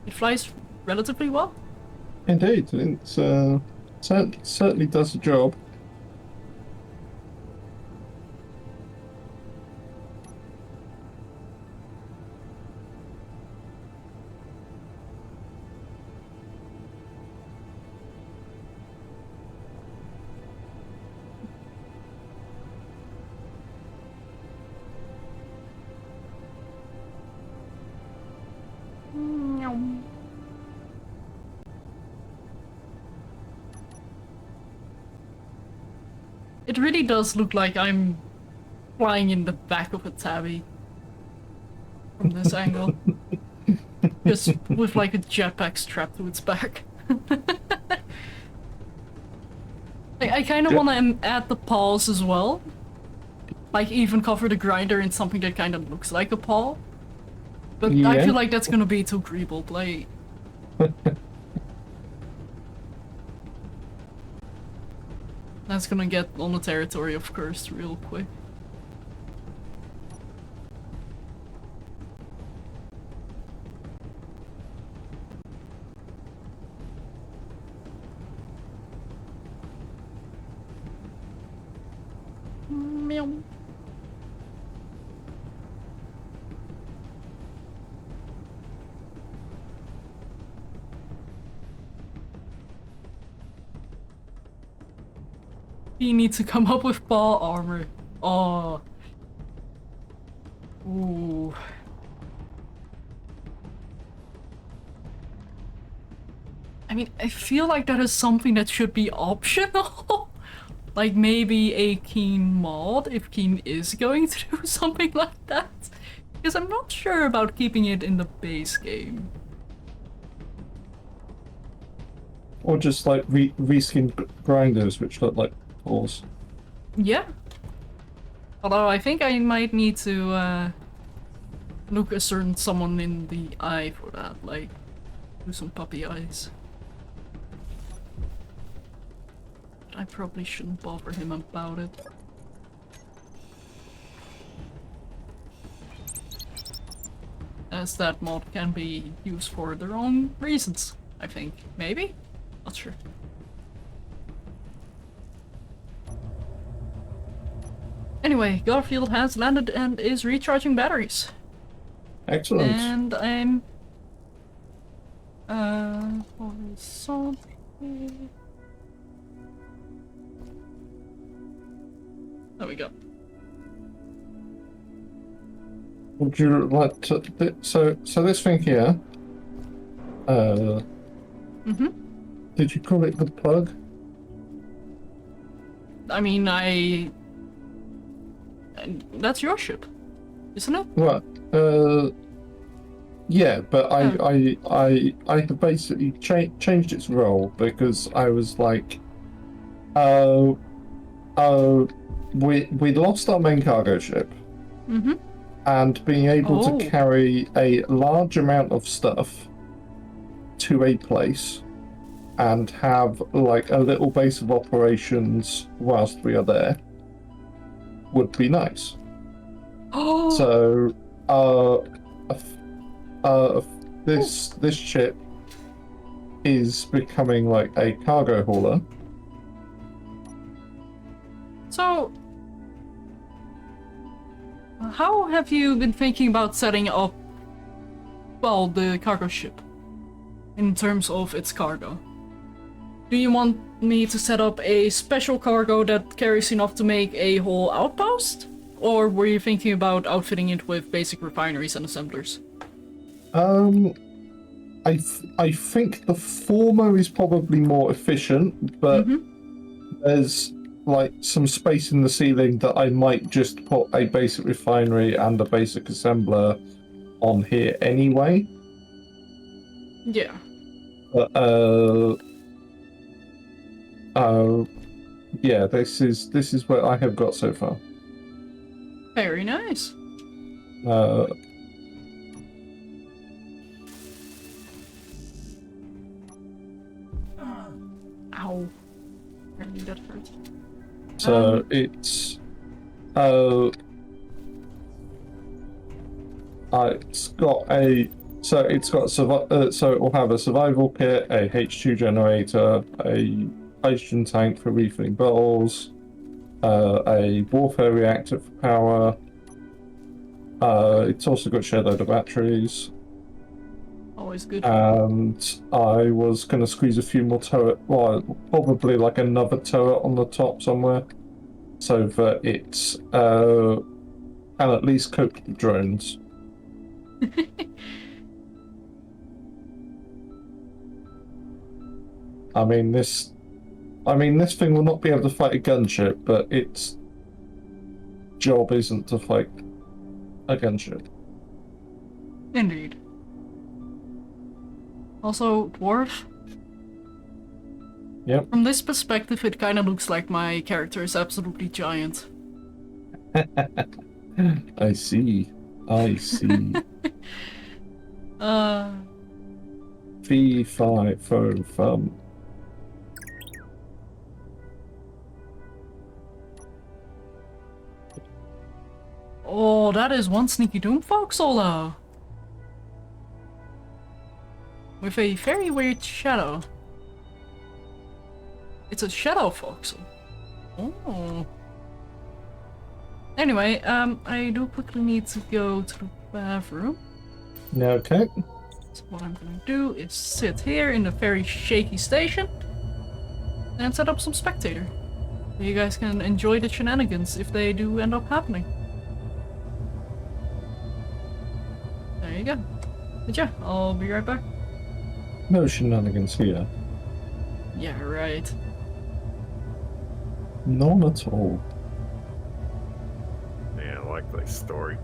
It flies relatively well. Indeed, it's certainly does the job. It really does look like I'm flying in the back of a tabby from this angle. Just with like a jetpack strapped to its back. I kind of want to add the paws as well. Like even cover the grinder in something that kind of looks like a paw. But I feel like that's gonna be too greeble play. That's gonna get on the territory of Cursed real quick. Meow. You need to come up with paw armor. Oh. Ooh. I mean, I feel like that is something that should be optional. Like maybe a Keen mod, if Keen is going to do something like that. Because I'm not sure about keeping it in the base game. Or just like reskin grinders, which look like paws. Yeah. Although I think I might need to look a certain someone in the eye for that, like do some puppy eyes. But I probably shouldn't bother him about it. As that mod can be used for the wrong reasons, I think. Maybe? Not sure. Anyway, Garfield has landed and is recharging batteries. Excellent. And I'm... horizontal... There we go. Would you like to... So this thing here... Did you call it the plug? I mean, that's your ship, isn't it? Right. Yeah, but I have basically changed its role because I was like, we lost our main cargo ship, and being able to carry a large amount of stuff to a place and have like a little base of operations whilst we are there would be nice. So, this ship is becoming like a cargo hauler. So, how have you been thinking about setting up, well, the cargo ship in terms of its cargo? Do you want me to set up a special cargo that carries enough to make a whole outpost? Or were you thinking about outfitting it with basic refineries and assemblers? I think the former is probably more efficient, but there's like some space in the ceiling that I might just put a basic refinery and a basic assembler on here anyway. Yeah. Yeah, this is what I have got so far. Very nice. Ow. Apparently that hurt. So it's it's got so it will have a survival kit, a H2 generator, a hydrogen tank for refilling bottles, a warfare reactor for power. It's also got a shed load of batteries. Always good. And I was going to squeeze a few more turret, well, probably like another turret on the top somewhere, so that it's can at least cope with the drones. I mean, I mean, this thing will not be able to fight a gunship, but its job isn't to fight a gunship. Indeed. Also, dwarf. Yep. From this perspective, it kind of looks like my character is absolutely giant. I see. I see. Fee, fi, fo, fum. Oh, that is one sneaky doom foxhole. With a very weird shadow. It's a shadow foxhole. Oh. Anyway, I do quickly need to go to the bathroom. Okay. So what I'm gonna do is sit here in a very shaky station and set up some spectator. So you guys can enjoy the shenanigans if they do end up happening. There you go. But yeah, I'll be right back. No shenanigans here. Yeah, right. None at all. Man, I like that story.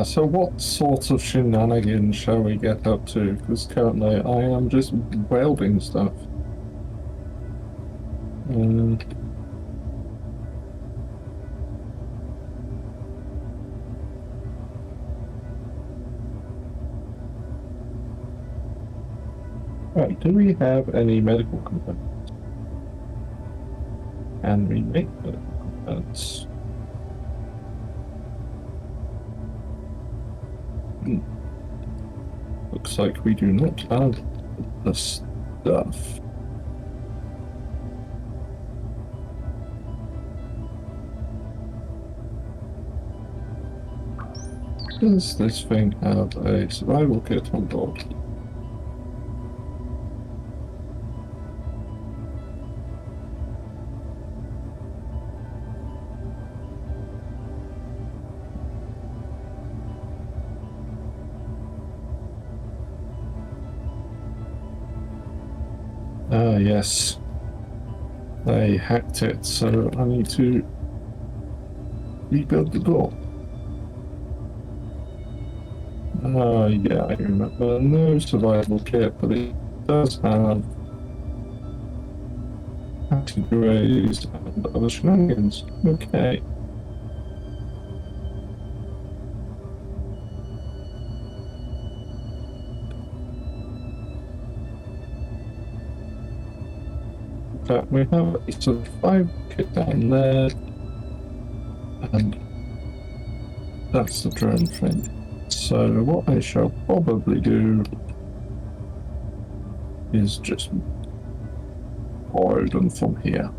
So what sort of shenanigans shall we get up to? Because currently I am just welding stuff. Right, do we have any medical components? Can we make medical components? Looks like we do not have the stuff. Does this thing have a survival kit on board? Ah, yes. They hacked it, so I need to rebuild the door. Ah, yeah, I remember. No survival kit, but it does have categories and other shenanigans. Okay. We have a survival kit down there, and that's the drone thing. So what I shall probably do is just borrow them from here.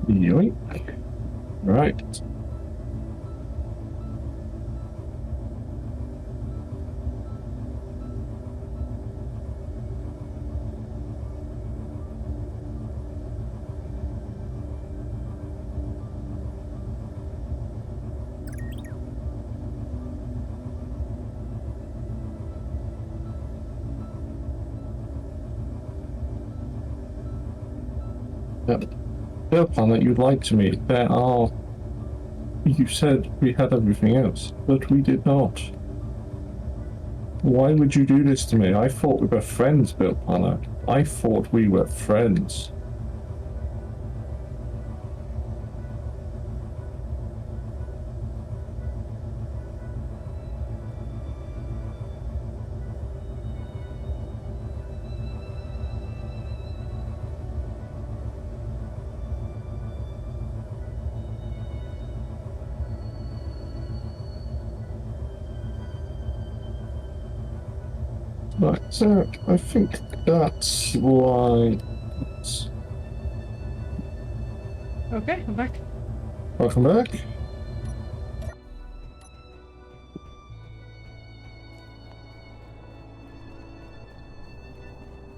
Yoink. Right. The planet you'd like to meet, there are... You said we had everything else, but we did not. Why would you do this to me? I thought we were friends, Bill Planet. I thought we were friends. Right, so I think that's why. Okay, I'm back. Welcome back.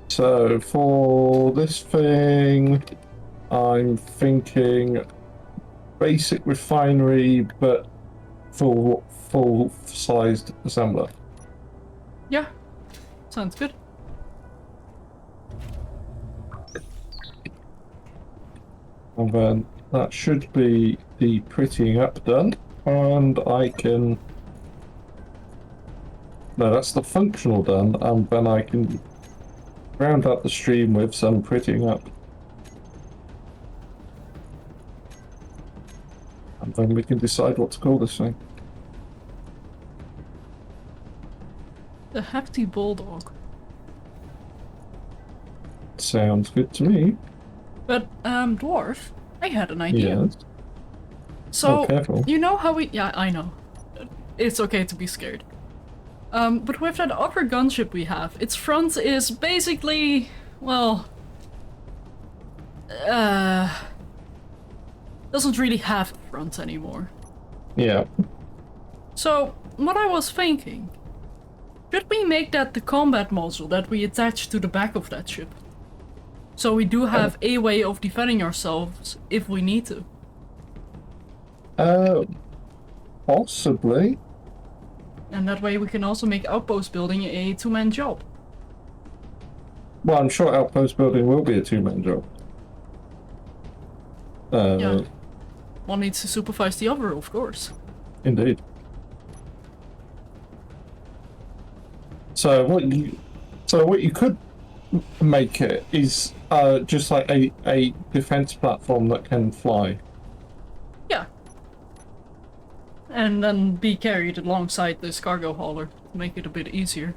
So for this thing, I'm thinking basic refinery, but full-sized assembler. Yeah, sounds good. And then that should be the prettying up done, and I can. No, that's the functional done, and then I can round up the stream with some prettying up. And then we can decide what to call this thing. The hefty bulldog. Sounds good to me. But, Dwarf, I had an idea. Yes. So, Oh, careful. you know how we- yeah, I know. It's okay to be scared. But with that other gunship we have, its front is basically, well... doesn't really have a front anymore. Yeah. So, what I was thinking... should we make that the combat module that we attach to the back of that ship? So we do have a way of defending ourselves if we need to. Possibly. And that way we can also make outpost building a two-man job. Well, I'm sure outpost building will be a two-man job. Yeah. One needs to supervise the other, of course. Indeed. So what you could make it is just like a defense platform that can fly. Yeah. And then be carried alongside this cargo hauler to make it a bit easier.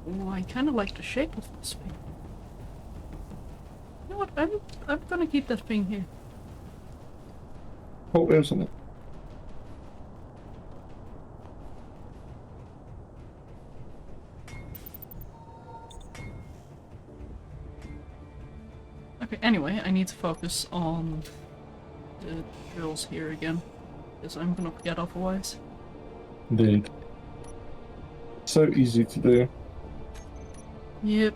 Oh, I kind of like the shape of this thing. You know what? I'm gonna keep that thing here. Oh, isn't it? Okay, anyway, I need to focus on the drills here again, because I'm gonna forget otherwise. Indeed. So easy to do. Yep.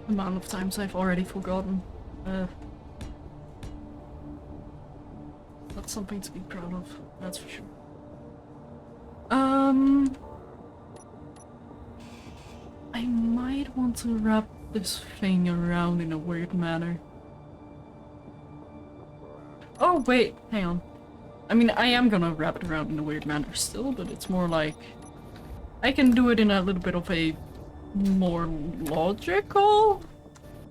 Amount of times I've already forgotten. That's something to be proud of, that's for sure. I might want to wrap this thing around in a weird manner. Oh wait, hang on. I mean, I am gonna wrap it around in a weird manner still, but it's more like... I can do it in a little bit of a more logical,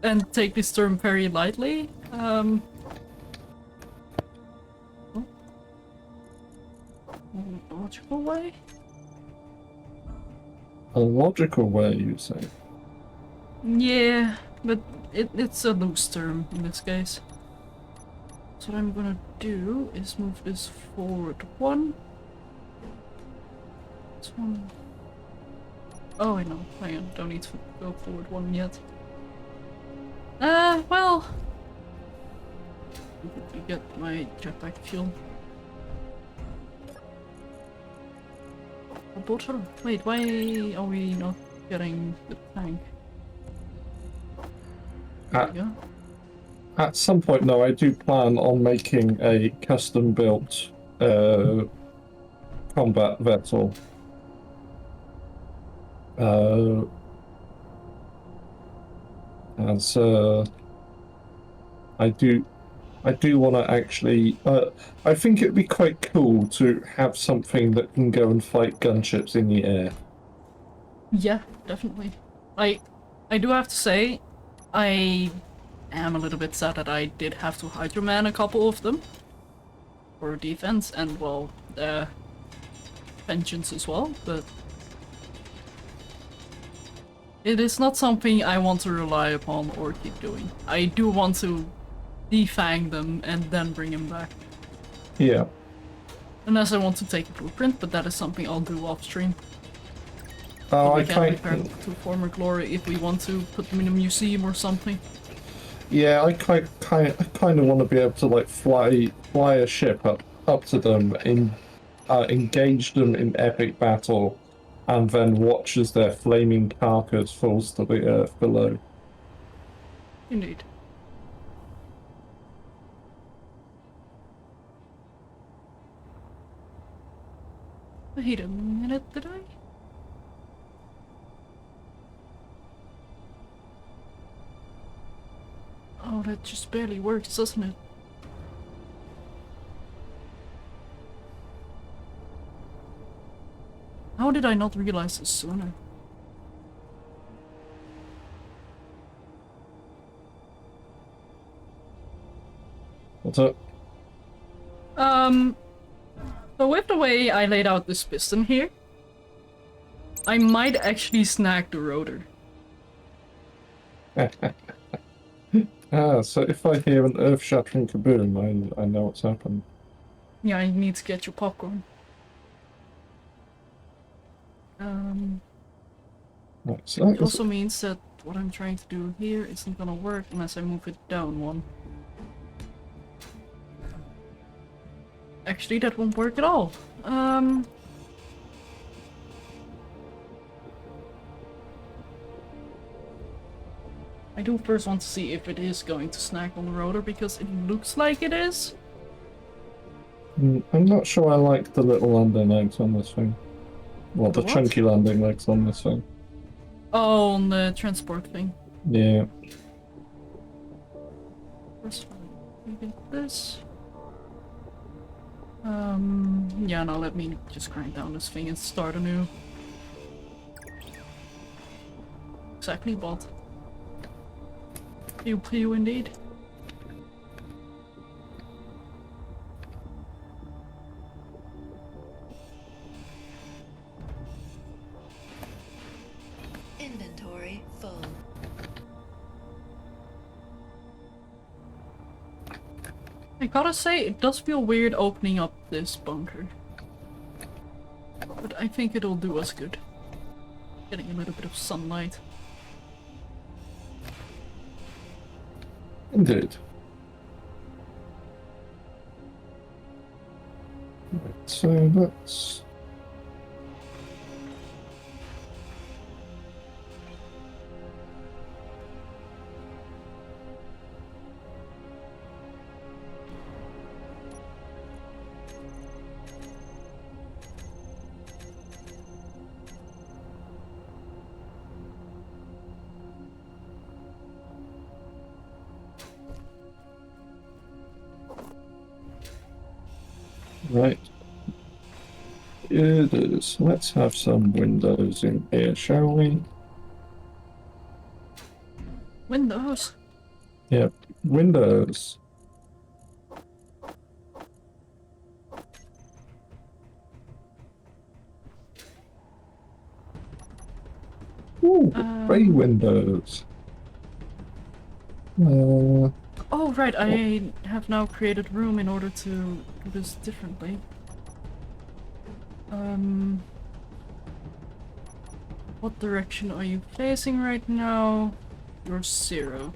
and take this term very lightly, logical way? A logical way, you say? Yeah, but it's a loose term in this case. So what I'm gonna do is move this forward one. This one. Oh, I know. Hang on, don't need to go forward one yet. Well... Let me get my jetpack fuel. A bottle? Wait, why are we not getting the tank? There we go. At some point, no, I do plan on making a custom-built combat vessel. As I do want to actually. I think it'd be quite cool to have something that can go and fight gunships in the air. Yeah, definitely. I do have to say, I am a little bit sad that I did have to hydroman a couple of them for defense and, well, vengeance as well, but It is not something I want to rely upon or keep doing. I do want to defang them and then bring them back. Yeah. Unless I want to take a blueprint, but that is something I'll do off stream. Oh, We I can kind. repair to former glory if we want to put them in a museum or something. Yeah, I kind of want to be able to like fly a ship up to them, engage them in epic battle, and then watch as their flaming carcass falls to the earth below. Indeed. Wait a minute, did I? Oh, that just barely works, doesn't it? How did I not realize this sooner? What's up? So with the way I laid out this piston here, I might actually snag the rotor. So if I hear an earth-shattering kaboom, I know what's happened. Yeah, I need to get your popcorn. Right, so that It also means that what I'm trying to do here isn't gonna work unless I move it down one. Actually, that won't work at all. I do first want to see if it is going to snag on the rotor, because it looks like it is. I'm not sure I like the little landing legs on this thing. Well, the What? chunky landing legs on this thing. Oh, on the transport thing. Yeah. First, we get this. Yeah, now let me just grind down this thing and start anew. Exactly, bot. Pew pew indeed. Inventory full. I gotta say, it does feel weird opening up this bunker. But I think it'll do us good. Getting a little bit of sunlight. Indeed. Right, so that's... Right. It is. Let's have some windows in here, shall we? Windows? Yep. Windows. Ooh, bay windows. Oh, right, I have now created room in order to do this differently. What direction are you facing right now? You're 0. Okay.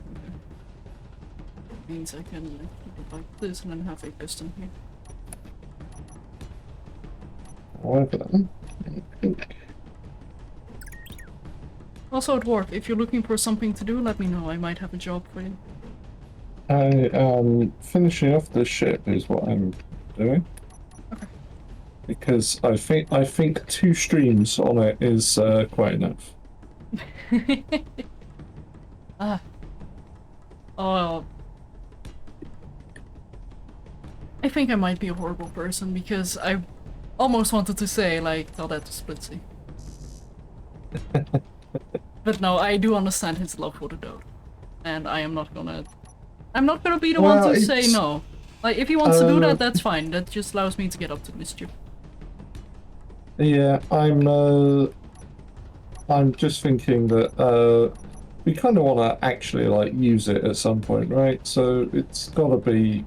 Means I can keep it like this and then have a piston here. However, I think... Also, Dwarf, if you're looking for something to do, let me know. I might have a job for you. I am finishing off the ship is what I'm doing. Okay. Because I think 2 streams on it is quite enough. Oh. I think I might be a horrible person because I almost wanted to say, like, tell that to Splitsy. But no, I do understand his love for the dodo. And I'm not gonna be the one to say no. Like, if he wants to do that, that's fine. That just allows me to get up to mischief. Yeah, I'm I'm just thinking that we kind of want to actually like use it at some point, right? So it's got to be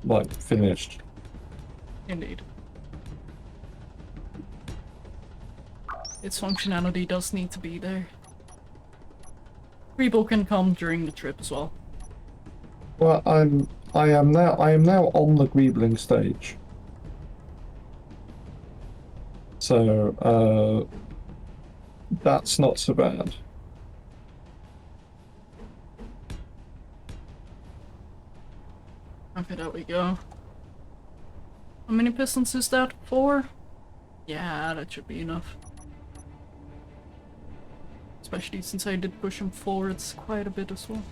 like finished. Indeed. Its functionality does need to be there. People can come during the trip as well. Well, I am now on the Greebling stage. So that's not so bad. Okay, there we go. How many pistons is that? 4? Yeah, that should be enough. Especially since I did push him forwards quite a bit as well.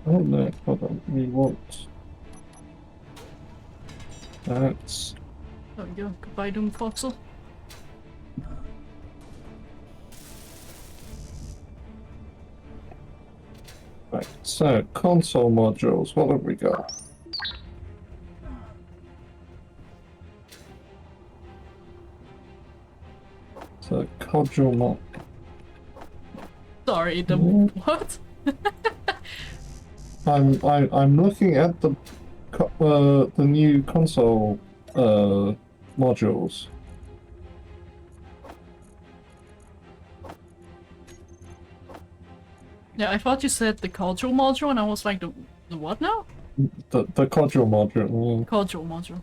Oh no, hold on, we want... That's... There we go. Goodbye, Doom Foxel. Right, so console modules, what have we got? So codule mod. Sorry, the what? I'm looking at the new console modules. Yeah, I thought you said the cultural module, and I was like, the what now? The codule module. Cultural module.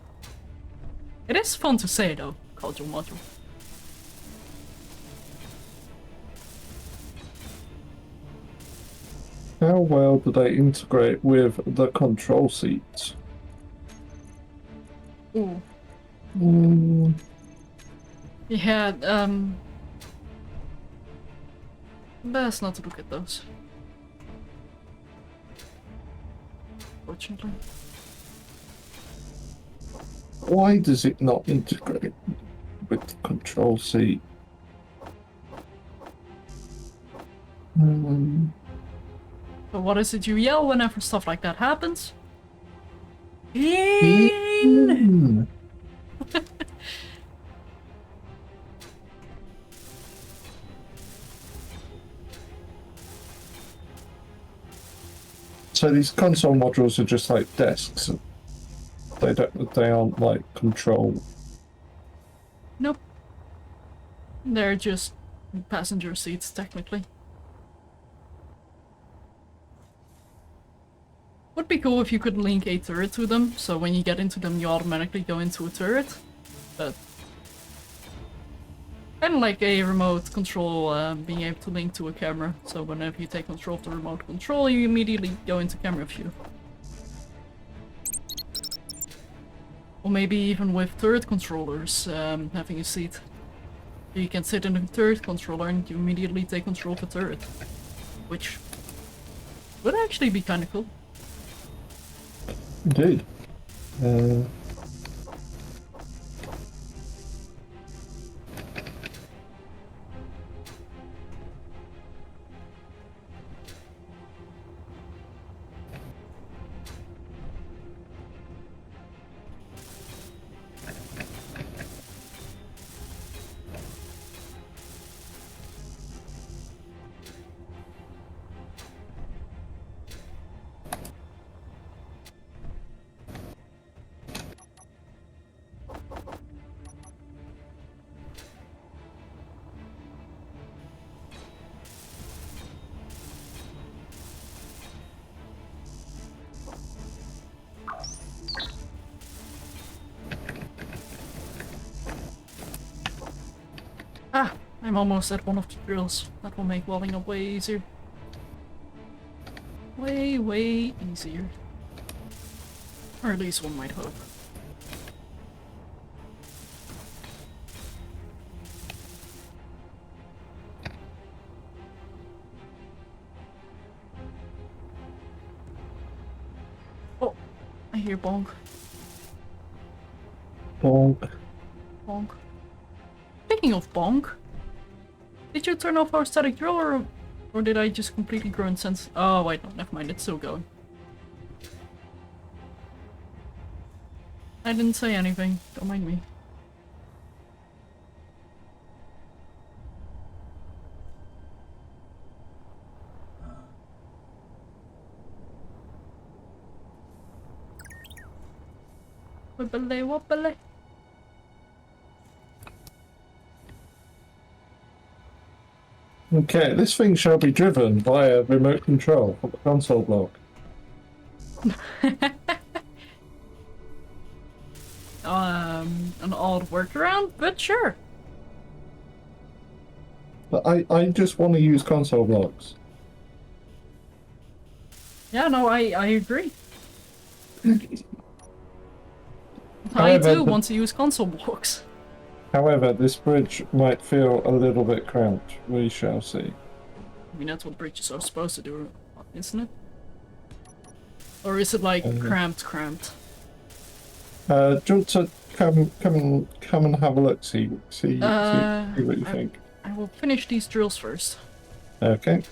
It is fun to say though, cultural module. How well do they integrate with the control seats? Ooh. Mm, Yeah, best not to look at those. Fortunately. why does it not integrate with the control seat? But what is it you yell whenever stuff like that happens? Mm. So these console modules are just like desks. They aren't like control. Nope. They're just passenger seats, technically. Would be cool if you could link a turret to them, so when you get into them you automatically go into a turret. But kind of like a remote control, being able to link to a camera, so whenever you take control of the remote control you immediately go into camera view. Or maybe even with turret controllers, having a seat. You can sit in a turret controller and you immediately take control of the turret. Which would actually be kind of cool. Indeed. Ah! I'm almost at one of the drills. That will make welding up way easier. Way easier. Or at least one might hope. Oh! I hear bonk. Bonk. Bonk. Speaking of bonk, did you turn off our static drill or did I just completely grow in sense? Oh wait, no, never mind, it's still going. I didn't say anything. Don't mind me. Wobbly wobbly. Okay, this thing shall be driven by a remote control from the console block. An odd workaround, but sure. But I just want to use console blocks. Yeah, no, I agree. I However, do want to use console blocks. However, this bridge might feel a little bit cramped. We shall see. I mean, that's what bridges are supposed to do, isn't it? Or is it like cramped? Do you want to come and have a look? See what you think. I will finish these drills first. Okay.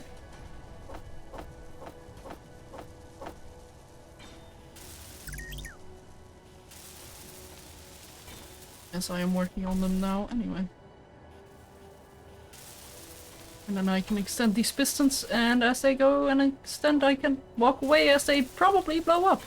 Yes, I am working on them now anyway. And then I can extend these pistons, and as they go and extend, I can walk away as they probably blow up.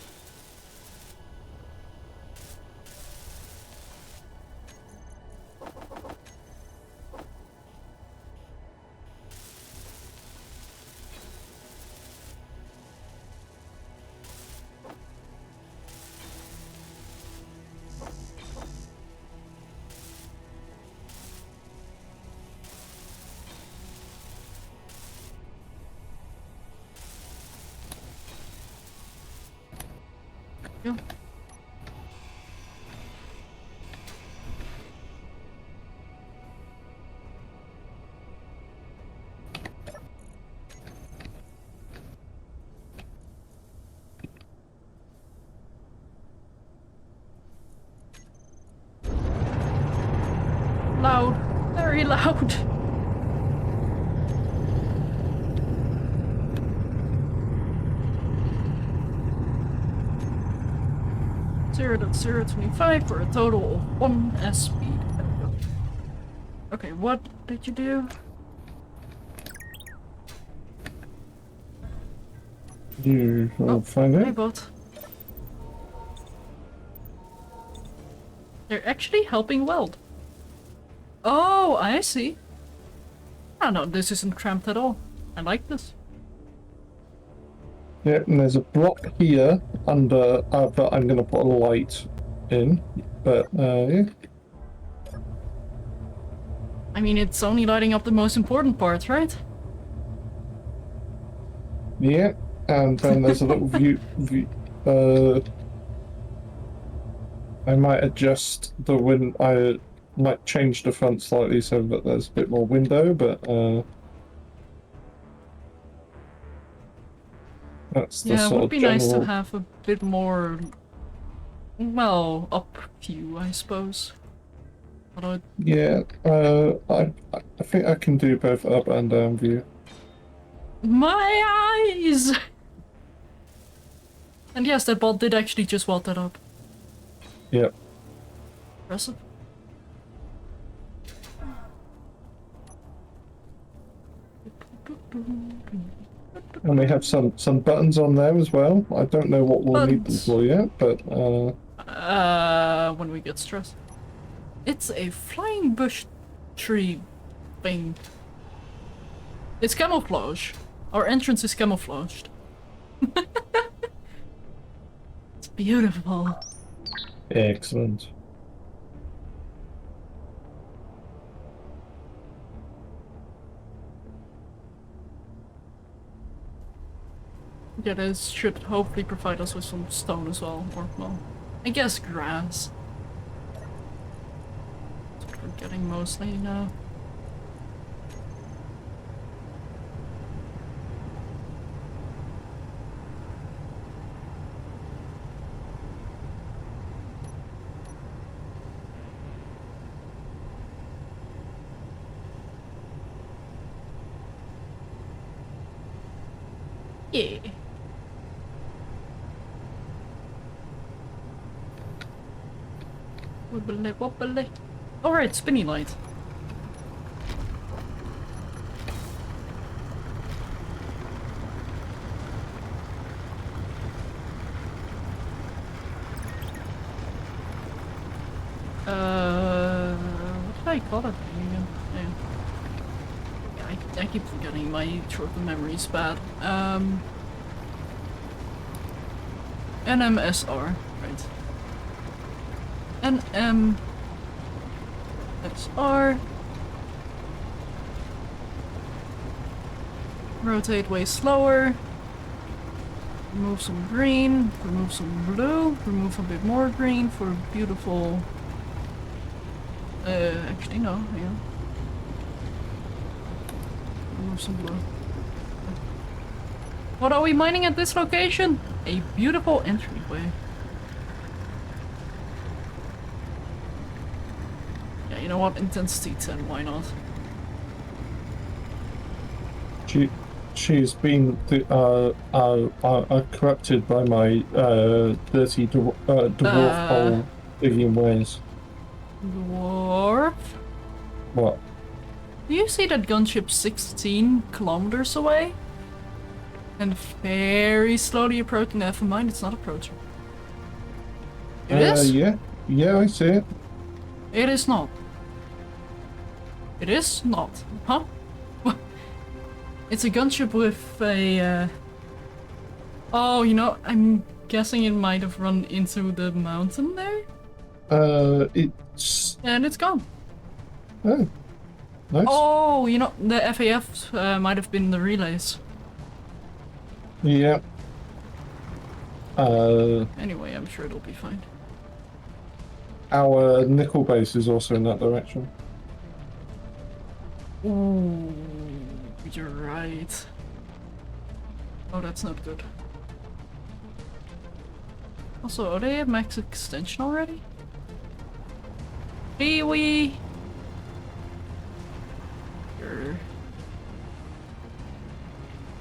Yeah. Loud. Very loud. Zero to 0.25 for a total of 1 S speed. There we go. Okay, what did you do? You will find Hi, it. bot. They're actually helping weld. Oh, I see. Oh no, this isn't cramped at all. I like this. Yep, and there's a block here under that I'm going to put a light in. But, yeah. I mean, it's only lighting up the most important parts, right? Yeah, and then there's a little view. I might adjust the I might change the front slightly so that there's a bit more window, but that's the Yeah, it sort would of be general... nice to have a bit more, well, up view, I suppose. Although Yeah, I think I can do both up and down view. my eyes! And yes, that bot did actually just weld that up. Yep. Impressive. And we have some buttons on there as well. I don't know what we'll need them Buttons. for yet, but when we get stressed. It's a flying bush tree thing. It's camouflage. Our entrance is camouflaged. It's beautiful. excellent. Yeah, this should hopefully provide us with some stone as well, or, well, I guess grass. That's what we're getting mostly now. Yeah. Wobbly, wobbly. Alright, spinny light. What did I call it again? Yeah, I keep forgetting, my short-term memory is bad. NMSR, right. NMSR. Rotate way slower. Remove some green, remove some blue, remove a bit more green for beautiful... actually no, yeah. Remove some blue. What are we mining at this location? A beautiful entryway. Yeah, you know what? Intensity 10, why not? She's been corrupted by my dirty dwarf hole digging ways. Dwarf? What? Do you see that gunship 16 kilometers away? And very slowly approaching. Never mind, it's not approaching. It is? Yeah, I see it. It is not. It is not. Huh? It's a gunship with a... Oh, you know, I'm guessing it might have run into the mountain there? It's... And it's gone. Oh. Nice. Oh, you know, the FAF might have been the relays. Yeah. Anyway, I'm sure it'll be fine. Our nickel base is also in that direction. Ooh, you're right. Oh, that's not good. Also, are they at max extension already? Wee-wee! Sure.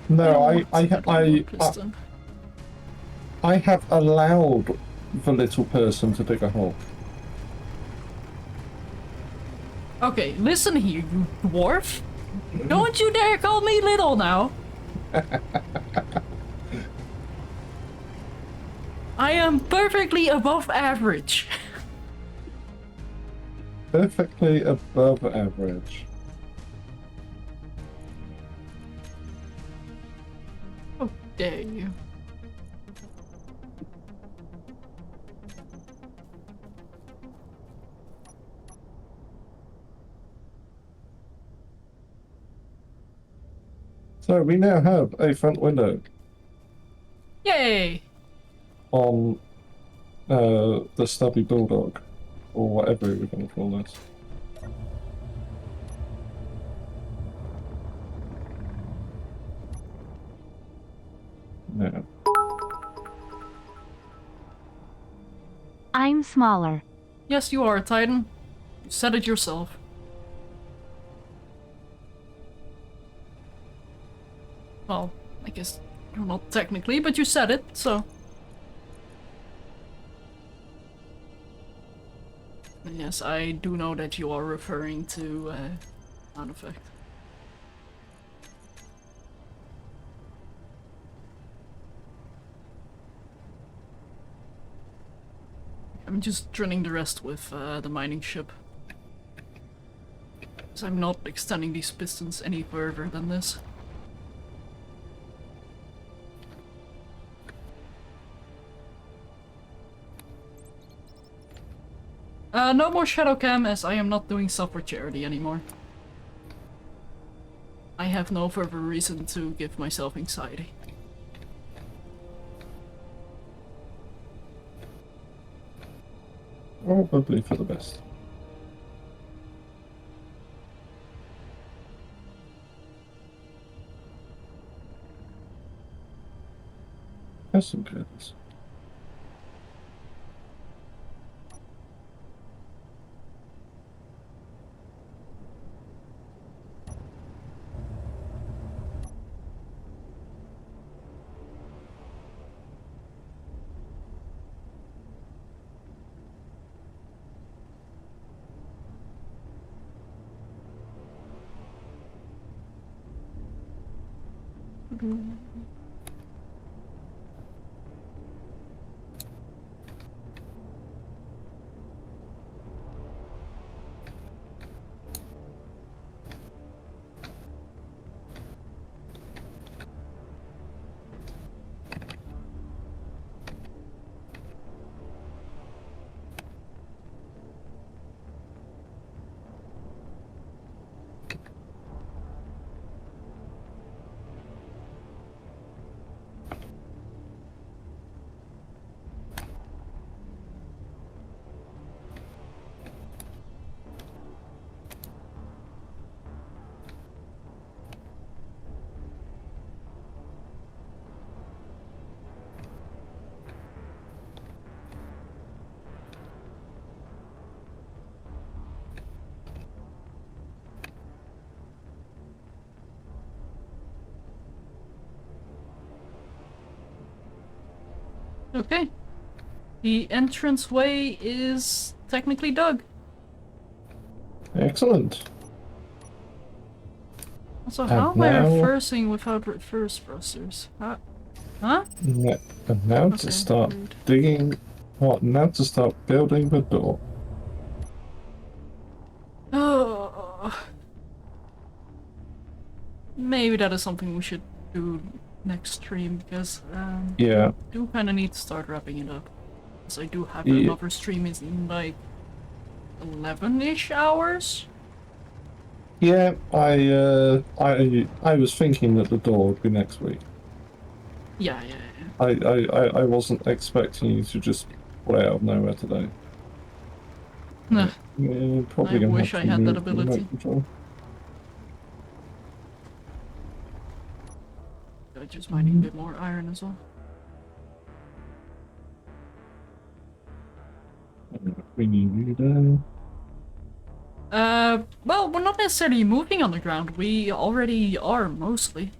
No, I have allowed the little person to dig a hole. Okay, listen here, you dwarf. Don't you dare call me little now. I am perfectly above average. Perfectly above average. How dare you. So we now have a front window Yay! on the stubby bulldog, or whatever we're going to call this. Now, I'm smaller. Yes, you are, Titan. You said it yourself. Well, I guess you're not technically, but you said it, so... Yes, I do know that you are referring to sound effect. I'm just drilling the rest with the mining ship. Because I'm not extending these pistons any further than this. No more shadow cam, as I am not doing stuff for charity anymore. I have no further reason to give myself anxiety. probably for the best. Have some curtains. Okay. The entranceway is technically dug. Excellent. Also, And how am I now- reversing without reverse thrusters? Huh? And now Okay, to start rude. digging. What? Now to start building the door. Oh. Maybe that is something we should do next stream, because Yeah. I do kind of need to start wrapping it up. Because I do have Yeah. another stream in like 11-ish hours. Yeah. I was thinking that the door would be next week. Yeah. I wasn't expecting you to just pull out of nowhere today. Nah, Yeah, probably I gonna wish have I to had that move the ability. remote control. I just might need a bit more iron as well. We need you there. Well, we're not necessarily moving on the ground. We already are, mostly.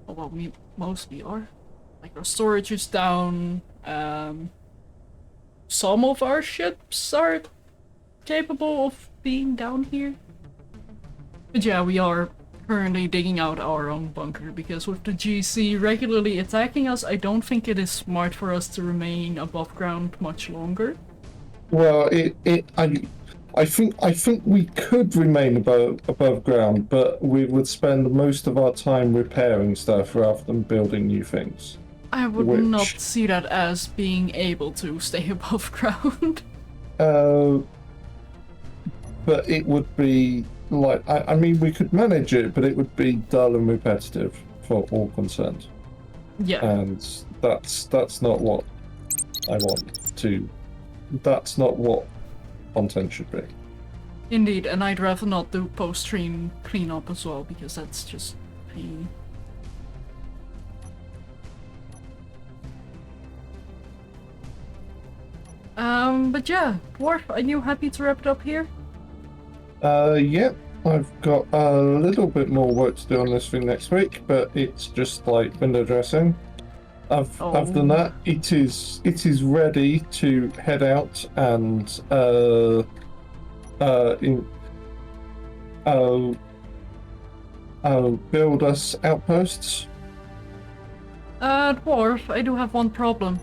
Oh, well, we mostly are. Like, our storage is down. Some of our ships are capable of being down here. But yeah, we are currently digging out our own bunker, because with the GC regularly attacking us, I don't think it is smart for us to remain above ground much longer. Well, I think we could remain above ground, but we would spend most of our time repairing stuff rather than building new things. I would Which- not see that as being able to stay above ground. But it would be like I mean we could manage it, but it would be dull and repetitive for all concerned. Yeah. And that's not what I want to. That's not what content should be. Indeed, and I'd rather not do post-stream cleanup as well, because that's just pain. But yeah, Dwarf, are you happy to wrap it up here? Yeah, I've got a little bit more work to do on this thing next week, but it's just like window dressing. Other than that, it is ready to head out and build us outposts. Dwarf, I do have one problem.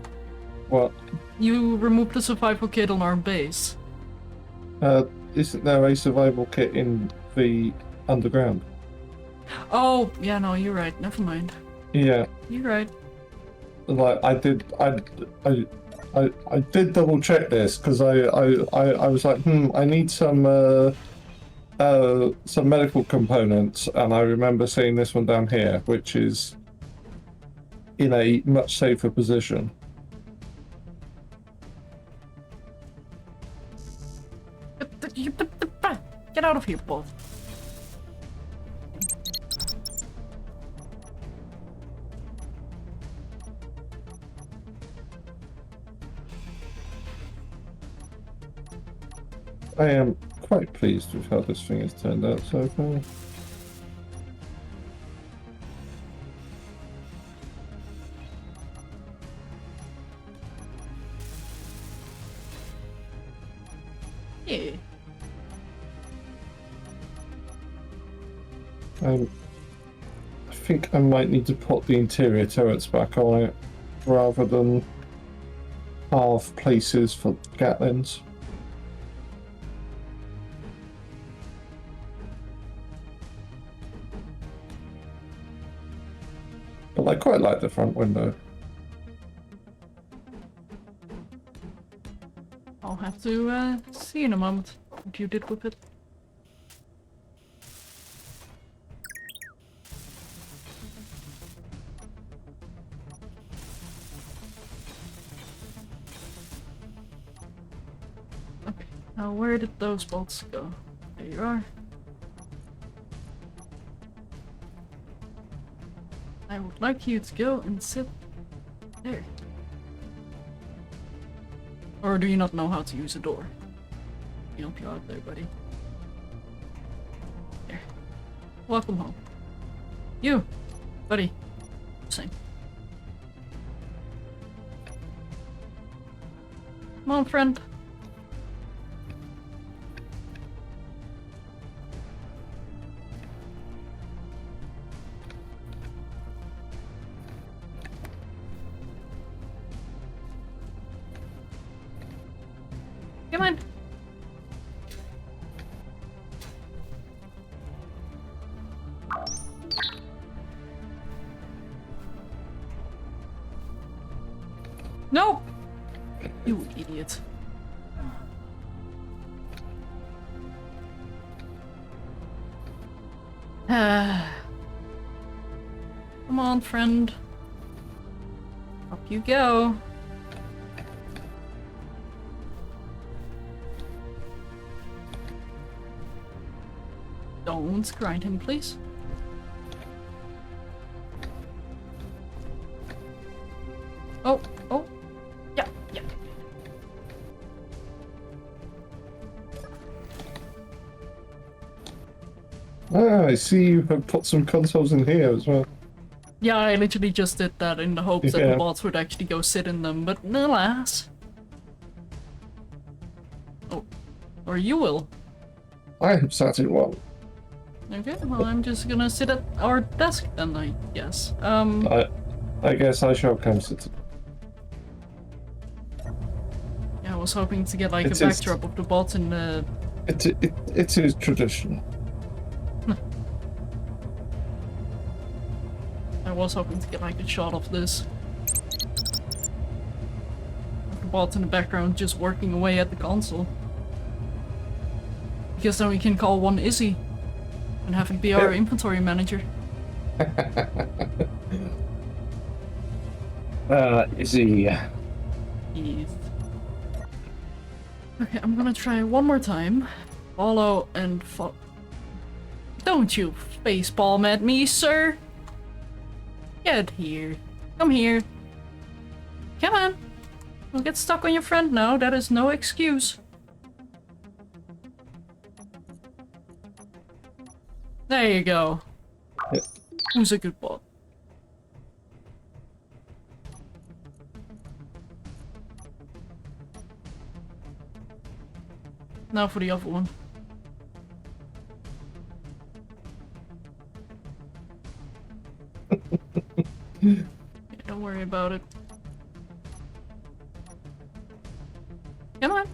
What? You removed the survival kit on our base. Isn't there a survival kit in the underground? Oh, yeah, no, you're right. Never mind. Yeah, You're right. like I did double check this because I was like, I need some medical components, and I remember seeing this one down here, which is in a much safer position. Get out of here, Paul. I am quite pleased with how this thing has turned out so far. Yeah. I think I might need to put the interior turrets back on it rather than halve places for Gatlins. But I quite like the front window. I'll have to see in a moment what you did with it. Okay, now where did those bolts go? There you are. I would like you to go and sit there. Or do you not know how to use a door? Let me help you out there, buddy. There. Welcome home. You, buddy. Same. Come on, friend. Come on. No! You idiot. Come on, friend. Up you go. Don't grind him, please. Oh, oh. Yeah, yeah. Ah, I see you have put some consoles in here as well. Yeah, I literally just did that in the hopes that Yeah. the bots would actually go sit in them, but alas. Oh, or you will. I have sat in one. Okay, well I'm just gonna sit at our desk then, I guess. I guess I shall come sit. Yeah, I was hoping to get like It a is- backdrop of the bots in the... It is traditional. I was hoping to get like a shot of this. Of the bots in the background just working away at the console. Because then we can call one Izzy. And have him be our inventory manager. Is he? Yes. Okay, I'm gonna try one more time. Follow and follow. Don't you facepalm at me, sir! Get here. Come here. Come on. Don't get stuck on your friend now. That is no excuse. There you go. Yep. Who's a good bot? Now for the other one. Yeah, don't worry about it. Come on.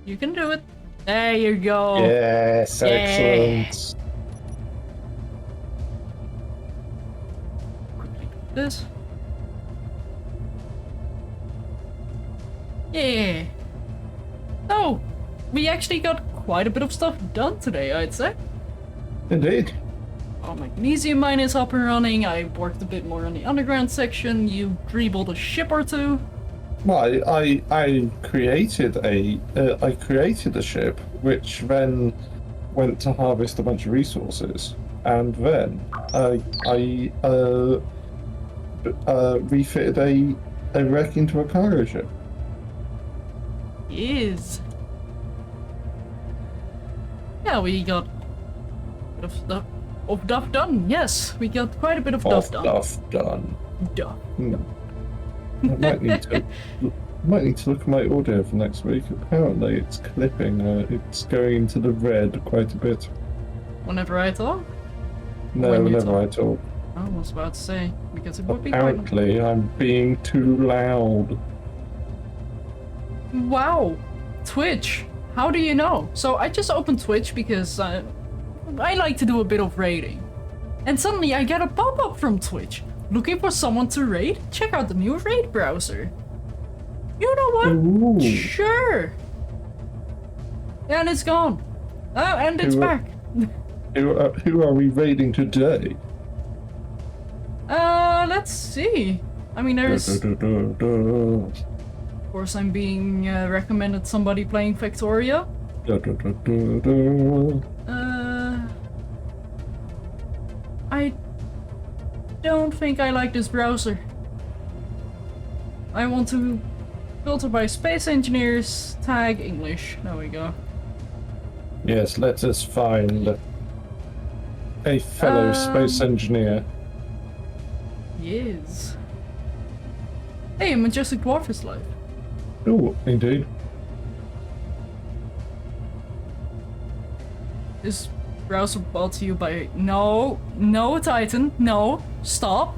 You can do it. There you go. Yes, Yeah. excellent. Quickly do this. Yeah. Oh, we actually got quite a bit of stuff done today, I'd say. Indeed. Our magnesium mine is up and running. I worked a bit more on the underground section. You dribbled a ship or two. Well, I created a ship which then went to harvest a bunch of resources, and then I refitted a wreck into a cargo ship. Is. Yeah, we got a bit of stuff done. Yes, we got quite a bit of stuff done. Stuff done. Duh. I might need to look at my audio for next week. Apparently, it's clipping. It's going into the red quite a bit. Whenever I talk. No, when you whenever I talk? talk. I was about to say, because it would be quite... Apparently, I'm being too loud. Wow! Twitch! How do you know? So I just opened Twitch because I like to do a bit of raiding. And suddenly I get a pop-up from Twitch. Looking for someone to raid? Check out the new raid browser. You know what? Ooh. Sure! And it's gone. Oh, and it's back. Who are we raiding today? Let's see. I mean, there's... Of course, I'm being recommended somebody playing Factoria. I don't think I like this browser. I want to filter by space engineers, tag English. There we go. Yes, let us find a fellow space engineer. Yes. Hey, Majestic Dwarf is live. Oh, indeed. This browser brought to you by... No, Titan, no, stop.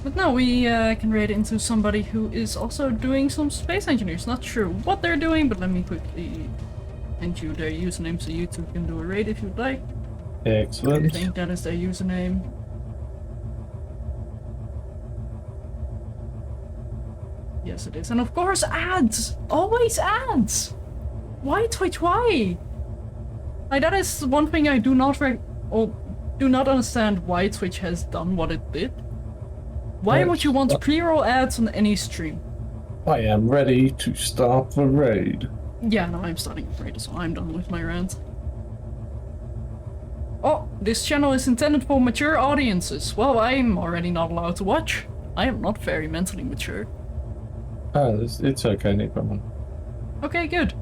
But no, we can raid into somebody who is also doing some space engineers. Not sure what they're doing, but let me quickly send you their username so you two can do a raid if you'd like. Excellent. I think that is their username. Yes, it is. And of course, ads! Always ads! Why Twitch, why? Like, that is one thing I do not do not understand why Twitch has done what it did. Why would you want pre-roll ads on any stream? I am ready to start the raid. Yeah, no, I'm starting a raid, so I'm done with my rant. Oh, this channel is intended for mature audiences. Well, I'm already not allowed to watch. I am not very mentally mature. It's okay, no problem. Okay, good.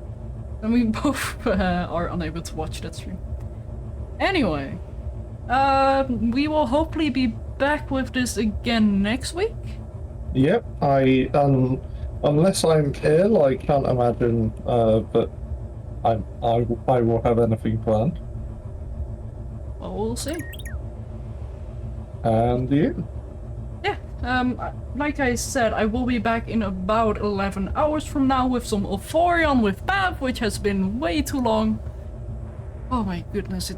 And we both are unable to watch that stream. Anyway, we will hopefully be back with this again next week. Yep, unless I'm ill, I can't imagine that I will have anything planned. Well, we'll see. And you? Yeah, like I said, I will be back in about 11 hours from now with some Euphorion with Pav, which has been way too long. Oh my goodness,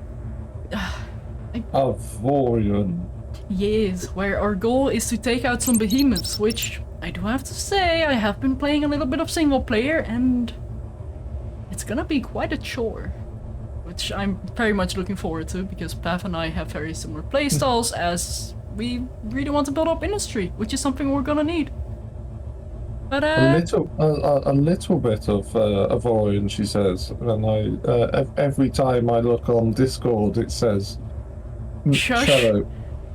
Euphorion. Yes, where our goal is to take out some behemoths, which I do have to say, I have been playing a little bit of single player and it's gonna be quite a chore. Which I'm very much looking forward to, because Pav and I have very similar playstyles as we really want to build up industry, which is something we're gonna need. But a little bit of Euphorion, she says, and every time I look on Discord it says Shush. Cello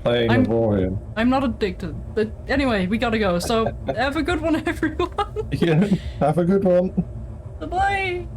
playing Euphorion. I'm not addicted, but anyway, we gotta go, so have a good one everyone. Yeah, have a good one. Bye-bye.